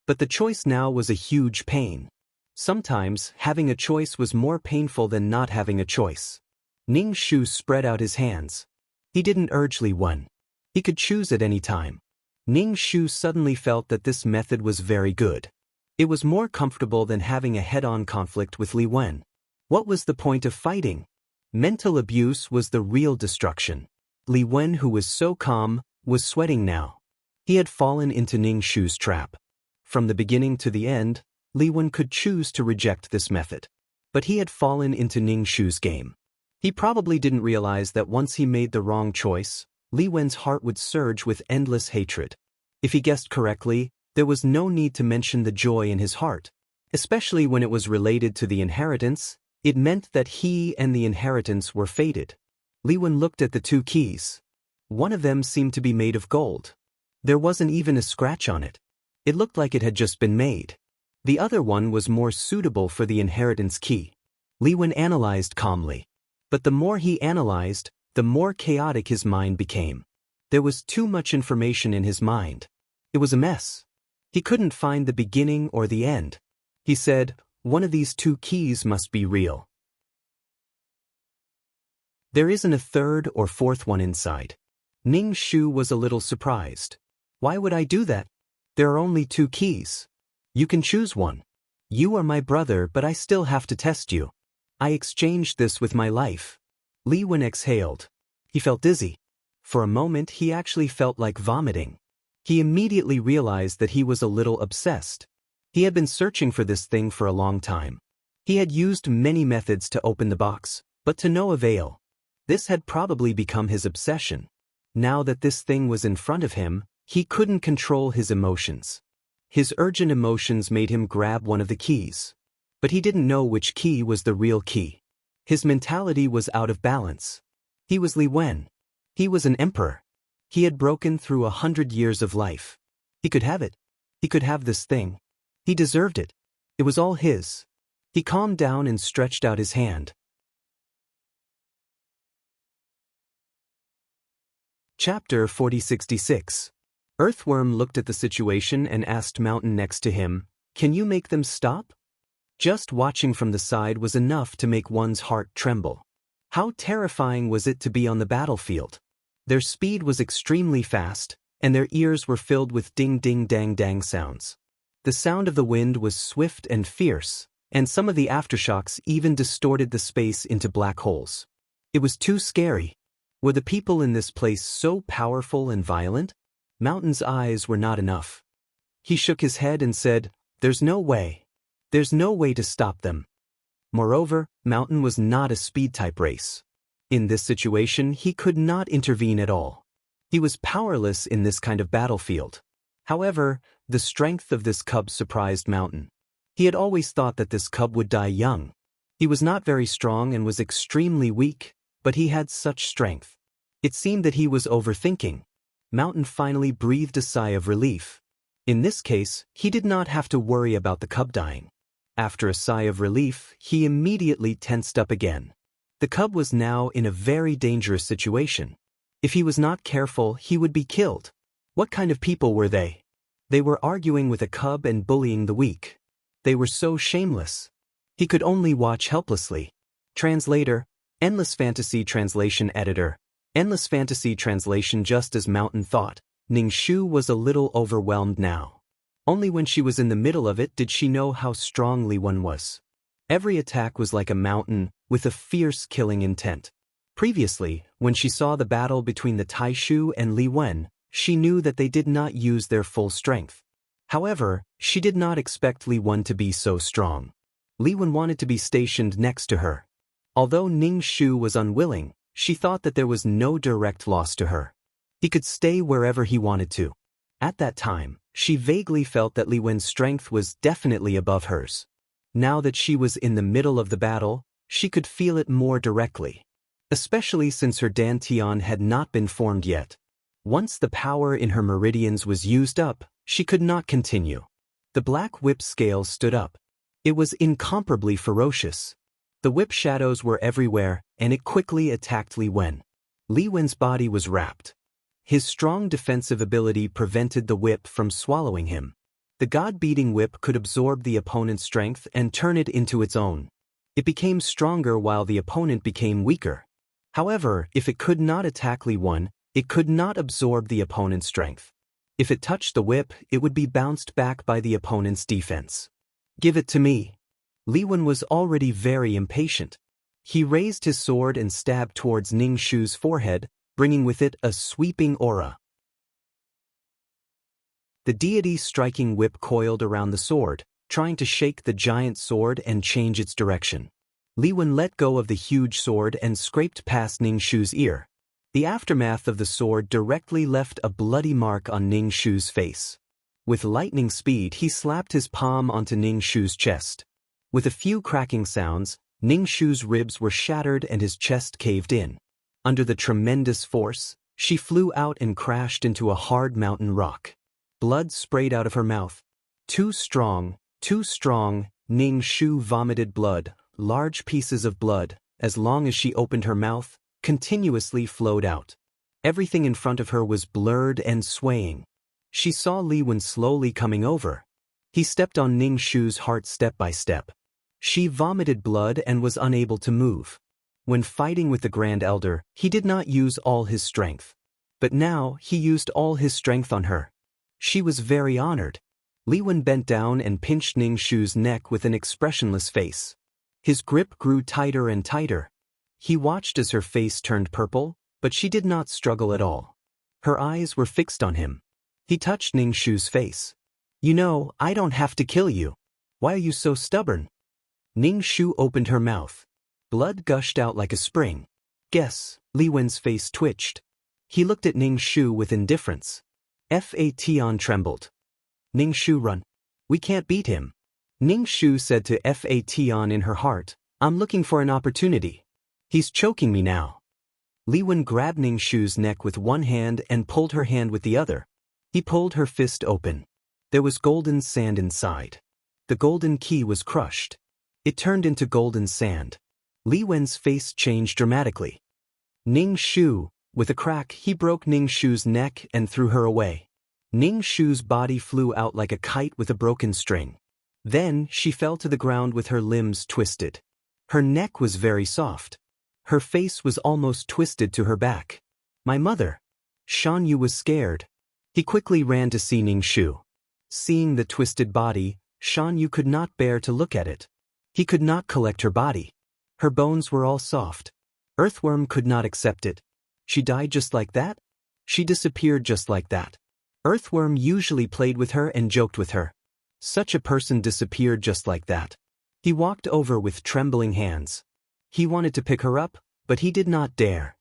But the choice now was a huge pain. Sometimes, having a choice was more painful than not having a choice. Ning Shu spread out his hands. He didn't urge Li Wen. He could choose at any time. Ning Shu suddenly felt that this method was very good. It was more comfortable than having a head-on conflict with Li Wen. What was the point of fighting? Mental abuse was the real destruction. Li Wen, who was so calm, was sweating now. He had fallen into Ning Shu's trap. From the beginning to the end, Li Wen could choose to reject this method. But he had fallen into Ning Shu's game. He probably didn't realize that once he made the wrong choice, Li Wen's heart would surge with endless hatred. If he guessed correctly, there was no need to mention the joy in his heart. Especially when it was related to the inheritance, it meant that he and the inheritance were fated. Li Wen looked at the two keys. One of them seemed to be made of gold. There wasn't even a scratch on it. It looked like it had just been made. The other one was more suitable for the inheritance key. Li Wen analyzed calmly. But the more he analyzed, the more chaotic his mind became. There was too much information in his mind. It was a mess. He couldn't find the beginning or the end. He said, one of these two keys must be real. There isn't a third or fourth one inside. Ning Shu was a little surprised. Why would I do that? There are only two keys. You can choose one. You are my brother, but I still have to test you. I exchanged this with my life. Li Wen exhaled. He felt dizzy. For a moment he actually felt like vomiting. He immediately realized that he was a little obsessed. He had been searching for this thing for a long time. He had used many methods to open the box, but to no avail. This had probably become his obsession. Now that this thing was in front of him, he couldn't control his emotions. His urgent emotions made him grab one of the keys. But he didn't know which key was the real key. His mentality was out of balance. He was Li Wen. He was an emperor. He had broken through 100 years of life. He could have it. He could have this thing. He deserved it. It was all his. He calmed down and stretched out his hand. Chapter 4066. Earthworm looked at the situation and asked Mountain next to him, "Can you make them stop?" Just watching from the side was enough to make one's heart tremble. How terrifying was it to be on the battlefield? Their speed was extremely fast, and their ears were filled with ding-ding-dang-dang sounds. The sound of the wind was swift and fierce, and some of the aftershocks even distorted the space into black holes. It was too scary. Were the people in this place so powerful and violent? Mountain's eyes were not enough. He shook his head and said, "There's no way. There's no way to stop them." Moreover, Mountain was not a speed-type race. In this situation, he could not intervene at all. He was powerless in this kind of battlefield. However, the strength of this cub surprised Mountain. He had always thought that this cub would die young. He was not very strong and was extremely weak, but he had such strength. It seemed that he was overthinking. Mountain finally breathed a sigh of relief. In this case, he did not have to worry about the cub dying. After a sigh of relief, he immediately tensed up again. The cub was now in a very dangerous situation. If he was not careful, he would be killed. What kind of people were they? They were arguing with a cub and bullying the weak. They were so shameless. He could only watch helplessly. Translator, Endless Fantasy Translation Editor. Endless Fantasy Translation. Just as Mountain thought, Ning Shu was a little overwhelmed now. Only when she was in the middle of it did she know how strong Li Wen was. Every attack was like a mountain, with a fierce killing intent. Previously, when she saw the battle between the Taishu and Li Wen, she knew that they did not use their full strength. However, she did not expect Li Wen to be so strong. Li Wen wanted to be stationed next to her. Although Ning Shu was unwilling, She thought that there was no direct loss to her. He could stay wherever he wanted to. At that time, she vaguely felt that Li Wen's strength was definitely above hers. Now that she was in the middle of the battle, she could feel it more directly. Especially since her dantian had not been formed yet. Once the power in her meridians was used up, she could not continue. The black whip scale stood up. It was incomparably ferocious. The whip shadows were everywhere, and it quickly attacked Li Wen. Li Wen's body was wrapped. His strong defensive ability prevented the whip from swallowing him. The god-beating whip could absorb the opponent's strength and turn it into its own. It became stronger while the opponent became weaker. However, if it could not attack Li Wen, it could not absorb the opponent's strength. If it touched the whip, it would be bounced back by the opponent's defense. "Give it to me." Li Wen was already very impatient. He raised his sword and stabbed towards Ning Shu's forehead, bringing with it a sweeping aura. The deity's striking whip coiled around the sword, trying to shake the giant sword and change its direction. Li Wen let go of the huge sword and scraped past Ning Shu's ear. The aftermath of the sword directly left a bloody mark on Ning Shu's face. With lightning speed, he slapped his palm onto Ning Shu's chest. With a few cracking sounds, Ning Shu's ribs were shattered and his chest caved in. Under the tremendous force, she flew out and crashed into a hard mountain rock. Blood sprayed out of her mouth. Too strong, Ning Shu vomited blood, large pieces of blood, as long as she opened her mouth, continuously flowed out. Everything in front of her was blurred and swaying. She saw Li Wen slowly coming over. He stepped on Ning Shu's heart step by step. She vomited blood and was unable to move. When fighting with the Grand Elder, he did not use all his strength. But now, he used all his strength on her. She was very honored. Li Wen bent down and pinched Ning Shu's neck with an expressionless face. His grip grew tighter and tighter. He watched as her face turned purple, but she did not struggle at all. Her eyes were fixed on him. He touched Ning Shu's face. "You know, I don't have to kill you. Why are you so stubborn?" Ning Shu opened her mouth. Blood gushed out like a spring. "Guess." Li Wen's face twitched. He looked at Ning Shu with indifference. Fation trembled. "Ning Shu, run. We can't beat him." Ning Shu said to Fation in her heart, "I'm looking for an opportunity. He's choking me now." Li Wen grabbed Ning Shu's neck with one hand and pulled her hand with the other. He pulled her fist open. There was golden sand inside. The golden key was crushed. It turned into golden sand. Li Wen's face changed dramatically. "Ning Shu." With a crack, he broke Ning Shu's neck and threw her away. Ning Shu's body flew out like a kite with a broken string. Then, she fell to the ground with her limbs twisted. Her neck was very soft. Her face was almost twisted to her back. "My mother." Shan Yu was scared. He quickly ran to see Ning Shu. Seeing the twisted body, Shan Yu could not bear to look at it. He could not collect her body. Her bones were all soft. Earthworm could not accept it. She died just like that? She disappeared just like that. Earthworm usually played with her and joked with her. Such a person disappeared just like that. He walked over with trembling hands. He wanted to pick her up, but he did not dare.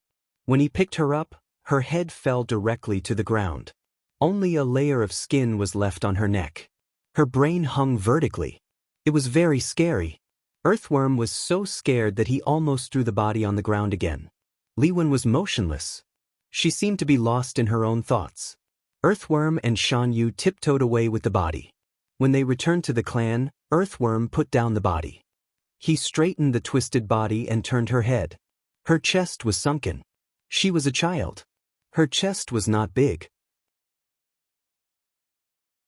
When he picked her up, her head fell directly to the ground. Only a layer of skin was left on her neck. Her brain hung vertically. It was very scary. Earthworm was so scared that he almost threw the body on the ground again. Li Wen was motionless. She seemed to be lost in her own thoughts. Earthworm and Shan Yu tiptoed away with the body. When they returned to the clan, Earthworm put down the body. He straightened the twisted body and turned her head. Her chest was sunken. She was a child. Her chest was not big.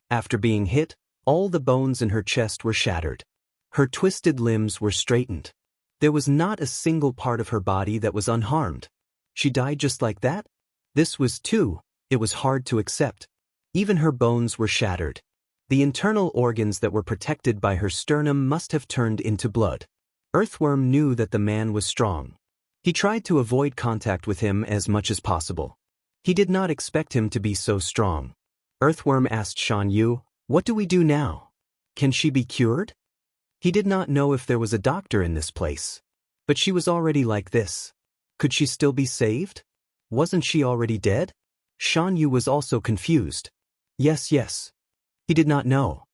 After being hit, all the bones in her chest were shattered. Her twisted limbs were straightened. There was not a single part of her body that was unharmed. She died just like that? This was too, it was hard to accept. Even her bones were shattered. The internal organs that were protected by her sternum must have turned into blood. Earthworm knew that the man was strong. He tried to avoid contact with him as much as possible. He did not expect him to be so strong. Earthworm asked Shan Yu, "What do we do now? Can she be cured?" He did not know if there was a doctor in this place. But she was already like this. Could she still be saved? Wasn't she already dead? Shan Yu was also confused. Yes. He did not know.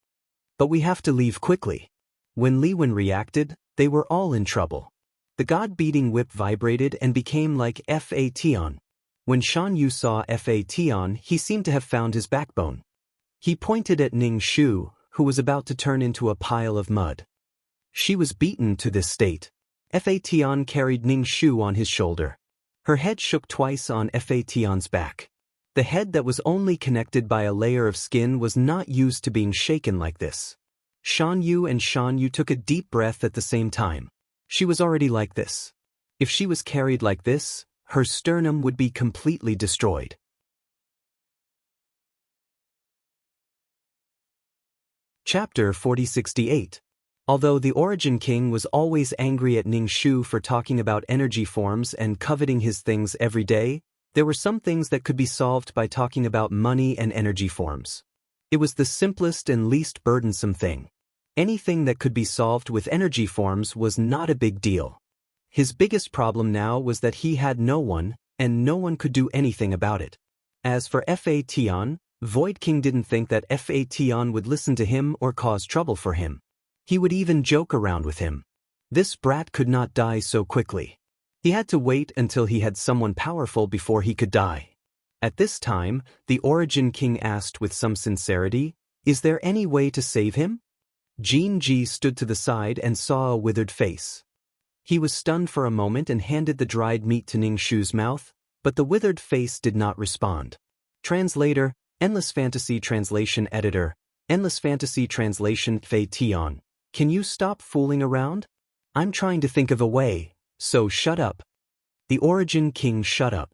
But we have to leave quickly. When Li Wen reacted, they were all in trouble. The god-beating whip vibrated and became like Fa Tian. When Shan Yu saw Fa Tian, he seemed to have found his backbone. He pointed at Ning Shu, who was about to turn into a pile of mud. She was beaten to this state. Fa Tian carried Ning Shu on his shoulder. Her head shook twice on Fa Tian's back. The head that was only connected by a layer of skin was not used to being shaken like this. Shan Yu took a deep breath at the same time. She was already like this. If she was carried like this, her sternum would be completely destroyed. Chapter 4068. Although the Origin King was always angry at Ning Shu for talking about energy forms and coveting his things every day, there were some things that could be solved by talking about money and energy forms. It was the simplest and least burdensome thing. Anything that could be solved with energy forms was not a big deal. His biggest problem now was that he had no one, and no one could do anything about it. As for Fa Tian, Void King didn't think that Fa Tian would listen to him or cause trouble for him. He would even joke around with him. This brat could not die so quickly. He had to wait until he had someone powerful before he could die. At this time, the Origin King asked with some sincerity, "Is there any way to save him?" Jin Ji stood to the side and saw a withered face. He was stunned for a moment and handed the dried meat to Ning Shu's mouth, but the withered face did not respond. Translator, Endless Fantasy Translation Editor, Endless Fantasy Translation Fei Tian. Can you stop fooling around? I'm trying to think of a way, so shut up. The Origin King shut up.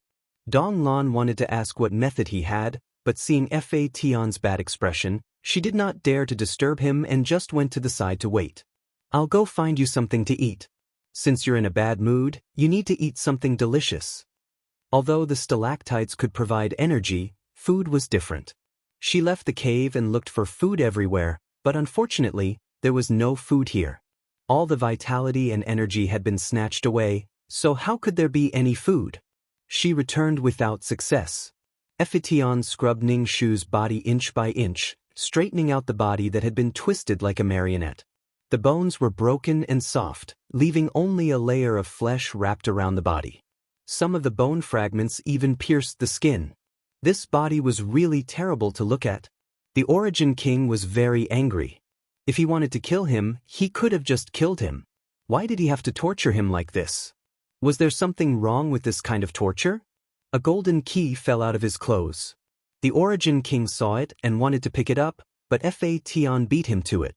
Dong Lan wanted to ask what method he had, but seeing Fa Tian's bad expression, she did not dare to disturb him and just went to the side to wait. I'll go find you something to eat. Since you're in a bad mood, you need to eat something delicious. Although the stalactites could provide energy, food was different. She left the cave and looked for food everywhere, but unfortunately, there was no food here. All the vitality and energy had been snatched away, so how could there be any food? She returned without success. Fa Tian scrubbed Ning Shu's body inch by inch, straightening out the body that had been twisted like a marionette. The bones were broken and soft, leaving only a layer of flesh wrapped around the body. Some of the bone fragments even pierced the skin. This body was really terrible to look at. The Origin King was very angry. If he wanted to kill him, he could have just killed him. Why did he have to torture him like this? Was there something wrong with this kind of torture? A golden key fell out of his clothes. The Origin King saw it and wanted to pick it up, but Fa Tian beat him to it.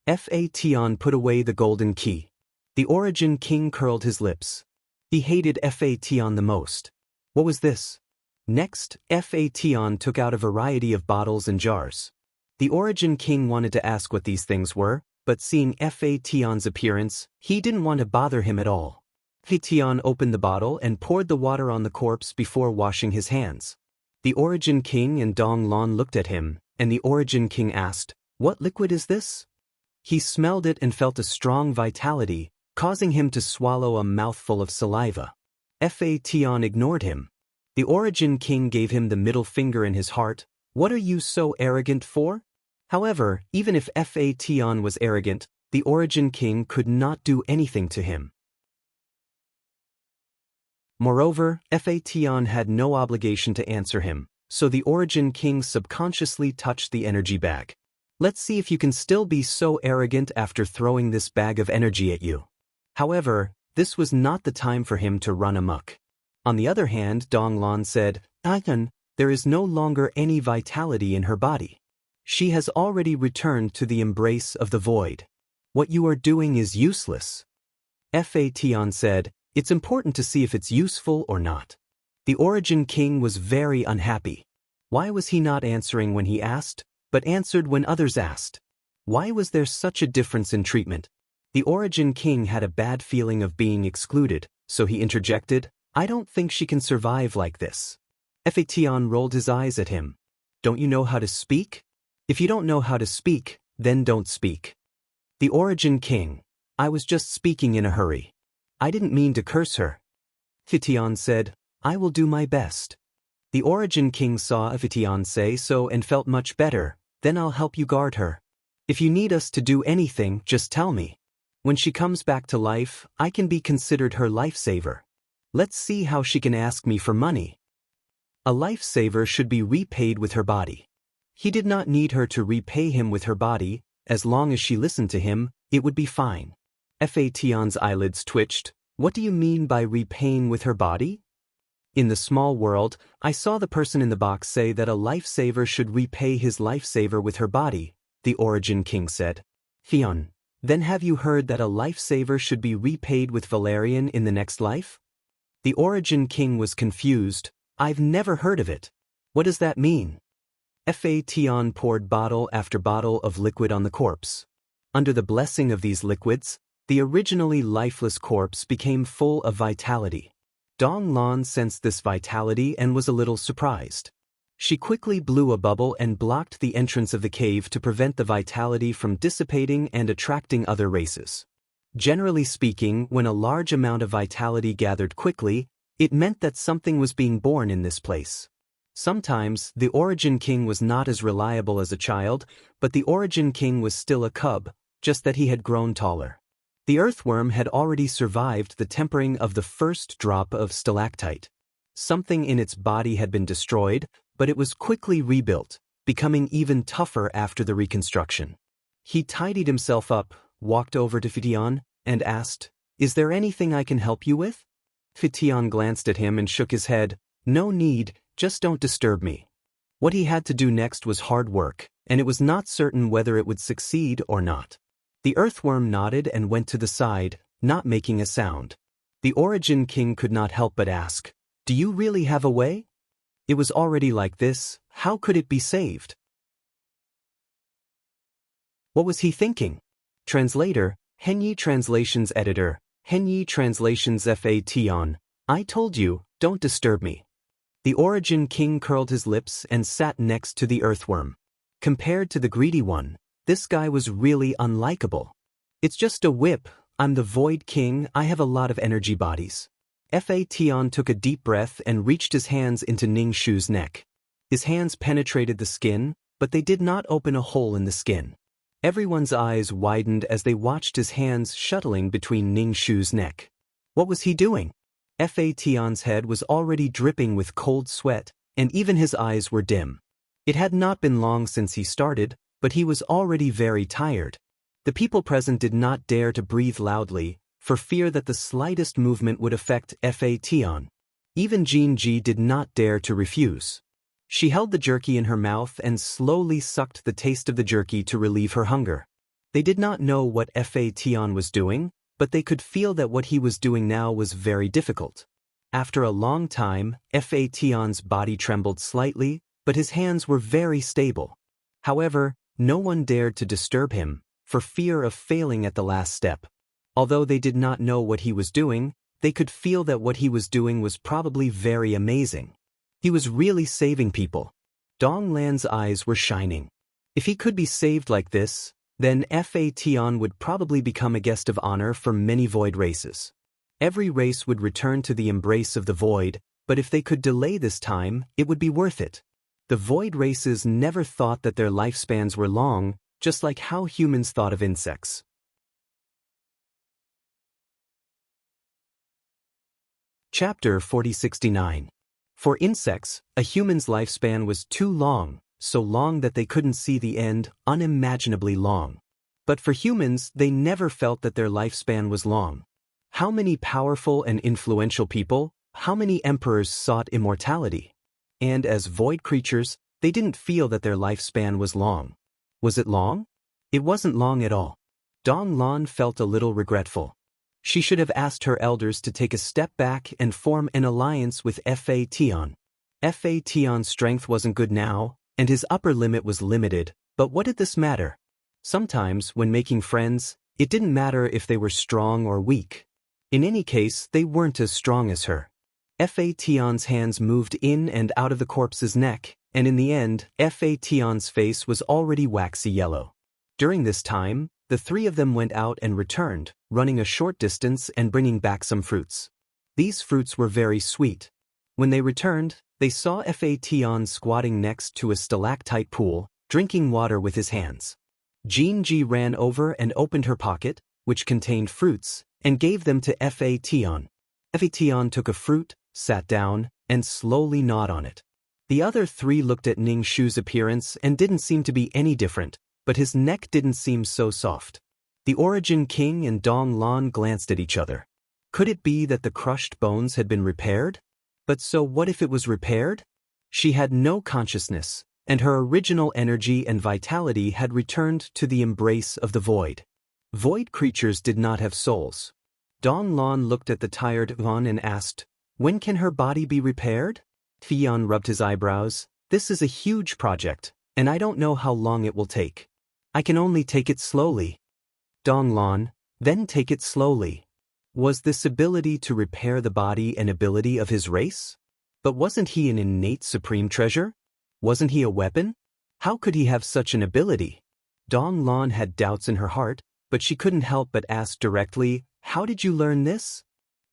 Fa Tian put away the golden key. The Origin King curled his lips. He hated Fa Tian the most. What was this? Next, Fa Tian took out a variety of bottles and jars. The Origin King wanted to ask what these things were, but seeing Fa Tian's appearance, he didn't want to bother him at all. Fa Tian opened the bottle and poured the water on the corpse before washing his hands. The Origin King and Dong Lan looked at him, and the Origin King asked, "What liquid is this?" He smelled it and felt a strong vitality, causing him to swallow a mouthful of saliva. Fa Tian ignored him. The Origin King gave him the middle finger in his heart. "What are you so arrogant for?" However, even if Fa Tian was arrogant, the Origin King could not do anything to him. Moreover, Fa Tian had no obligation to answer him, so the Origin King subconsciously touched the energy bag. Let's see if you can still be so arrogant after throwing this bag of energy at you. However, this was not the time for him to run amok. On the other hand, Dong Lan said, there is no longer any vitality in her body. She has already returned to the embrace of the void. What you are doing is useless. Fa Tian said, it's important to see if it's useful or not. The Origin King was very unhappy. Why was he not answering when he asked, but answered when others asked? Why was there such a difference in treatment? The Origin King had a bad feeling of being excluded, so he interjected, I don't think she can survive like this. Fa Tian rolled his eyes at him. Don't you know how to speak? If you don't know how to speak, then don't speak. The Origin King, I was just speaking in a hurry. I didn't mean to curse her. Fitian said, I will do my best. The Origin King saw Fitian say so and felt much better. Then I'll help you guard her. If you need us to do anything, just tell me. When she comes back to life, I can be considered her lifesaver. Let's see how she can ask me for money. A lifesaver should be repaid with her body. He did not need her to repay him with her body. As long as she listened to him, it would be fine. Fatian's eyelids twitched. What do you mean by repaying with her body? In the small world, I saw the person in the box say that a lifesaver should repay his lifesaver with her body, the Origin King said. Fion, then have you heard that a lifesaver should be repaid with Valerian in the next life? The Origin King was confused. I've never heard of it. What does that mean? Fation poured bottle after bottle of liquid on the corpse. Under the blessing of these liquids, the originally lifeless corpse became full of vitality. Dong Lan sensed this vitality and was a little surprised. She quickly blew a bubble and blocked the entrance of the cave to prevent the vitality from dissipating and attracting other races. Generally speaking, when a large amount of vitality gathered quickly, it meant that something was being born in this place. Sometimes, the Origin King was not as reliable as a child, but the Origin King was still a cub, just that he had grown taller. The earthworm had already survived the tempering of the first drop of stalactite. Something in its body had been destroyed, but it was quickly rebuilt, becoming even tougher after the reconstruction. He tidied himself up, walked over to Fitian, and asked, Is there anything I can help you with? Fitian glanced at him and shook his head. No need, just don't disturb me. What he had to do next was hard work, and it was not certain whether it would succeed or not. The earthworm nodded and went to the side, not making a sound. The Origin King could not help but ask, Do you really have a way? It was already like this, how could it be saved? What was he thinking? Translator, Henyi Translations Editor, Henyi Translations Fation. I told you, don't disturb me. The Origin King curled his lips and sat next to the earthworm. Compared to the greedy one, this guy was really unlikable. It's just a whip, I'm the Void King, I have a lot of energy bodies. Fation took a deep breath and reached his hands into Ning Shu's neck. His hands penetrated the skin, but they did not open a hole in the skin. Everyone's eyes widened as they watched his hands shuttling between Ning Shu's neck. What was he doing? Fation's head was already dripping with cold sweat, and even his eyes were dim. It had not been long since he started, but he was already very tired. The people present did not dare to breathe loudly, for fear that the slightest movement would affect Fation. Even Jinji did not dare to refuse. She held the jerky in her mouth and slowly sucked the taste of the jerky to relieve her hunger. They did not know what Fation was doing, but they could feel that what he was doing now was very difficult. After a long time, Fation's body trembled slightly, but his hands were very stable. However, no one dared to disturb him, for fear of failing at the last step. Although they did not know what he was doing, they could feel that what he was doing was probably very amazing. He was really saving people. Dong Lan's eyes were shining. If he could be saved like this, then Fation would probably become a guest of honor for many void races. Every race would return to the embrace of the void, but if they could delay this time, it would be worth it. The void races never thought that their lifespans were long, just like how humans thought of insects. Chapter 4069. For insects, a human's lifespan was too long, so long that they couldn't see the end, unimaginably long. But for humans, they never felt that their lifespan was long. How many powerful and influential people, how many emperors sought immortality? And as void creatures, they didn't feel that their lifespan was long. Was it long? It wasn't long at all. Dong Lan felt a little regretful. She should have asked her elders to take a step back and form an alliance with Fation. Fation's strength wasn't good now, and his upper limit was limited, but what did this matter? Sometimes, when making friends, it didn't matter if they were strong or weak. In any case, they weren't as strong as her. Fation's hands moved in and out of the corpse's neck, and in the end, Fation's face was already waxy yellow. During this time, the three of them went out and returned, running a short distance and bringing back some fruits. These fruits were very sweet. When they returned, they saw Fation squatting next to a stalactite pool, drinking water with his hands. Jinji ran over and opened her pocket, which contained fruits, and gave them to Fation. Fation took a fruit, sat down, and slowly gnawed on it. The other three looked at Ning Shu's appearance and didn't seem to be any different, but his neck didn't seem so soft. The Origin King and Dong Lan glanced at each other. Could it be that the crushed bones had been repaired? But so what if it was repaired? She had no consciousness, and her original energy and vitality had returned to the embrace of the void. Void creatures did not have souls. Dong Lan looked at the tired Yuan and asked, "When can her body be repaired?" Fion rubbed his eyebrows. "This is a huge project, and I don't know how long it will take. I can only take it slowly." Dong Lan, then take it slowly. Was this ability to repair the body an ability of his race? But wasn't he an innate supreme treasure? Wasn't he a weapon? How could he have such an ability? Dong Lan had doubts in her heart, but she couldn't help but ask directly, "How did you learn this?"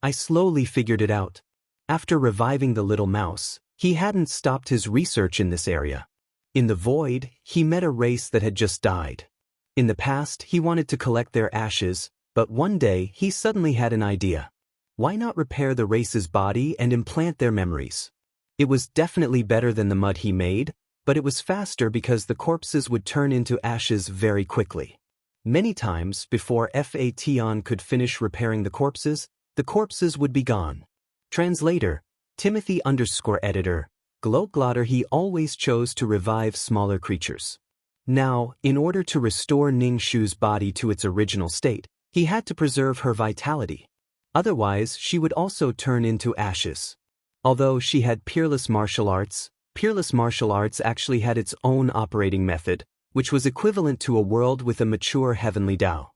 "I slowly figured it out. After reviving the little mouse, he hadn't stopped his research in this area. In the void, he met a race that had just died. In the past, he wanted to collect their ashes, but one day he suddenly had an idea. Why not repair the race's body and implant their memories? It was definitely better than the mud he made, but it was faster because the corpses would turn into ashes very quickly. Many times, before Fation could finish repairing the corpses would be gone. Translator, Timothy_editor, Gloglotter. He always chose to revive smaller creatures. Now, in order to restore Ning Shu's body to its original state, he had to preserve her vitality. Otherwise, she would also turn into ashes. Although she had Peerless Martial Arts actually had its own operating method, which was equivalent to a world with a mature heavenly Tao.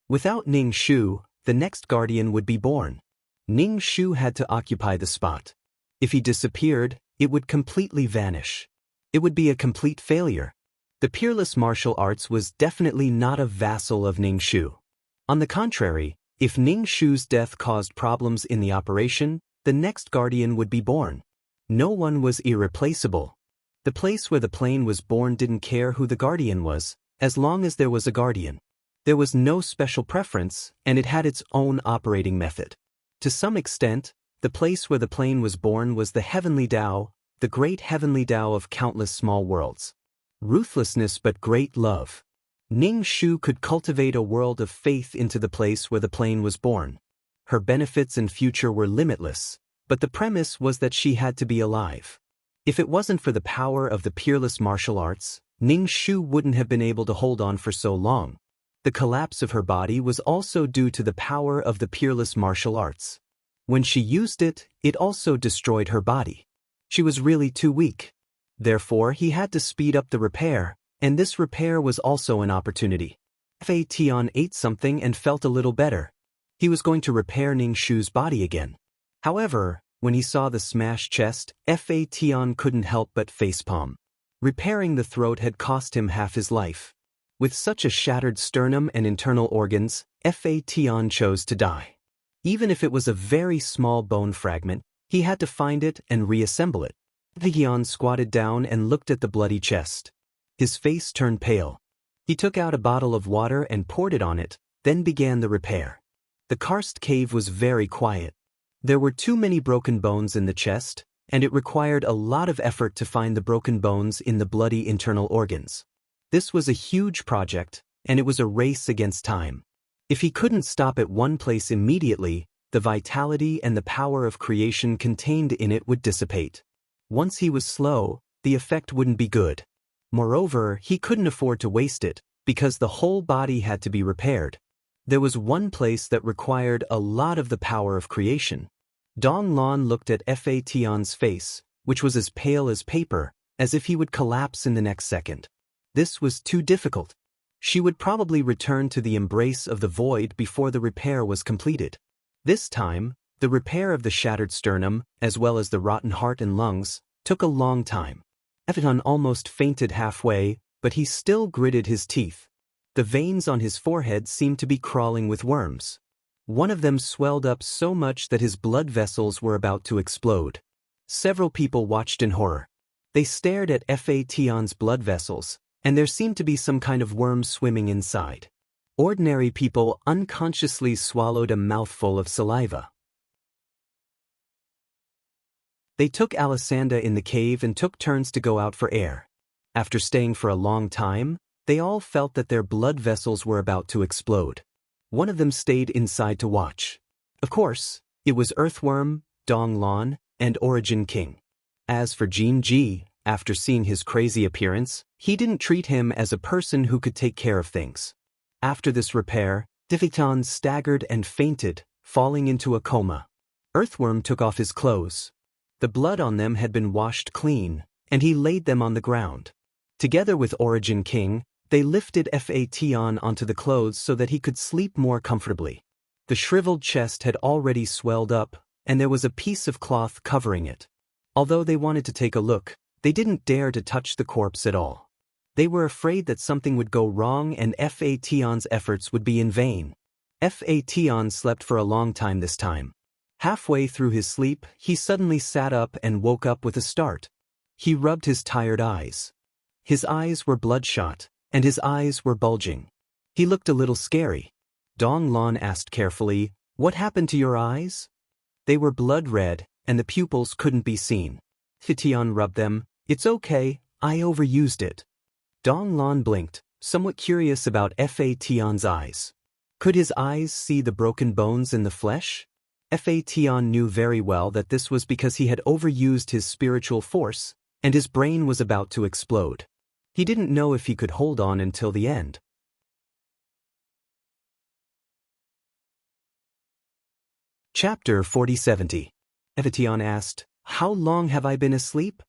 Without Ning Shu, the next guardian would be born. Ning Shu had to occupy the spot. If he disappeared, it would completely vanish. It would be a complete failure. The Peerless Martial Arts was definitely not a vassal of Ning Shu. On the contrary, if Ning Shu's death caused problems in the operation, the next guardian would be born. No one was irreplaceable. The place where the plane was born didn't care who the guardian was, as long as there was a guardian. There was no special preference, and it had its own operating method. To some extent, the place where the plane was born was the heavenly Tao, the great heavenly Tao of countless small worlds. Ruthlessness but great love. Ning Shu could cultivate a world of faith into the place where the plane was born. Her benefits and future were limitless, but the premise was that she had to be alive. If it wasn't for the power of the Peerless Martial Arts, Ning Shu wouldn't have been able to hold on for so long. The collapse of her body was also due to the power of the Peerless Martial Arts. When she used it, it also destroyed her body. She was really too weak. Therefore, he had to speed up the repair, and this repair was also an opportunity. Fation ate something and felt a little better. He was going to repair Ning Shu's body again. However, when he saw the smashed chest, Fation couldn't help but facepalm. Repairing the throat had cost him half his life. With such a shattered sternum and internal organs, Fation chose to die. Even if it was a very small bone fragment, he had to find it and reassemble it. Fation squatted down and looked at the bloody chest. His face turned pale. He took out a bottle of water and poured it on it, then began the repair. The karst cave was very quiet. There were too many broken bones in the chest, and it required a lot of effort to find the broken bones in the bloody internal organs. This was a huge project, and it was a race against time. If he couldn't stop at one place immediately, the vitality and the power of creation contained in it would dissipate. Once he was slow, the effect wouldn't be good. Moreover, he couldn't afford to waste it, because the whole body had to be repaired. There was one place that required a lot of the power of creation. Dong Lan looked at Fation's face, which was as pale as paper, as if he would collapse in the next second. This was too difficult. She would probably return to the embrace of the void before the repair was completed. This time, the repair of the shattered sternum, as well as the rotten heart and lungs, took a long time. Fation almost fainted halfway, but he still gritted his teeth. The veins on his forehead seemed to be crawling with worms. One of them swelled up so much that his blood vessels were about to explode. Several people watched in horror. They stared at Fation's blood vessels, and there seemed to be some kind of worm swimming inside. Ordinary people unconsciously swallowed a mouthful of saliva. They took Alessandra in the cave and took turns to go out for air. After staying for a long time, they all felt that their blood vessels were about to explode. One of them stayed inside to watch. Of course, it was Earthworm, Donglon, and Origin King. As for Jean Ji, after seeing his crazy appearance, he didn't treat him as a person who could take care of things. After this repair, Difiton staggered and fainted, falling into a coma. Earthworm took off his clothes. The blood on them had been washed clean, and he laid them on the ground. Together with Origin King, they lifted Fation onto the clothes so that he could sleep more comfortably. The shriveled chest had already swelled up, and there was a piece of cloth covering it. Although they wanted to take a look, they didn't dare to touch the corpse at all. They were afraid that something would go wrong and Fation's efforts would be in vain. Fation slept for a long time this time. Halfway through his sleep, he suddenly sat up and woke up with a start. He rubbed his tired eyes. His eyes were bloodshot, and his eyes were bulging. He looked a little scary. Donglon asked carefully, "What happened to your eyes?" They were blood red, and the pupils couldn't be seen. Fation rubbed them. "It's okay, I overused it." Donglon blinked, somewhat curious about Fation's eyes. Could his eyes see the broken bones in the flesh? Fation knew very well that this was because he had overused his spiritual force, and his brain was about to explode. He didn't know if he could hold on until the end. Chapter 4070. Fation asked, "How long have I been asleep?"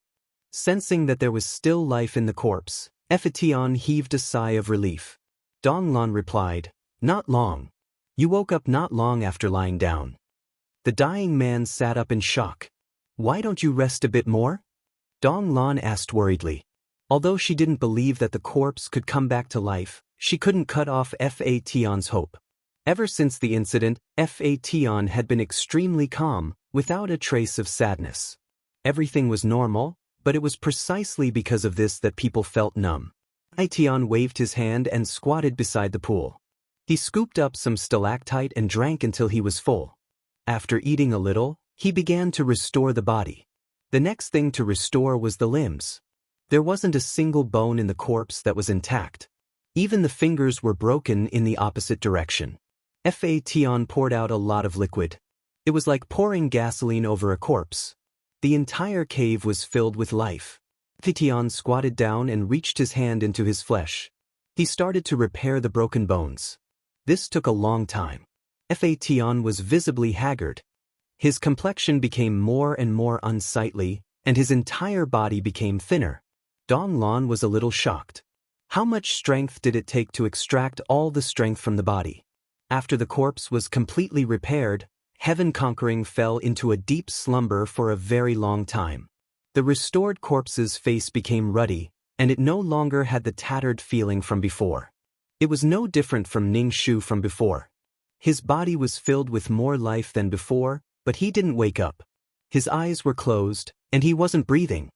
Sensing that there was still life in the corpse, Fation heaved a sigh of relief. Donglon replied, "Not long. You woke up not long after lying down." The dying man sat up in shock. "Why don't you rest a bit more?" Donglon asked worriedly. Although she didn't believe that the corpse could come back to life, she couldn't cut off Fation's hope. Ever since the incident, Fation had been extremely calm, without a trace of sadness. Everything was normal, but it was precisely because of this that people felt numb. Fation waved his hand and squatted beside the pool. He scooped up some stalactite and drank until he was full. After eating a little, he began to restore the body. The next thing to restore was the limbs. There wasn't a single bone in the corpse that was intact. Even the fingers were broken in the opposite direction. Fation poured out a lot of liquid. It was like pouring gasoline over a corpse. The entire cave was filled with life. Fation squatted down and reached his hand into his flesh. He started to repair the broken bones. This took a long time. Fation was visibly haggard. His complexion became more and more unsightly, and his entire body became thinner. Donglon was a little shocked. How much strength did it take to extract all the strength from the body? After the corpse was completely repaired, Heaven Conquering fell into a deep slumber for a very long time. The restored corpse's face became ruddy, and it no longer had the tattered feeling from before. It was no different from Ning Shu from before. His body was filled with more life than before, but he didn't wake up. His eyes were closed, and he wasn't breathing.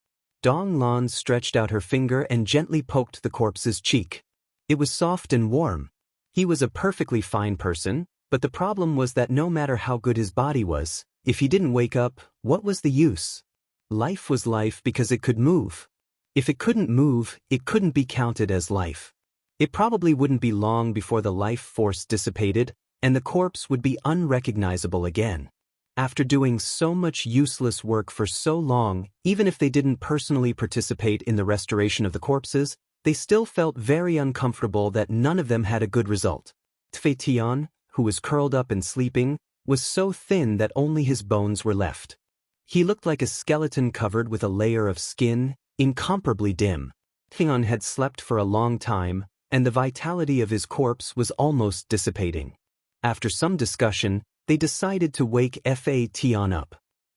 Donglon stretched out her finger and gently poked the corpse's cheek. It was soft and warm. He was a perfectly fine person, but the problem was that no matter how good his body was, if he didn't wake up, what was the use? Life was life because it could move. If it couldn't move, it couldn't be counted as life. It probably wouldn't be long before the life force dissipated, and the corpse would be unrecognizable again. After doing so much useless work for so long, even if they didn't personally participate in the restoration of the corpses, they still felt very uncomfortable that none of them had a good result. Fation, who was curled up and sleeping, was so thin that only his bones were left. He looked like a skeleton covered with a layer of skin, incomparably dim. Fation had slept for a long time, and the vitality of his corpse was almost dissipating. After some discussion, they decided to wake Fation up.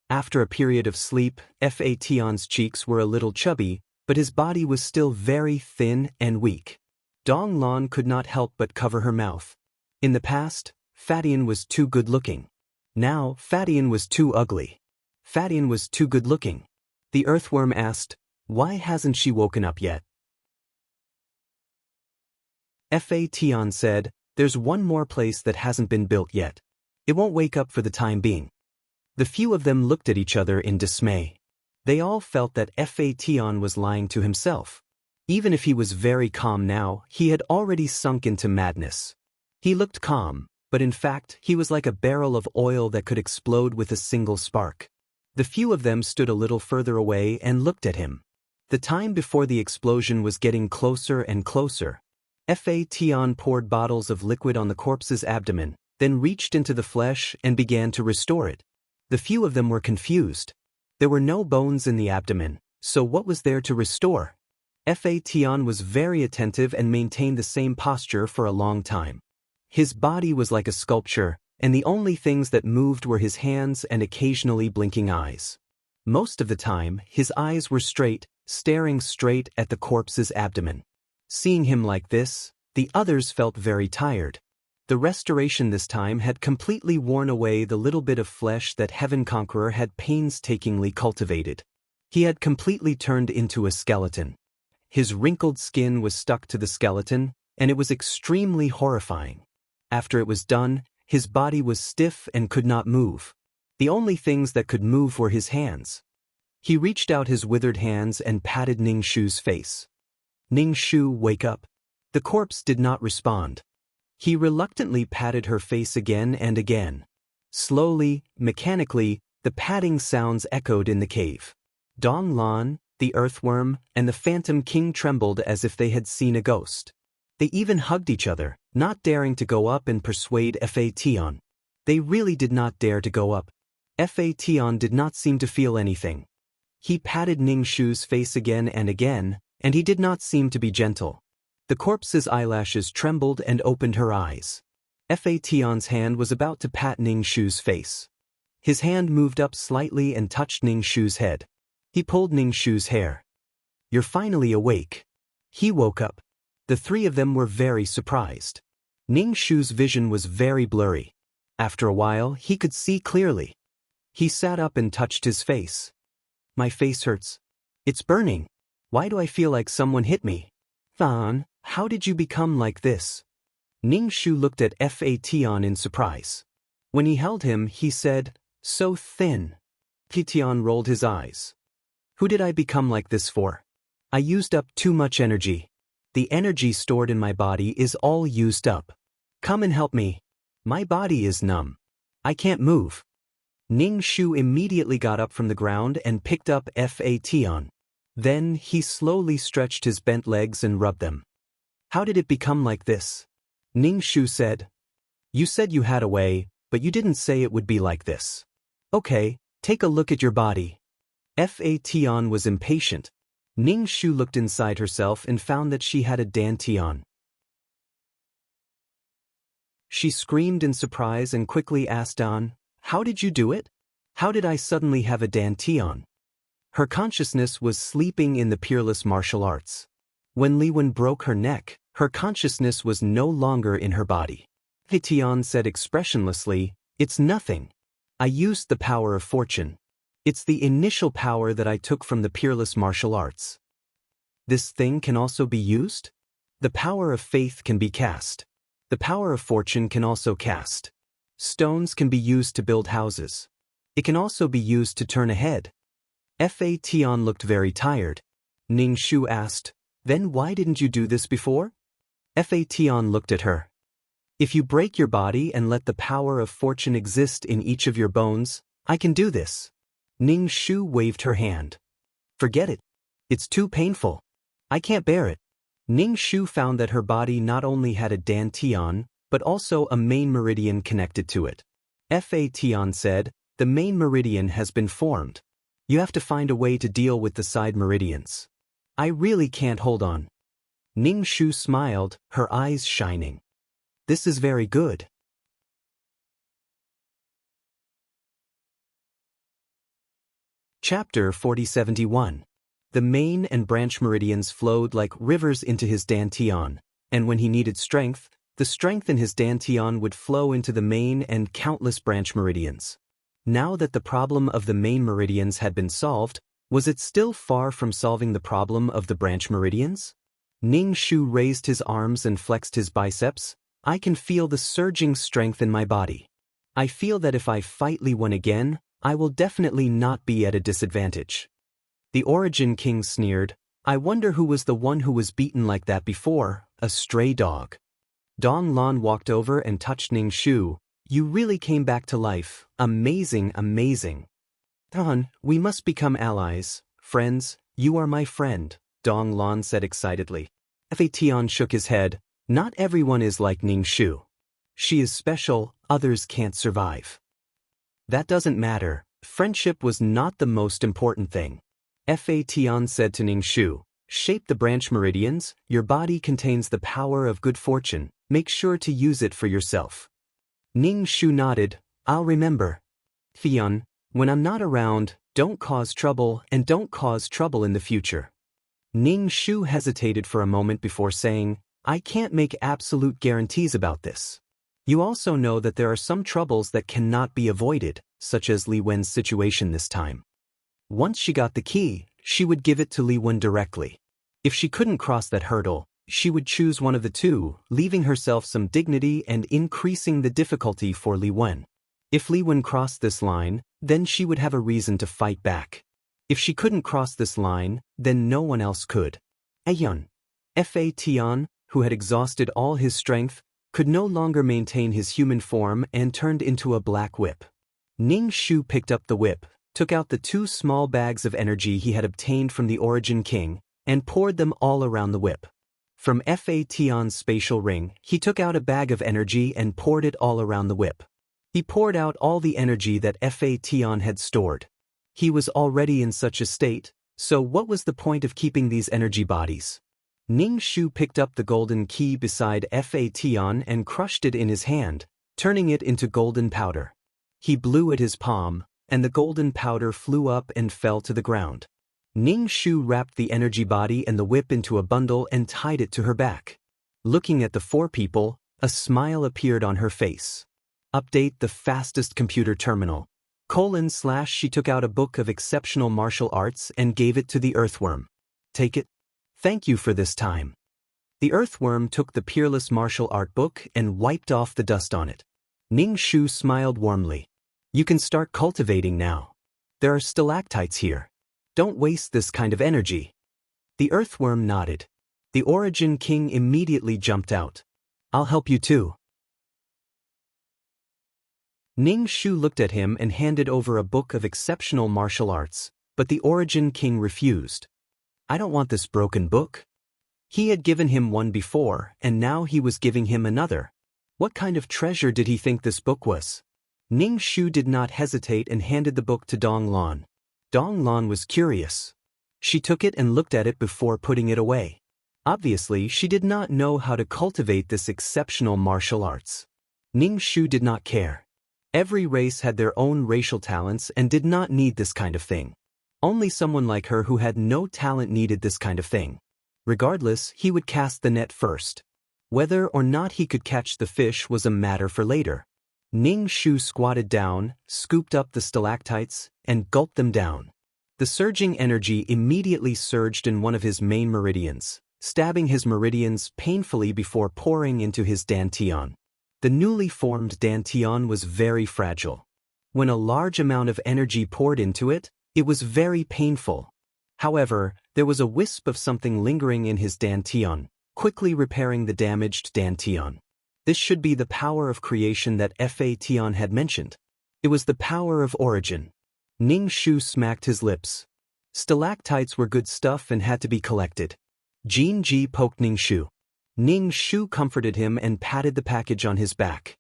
After a period of sleep, Fation's cheeks were a little chubby, but his body was still very thin and weak. Donglon could not help but cover her mouth. In the past, Fadian was too good-looking. Now, Fadian was too ugly. Fadian was too good-looking. The earthworm asked, "Why hasn't she woken up yet?" Fation said, "There's one more place that hasn't been built yet. It won't wake up for the time being." The few of them looked at each other in dismay. They all felt that Fation was lying to himself. Even if he was very calm now, he had already sunk into madness. He looked calm, but in fact, he was like a barrel of oil that could explode with a single spark. The few of them stood a little further away and looked at him. The time before the explosion was getting closer and closer. Fation poured bottles of liquid on the corpse's abdomen, then reached into the flesh and began to restore it. The few of them were confused. There were no bones in the abdomen, so what was there to restore? Fation was very attentive and maintained the same posture for a long time. His body was like a sculpture, and the only things that moved were his hands and occasionally blinking eyes. Most of the time, his eyes were straight, staring straight at the corpse's abdomen. Seeing him like this, the others felt very tired. The restoration this time had completely worn away the little bit of flesh that Heaven Conqueror had painstakingly cultivated. He had completely turned into a skeleton. His wrinkled skin was stuck to the skeleton, and it was extremely horrifying. After it was done, his body was stiff and could not move. The only things that could move were his hands. He reached out his withered hands and patted Ningshu's face. "Ningshu, wake up." The corpse did not respond. He reluctantly patted her face again and again. Slowly, mechanically, the patting sounds echoed in the cave. Dong Lan, the earthworm, and the Phantom King trembled as if they had seen a ghost. They even hugged each other, not daring to go up and persuade Fation. They really did not dare to go up. Fation did not seem to feel anything. He patted Ningshu's face again and again, and he did not seem to be gentle. The corpse's eyelashes trembled and opened her eyes. Fation's hand was about to pat Ningshu's face. His hand moved up slightly and touched Ningshu's head. He pulled Ningshu's hair. "You're finally awake." He woke up. The three of them were very surprised. Ningshu's vision was very blurry. After a while, he could see clearly. He sat up and touched his face. "My face hurts. It's burning. Why do I feel like someone hit me?" "Fan, how did you become like this?" Ningshu looked at Fation in surprise. When he held him, he said, "So thin." Fation rolled his eyes. "Who did I become like this for? I used up too much energy. The energy stored in my body is all used up. Come and help me. My body is numb. I can't move." Ningshu immediately got up from the ground and picked up Fation. Then he slowly stretched his bent legs and rubbed them. "How did it become like this?" Ningshu said. "You said you had a way, but you didn't say it would be like this." "Okay, take a look at your body." Fation was impatient. Ningshu looked inside herself and found that she had a dantian. She screamed in surprise and quickly asked An, "How did you do it? How did I suddenly have a dantian?" Her consciousness was sleeping in the peerless martial arts. When Liwen broke her neck, her consciousness was no longer in her body. Fitian said expressionlessly, "It's nothing. I used the power of fortune. It's the initial power that I took from the peerless martial arts. This thing can also be used? The power of faith can be cast. The power of fortune can also cast. Stones can be used to build houses. It can also be used to turn ahead." Fation looked very tired. Ningshu asked, "Then why didn't you do this before?" Fation looked at her. "If you break your body and let the power of fortune exist in each of your bones, I can do this." Ningshu waved her hand. "Forget it. It's too painful. I can't bear it." Ningshu found that her body not only had a dantian, but also a main meridian connected to it. Fation said, "The main meridian has been formed. You have to find a way to deal with the side meridians. I really can't hold on." Ningshu smiled, her eyes shining. "This is very good." Chapter 4071. The main and branch meridians flowed like rivers into his dantian, and when he needed strength, The strength in his dantian would flow into the main and countless branch meridians. Now that the problem of the main meridians had been solved, was it still far from solving the problem of the branch meridians? Ning Shu raised his arms and flexed his biceps. I can feel the surging strength in my body. I feel that if I fight Li Wen again, I will definitely not be at a disadvantage. The Origin King sneered. I wonder who was the one who was beaten like that before, a stray dog. Dong Lan walked over and touched Ning Shu. You really came back to life. Amazing, amazing. Han, we must become allies. Friends, you are my friend, Dong Lan said excitedly. Tian shook his head. Not everyone is like Ning Shu. She is special, others can't survive. That doesn't matter. Friendship was not the most important thing. Tian said to Ning Shu, shape the branch meridians. Your body contains the power of good fortune. Make sure to use it for yourself. Ning Shu nodded. I'll remember. Tian, when I'm not around, don't cause trouble and don't cause trouble in the future. Ning Shu hesitated for a moment before saying, I can't make absolute guarantees about this. You also know that there are some troubles that cannot be avoided, such as Li Wen's situation this time. Once she got the key, she would give it to Li Wen directly. If she couldn't cross that hurdle, she would choose one of the two, leaving herself some dignity and increasing the difficulty for Li Wen. If Li Wen crossed this line, then she would have a reason to fight back. If she couldn't cross this line, then no one else could. Ayun. Tian, who had exhausted all his strength, could no longer maintain his human form and turned into a black whip. Ning Shu picked up the whip, took out the 2 small bags of energy he had obtained from the Origin King, and poured them all around the whip. From Tian's spatial ring, he took out a bag of energy and poured it all around the whip. He poured out all the energy that Tian had stored. He was already in such a state, so what was the point of keeping these energy bodies? Ning Shu picked up the golden key beside Tian and crushed it in his hand, turning it into golden powder. He blew at his palm, and the golden powder flew up and fell to the ground. Ning Shu wrapped the energy body and the whip into a bundle and tied it to her back. Looking at the 4 people, a smile appeared on her face. Update the fastest computer terminal. / She took out a book of exceptional martial arts and gave it to the earthworm. Take it. Thank you for this time. The earthworm took the peerless martial art book and wiped off the dust on it. Ning Shu smiled warmly. You can start cultivating now. There are stalactites here. Don't waste this kind of energy. The earthworm nodded. The Origin King immediately jumped out. I'll help you too. Ning Shu looked at him and handed over a book of exceptional martial arts, but the Origin King refused. I don't want this broken book. He had given him one before, and now he was giving him another. What kind of treasure did he think this book was? Ning Shu did not hesitate and handed the book to Dong Lan. Dong Lan was curious. She took it and looked at it before putting it away. Obviously, she did not know how to cultivate this exceptional martial arts. Ning Shu did not care. Every race had their own racial talents and did not need this kind of thing. Only someone like her who had no talent needed this kind of thing. Regardless, he would cast the net first. Whether or not he could catch the fish was a matter for later. Ning Shu squatted down, scooped up the stalactites, and gulped them down. The surging energy immediately surged in one of his main meridians, stabbing his meridians painfully before pouring into his dantian. The newly formed dantian was very fragile. When a large amount of energy poured into it, it was very painful. However, there was a wisp of something lingering in his dantian, quickly repairing the damaged dantian. This should be the power of creation that Tian had mentioned. It was the power of origin. Ning Shu smacked his lips. Stalactites were good stuff and had to be collected. Jin Ji poked Ning Shu. Ning Shu comforted him and patted the package on his back.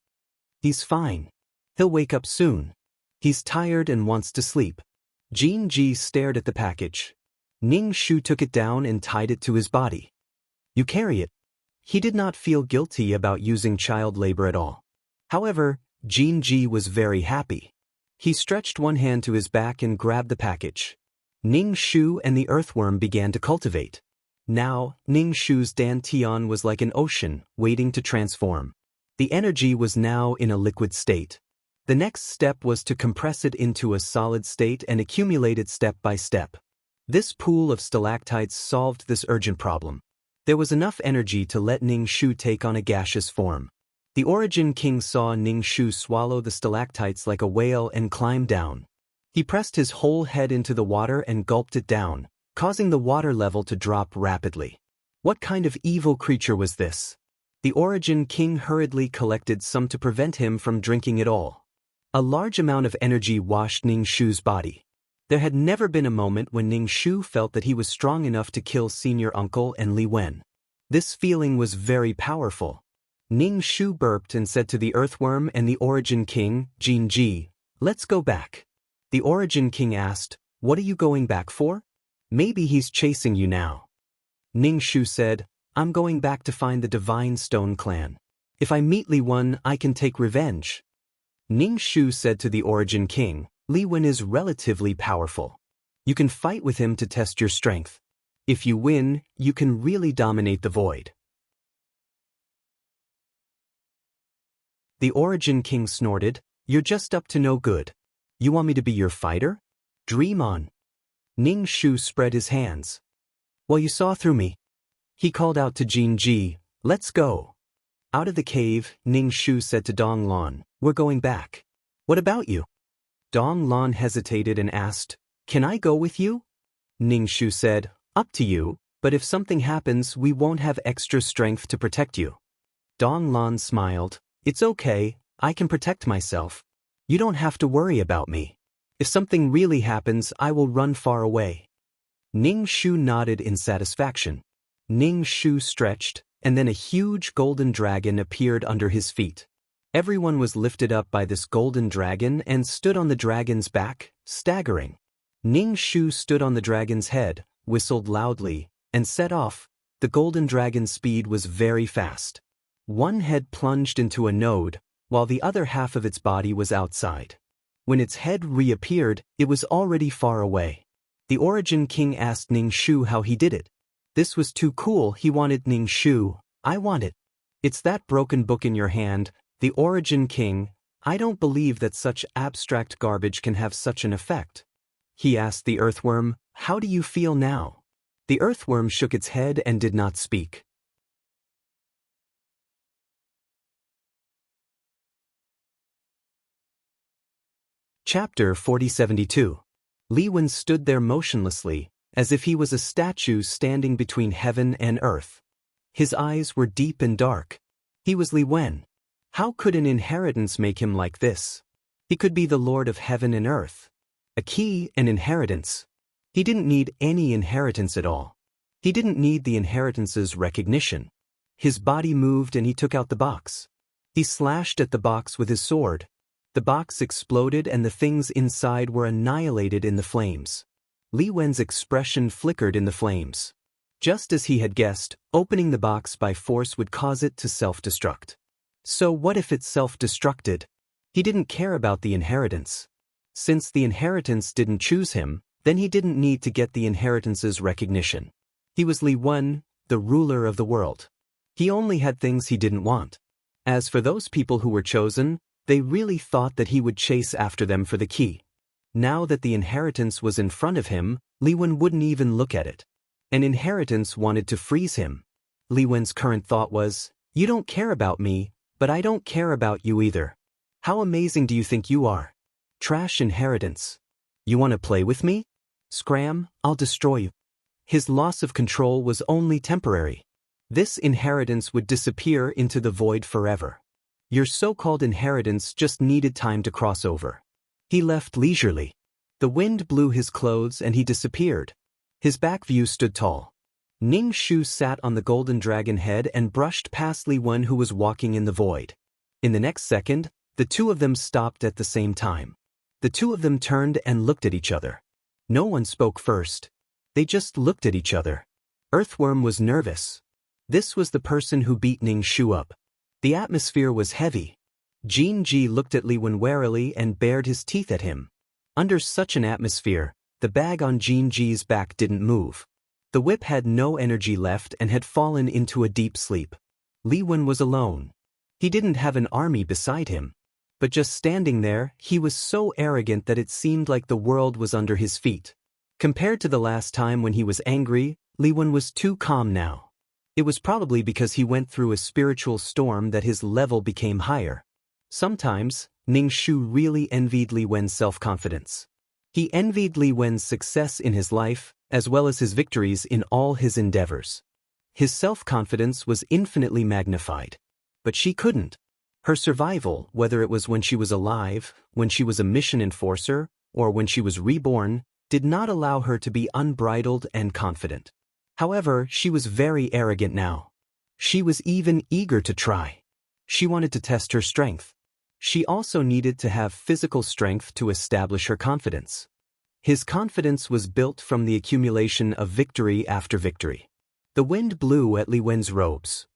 He's fine. He'll wake up soon. He's tired and wants to sleep. Jin Ji stared at the package. Ning Shu took it down and tied it to his body. You carry it. He did not feel guilty about using child labor at all. However, Jin Ji was very happy. He stretched one hand to his back and grabbed the package. Ning Shu and the earthworm began to cultivate. Now, Ning Shu's dantian was like an ocean, waiting to transform. The energy was now in a liquid state. The next step was to compress it into a solid state and accumulate it step by step. This pool of stalactites solved this urgent problem. There was enough energy to let Ning Shu take on a gaseous form. The Origin King saw Ning Shu swallow the stalactites like a whale and climb down. He pressed his whole head into the water and gulped it down, causing the water level to drop rapidly. What kind of evil creature was this? The Origin King hurriedly collected some to prevent him from drinking it all. A large amount of energy washed Ning Shu's body. There had never been a moment when Ning Shu felt that he was strong enough to kill Senior Uncle and Li Wen. This feeling was very powerful. Ning Shu burped and said to the Earthworm and the Origin King, Jinji, let's go back. The Origin King asked, what are you going back for? Maybe he's chasing you now. Ning Shu said, I'm going back to find the Divine Stone Clan. If I meet Li Wen, I can take revenge. Ning Shu said to the Origin King, Li Wen is relatively powerful. You can fight with him to test your strength. If you win, you can really dominate the void. The Origin King snorted, you're just up to no good. You want me to be your fighter? Dream on. Ning Shu spread his hands. Well, you saw through me. He called out to Jinji, let's go. Out of the cave, Ning Shu said to Dong Lan, we're going back. What about you? Dong Lan hesitated and asked, can I go with you? Ning Shu said, up to you, but if something happens, we won't have extra strength to protect you. Dong Lan smiled, it's okay, I can protect myself. You don't have to worry about me. If something really happens, I will run far away. Ning Shu nodded in satisfaction. Ning Shu stretched, and then a huge golden dragon appeared under his feet. Everyone was lifted up by this golden dragon and stood on the dragon's back, staggering. Ning Shu stood on the dragon's head, whistled loudly, and set off. The golden dragon's speed was very fast. One head plunged into a node, while the other half of its body was outside. When its head reappeared, it was already far away. The Origin King asked Ning Shu how he did it. This was too cool, he wanted Ning Shu. I want it. It's that broken book in your hand, the Origin King. I don't believe that such abstract garbage can have such an effect. He asked the Earthworm, how do you feel now? The Earthworm shook its head and did not speak. Chapter 4072. Li Wen stood there motionlessly, as if he was a statue standing between heaven and earth. His eyes were deep and dark. He was Li Wen. How could an inheritance make him like this? He could be the Lord of heaven and earth. A key, an inheritance. He didn't need any inheritance at all. He didn't need the inheritance's recognition. His body moved and he took out the box. He slashed at the box with his sword. The box exploded and the things inside were annihilated in the flames. Li Wen's expression flickered in the flames. Just as he had guessed, opening the box by force would cause it to self-destruct. So what if it self-destructed? He didn't care about the inheritance. Since the inheritance didn't choose him, then he didn't need to get the inheritance's recognition. He was Li Wen, the ruler of the world. He only had things he didn't want. As for those people who were chosen, they really thought that he would chase after them for the key. Now that the inheritance was in front of him, Li Wen wouldn't even look at it. An inheritance wanted to freeze him. Li Wen's current thought was, you don't care about me, but I don't care about you either. How amazing do you think you are? Trash inheritance. You want to play with me? Scram, I'll destroy you. His loss of control was only temporary. This inheritance would disappear into the void forever. Your so-called inheritance just needed time to cross over. He left leisurely. The wind blew his clothes and he disappeared. His back view stood tall. Ning Shu sat on the golden dragon head and brushed past Li Wen who was walking in the void. In the next second, the two of them stopped at the same time. The two of them turned and looked at each other. No one spoke first. They just looked at each other. Earthworm was nervous. This was the person who beat Ning Shu up. The atmosphere was heavy. Jinji looked at Li Wen warily and bared his teeth at him. Under such an atmosphere, the bag on Jinji's back didn't move. The whip had no energy left and had fallen into a deep sleep. Li Wen was alone. He didn't have an army beside him. But just standing there, he was so arrogant that it seemed like the world was under his feet. Compared to the last time when he was angry, Li Wen was too calm now. It was probably because he went through a spiritual storm that his level became higher. Sometimes, Ning Shu really envied Li Wen's self-confidence. He envied Li Wen's success in his life, as well as his victories in all his endeavors. His self-confidence was infinitely magnified. But she couldn't. Her survival, whether it was when she was alive, when she was a mission enforcer, or when she was reborn, did not allow her to be unbridled and confident. However, she was very arrogant now. She was even eager to try. She wanted to test her strength. She also needed to have physical strength to establish her confidence. His confidence was built from the accumulation of victory after victory. The wind blew at Li Wen's robes.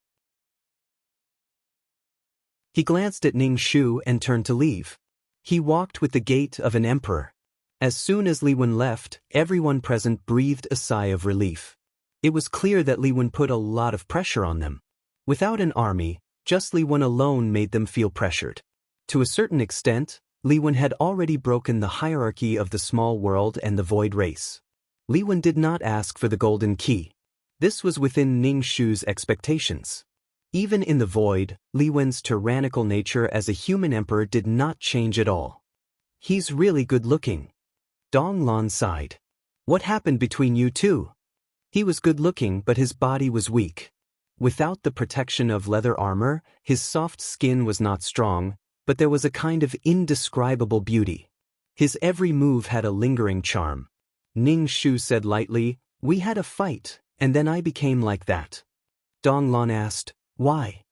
He glanced at Ning Shu and turned to leave. He walked with the gait of an emperor. As soon as Li Wen left, everyone present breathed a sigh of relief. It was clear that Li Wen put a lot of pressure on them. Without an army, just Li Wen alone made them feel pressured. To a certain extent, Li Wen had already broken the hierarchy of the small world and the void race. Li Wen did not ask for the golden key. This was within Ning Shu's expectations. Even in the void, Li Wen's tyrannical nature as a human emperor did not change at all. He's really good-looking. Dong Lan sighed. What happened between you two? He was good-looking, but his body was weak. Without the protection of leather armor, his soft skin was not strong, but there was a kind of indescribable beauty. His every move had a lingering charm. Ning Shu said lightly, "We had a fight, and then I became like that." Dong Lan asked, "Why?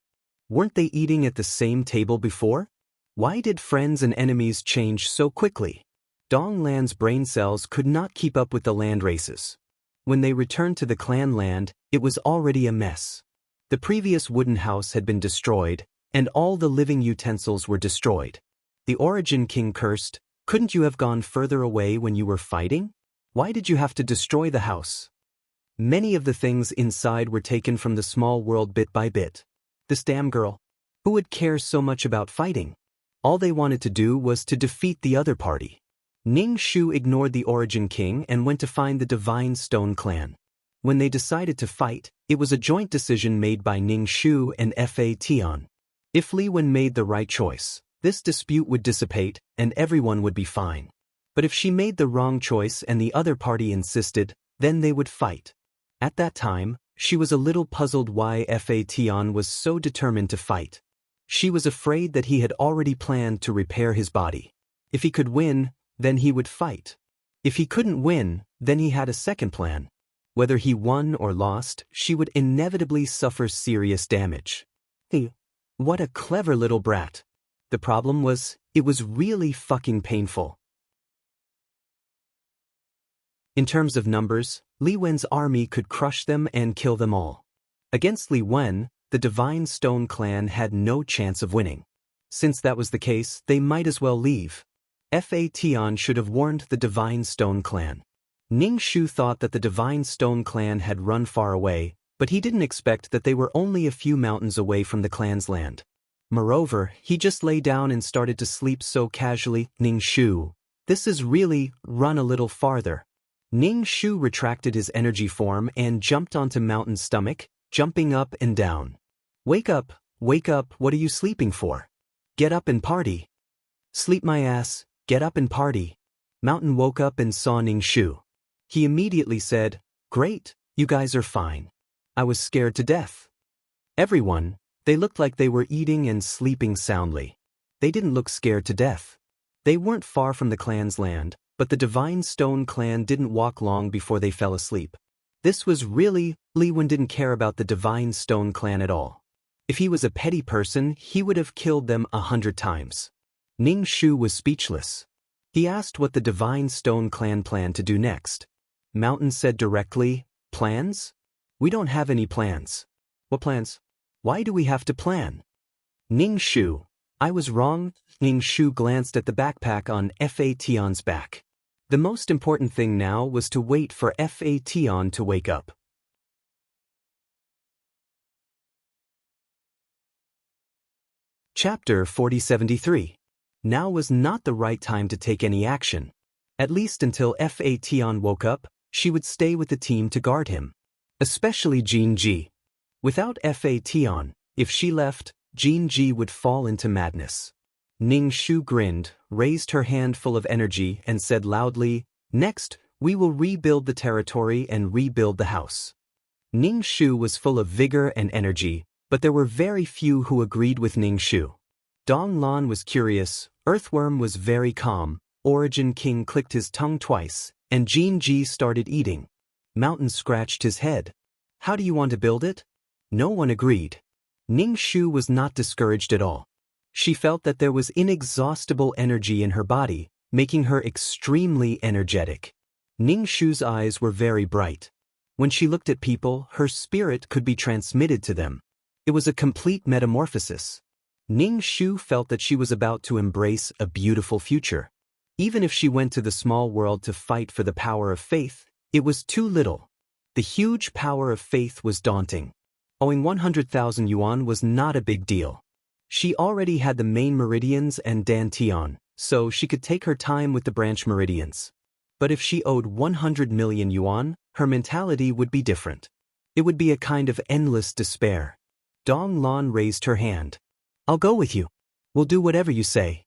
Weren't they eating at the same table before? Why did friends and enemies change so quickly?" Dong Lan's brain cells could not keep up with the land races. When they returned to the clan land, it was already a mess. The previous wooden house had been destroyed, and all the living utensils were destroyed. The Origin King cursed, "Couldn't you have gone further away when you were fighting? Why did you have to destroy the house?" Many of the things inside were taken from the small world bit by bit. This damn girl. Who would care so much about fighting? All they wanted to do was to defeat the other party. Ning Shu ignored the Origin King and went to find the Divine Stone clan. When they decided to fight, it was a joint decision made by Ning Shu and Fa Tian. If Li Wen made the right choice, this dispute would dissipate and everyone would be fine. But if she made the wrong choice and the other party insisted, then they would fight. At that time, she was a little puzzled why Fa Tian was so determined to fight. She was afraid that he had already planned to repair his body. If he could win, then he would fight. If he couldn't win, then he had a second plan. Whether he won or lost, she would inevitably suffer serious damage. What a clever little brat. The problem was, it was really fucking painful. In terms of numbers, Li Wen's army could crush them and kill them all. Against Li Wen, the Divine Stone clan had no chance of winning. Since that was the case, they might as well leave. Fa Tian should have warned the Divine Stone clan. Ning Shu thought that the Divine Stone clan had run far away, but he didn't expect that they were only a few mountains away from the clan's land. Moreover, he just lay down and started to sleep so casually. Ning Shu, this is really, run a little farther. Ning Shu retracted his energy form and jumped onto Mountain's stomach, jumping up and down. Wake up, what are you sleeping for? Get up and party. Sleep my ass, get up and party. Mountain woke up and saw Ning Shu. He immediately said, "Great, you guys are fine. I was scared to death." Everyone, they looked like they were eating and sleeping soundly. They didn't look scared to death. They weren't far from the clan's land, but the Divine Stone clan didn't walk long before they fell asleep. This was really, Li Wen didn't care about the Divine Stone clan at all. If he was a petty person, he would have killed them 100 times. Ning Shu was speechless. He asked what the Divine Stone clan planned to do next. Mountain said directly, "Plans? We don't have any plans." "What plans? Why do we have to plan?" Ning Shu, I was wrong. Ning Shu glanced at the backpack on Fa Tian's back. The most important thing now was to wait for Fation to wake up. Chapter 4073. Now was not the right time to take any action. At least until Fation woke up, she would stay with the team to guard him. Especially Jinji. Without Fation, if she left, Jinji would fall into madness. Ning Shu grinned, raised her hand full of energy, and said loudly, "Next, we will rebuild the territory and rebuild the house." Ning Shu was full of vigor and energy, but there were very few who agreed with Ning Shu. Dong Lan was curious, Earthworm was very calm, Origin King clicked his tongue twice, and Jinji started eating. Mountain scratched his head. "How do you want to build it?" No one agreed. Ning Shu was not discouraged at all. She felt that there was inexhaustible energy in her body, making her extremely energetic. Ning Shu's eyes were very bright. When she looked at people, her spirit could be transmitted to them. It was a complete metamorphosis. Ning Shu felt that she was about to embrace a beautiful future. Even if she went to the small world to fight for the power of faith, it was too little. The huge power of faith was daunting. Owing 100,000 yuan was not a big deal. She already had the main meridians and Dantian, so she could take her time with the branch meridians. But if she owed 100 million yuan, her mentality would be different. It would be a kind of endless despair. Dong Lan raised her hand. "I'll go with you. We'll do whatever you say."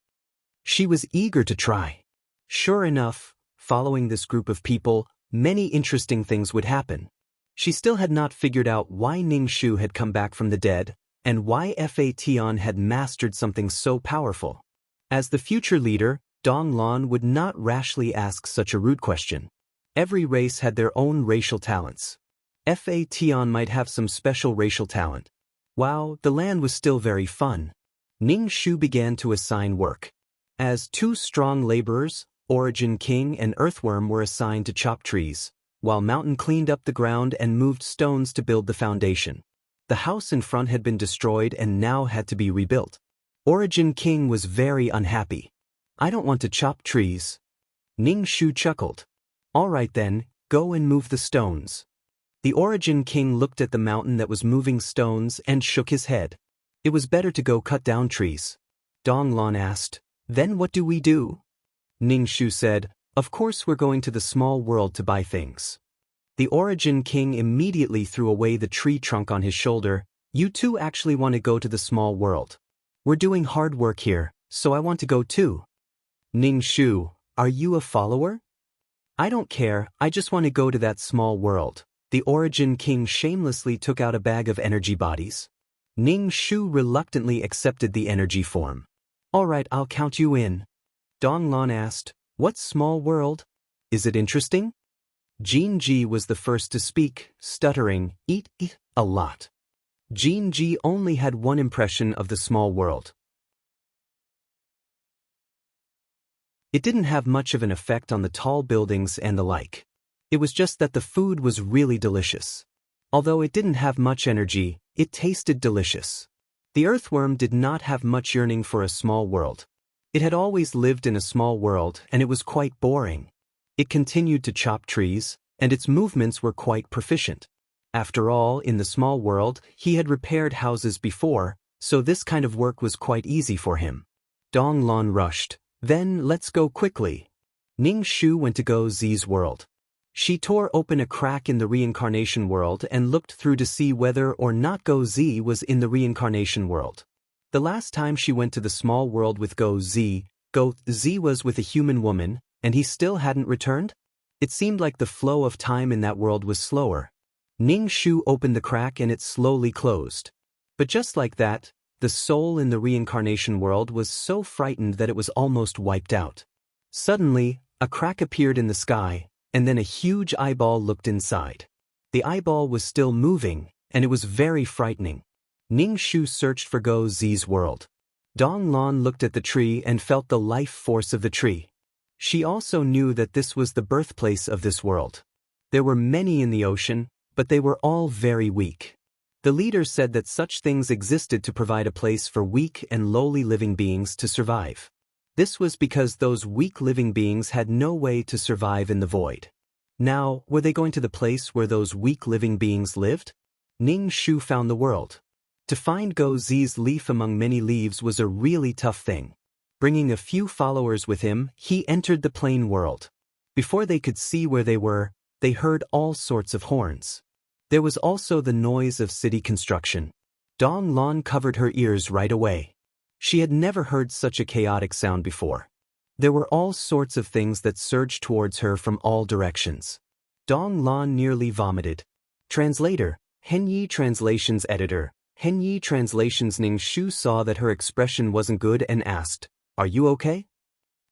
She was eager to try. Sure enough, following this group of people, many interesting things would happen. She still had not figured out why Ning Shu had come back from the dead, and why Fation had mastered something so powerful. As the future leader, Dong Lan would not rashly ask such a rude question. Every race had their own racial talents. Fation might have some special racial talent. Wow, the land was still very fun. Ning Shu began to assign work. As two strong laborers, Origin King and Earthworm were assigned to chop trees, while Mountain cleaned up the ground and moved stones to build the foundation. The house in front had been destroyed and now had to be rebuilt. Origin King was very unhappy. "I don't want to chop trees." Ning Shu chuckled. "All right then, go and move the stones." The Origin King looked at the mountain that was moving stones and shook his head. It was better to go cut down trees. Dong Lan asked, "Then what do we do?" Ning Shu said, "Of course we're going to the small world to buy things." The Origin King immediately threw away the tree trunk on his shoulder. "You two actually want to go to the small world. We're doing hard work here, so I want to go too." Ning Shu, "Are you a follower?" "I don't care, I just want to go to that small world." The Origin King shamelessly took out a bag of energy bodies. Ning Shu reluctantly accepted the energy form. "All right, I'll count you in." Dong Lan asked, "What small world? Is it interesting?" Jinji was the first to speak, stuttering, eat a lot. Jinji only had one impression of the small world. It didn't have much of an effect on the tall buildings and the like. It was just that the food was really delicious. Although it didn't have much energy, it tasted delicious. The Earthworm did not have much yearning for a small world. It had always lived in a small world and it was quite boring. It continued to chop trees, and its movements were quite proficient. After all, in the small world, he had repaired houses before, so this kind of work was quite easy for him. Dong Lan rushed. "Then let's go quickly." Ning Shu went to Go Zi's world. She tore open a crack in the reincarnation world and looked through to see whether or not Go Z was in the reincarnation world. The last time she went to the small world with Go Z was with a human woman, and he still hadn't returned? It seemed like the flow of time in that world was slower. Ning Shu opened the crack and it slowly closed. But just like that, the soul in the reincarnation world was so frightened that it was almost wiped out. Suddenly, a crack appeared in the sky, and then a huge eyeball looked inside. The eyeball was still moving, and it was very frightening. Ning Shu searched for Go Zi's world. Dong Lan looked at the tree and felt the life force of the tree. She also knew that this was the birthplace of this world. There were many in the ocean, but they were all very weak. The leader said that such things existed to provide a place for weak and lowly living beings to survive. This was because those weak living beings had no way to survive in the void. Now, were they going to the place where those weak living beings lived? Ning Shu found the world. To find Go Zi's leaf among many leaves was a really tough thing. Bringing a few followers with him, he entered the plain world. Before they could see where they were, they heard all sorts of horns. There was also the noise of city construction. Dong Lan covered her ears right away. She had never heard such a chaotic sound before. There were all sorts of things that surged towards her from all directions. Dong Lan nearly vomited. Translator, Henyi Translations Editor, Henyi Translations. Ning Shu saw that her expression wasn't good and asked, "Are you okay?"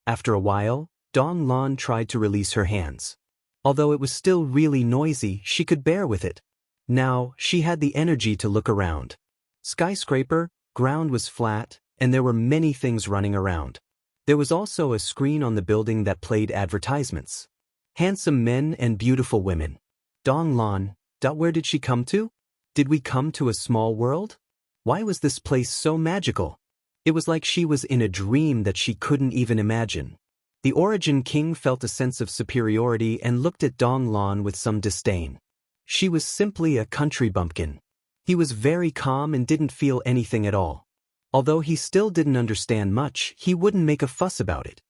After a while, Dong Lan tried to release her hands. Although it was still really noisy, she could bear with it. Now, she had the energy to look around. Skyscraper, ground was flat, and there were many things running around. There was also a screen on the building that played advertisements. Handsome men and beautiful women. Dong Lan, where did she come to? Did we come to a small world? Why was this place so magical? It was like she was in a dream that she couldn't even imagine. The Origin King felt a sense of superiority and looked at Dong Lan with some disdain. She was simply a country bumpkin. He was very calm and didn't feel anything at all. Although he still didn't understand much, he wouldn't make a fuss about it.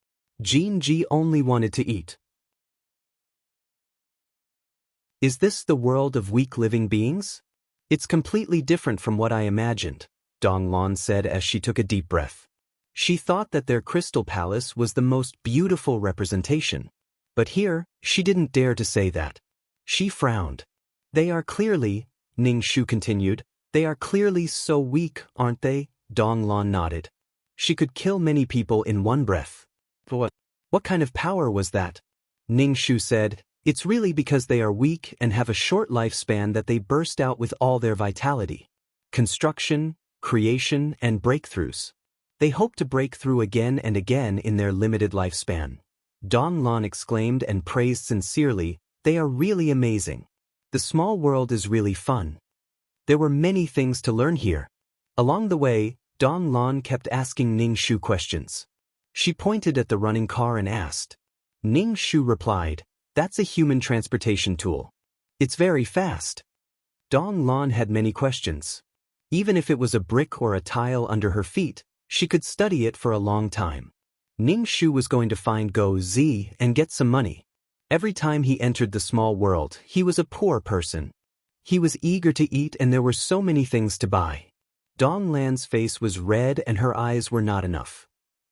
Jean Ji only wanted to eat. Is this the world of weak living beings? It's completely different from what I imagined, Dong Lan said as she took a deep breath. She thought that their crystal palace was the most beautiful representation. But here, she didn't dare to say that. She frowned. They are clearly, Ning Shu continued, they are clearly so weak, aren't they? Dong Lan nodded. She could kill many people in one breath. But what kind of power was that? Ning Shu said, it's really because they are weak and have a short lifespan that they burst out with all their vitality. Construction, creation, and breakthroughs. They hope to break through again and again in their limited lifespan. Dong Lan exclaimed and praised sincerely, they are really amazing. The small world is really fun. There were many things to learn here. Along the way, Dong Lan kept asking Ning Shu questions. She pointed at the running car and asked. Ning Shu replied, that's a human transportation tool. It's very fast. Dong Lan had many questions. Even if it was a brick or a tile under her feet, she could study it for a long time. Ning Shu was going to find Go Zi and get some money. Every time he entered the small world, he was a poor person. He was eager to eat and there were so many things to buy. Dong Lan's face was red and her eyes were not enough.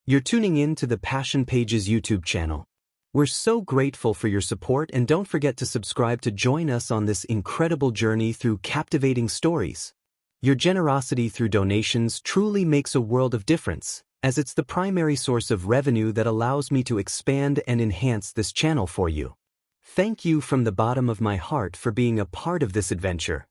You're tuning in to the Passion Pages YouTube channel. We're so grateful for your support and don't forget to subscribe to join us on this incredible journey through captivating stories. Your generosity through donations truly makes a world of difference, as it's the primary source of revenue that allows me to expand and enhance this channel for you. Thank you from the bottom of my heart for being a part of this adventure.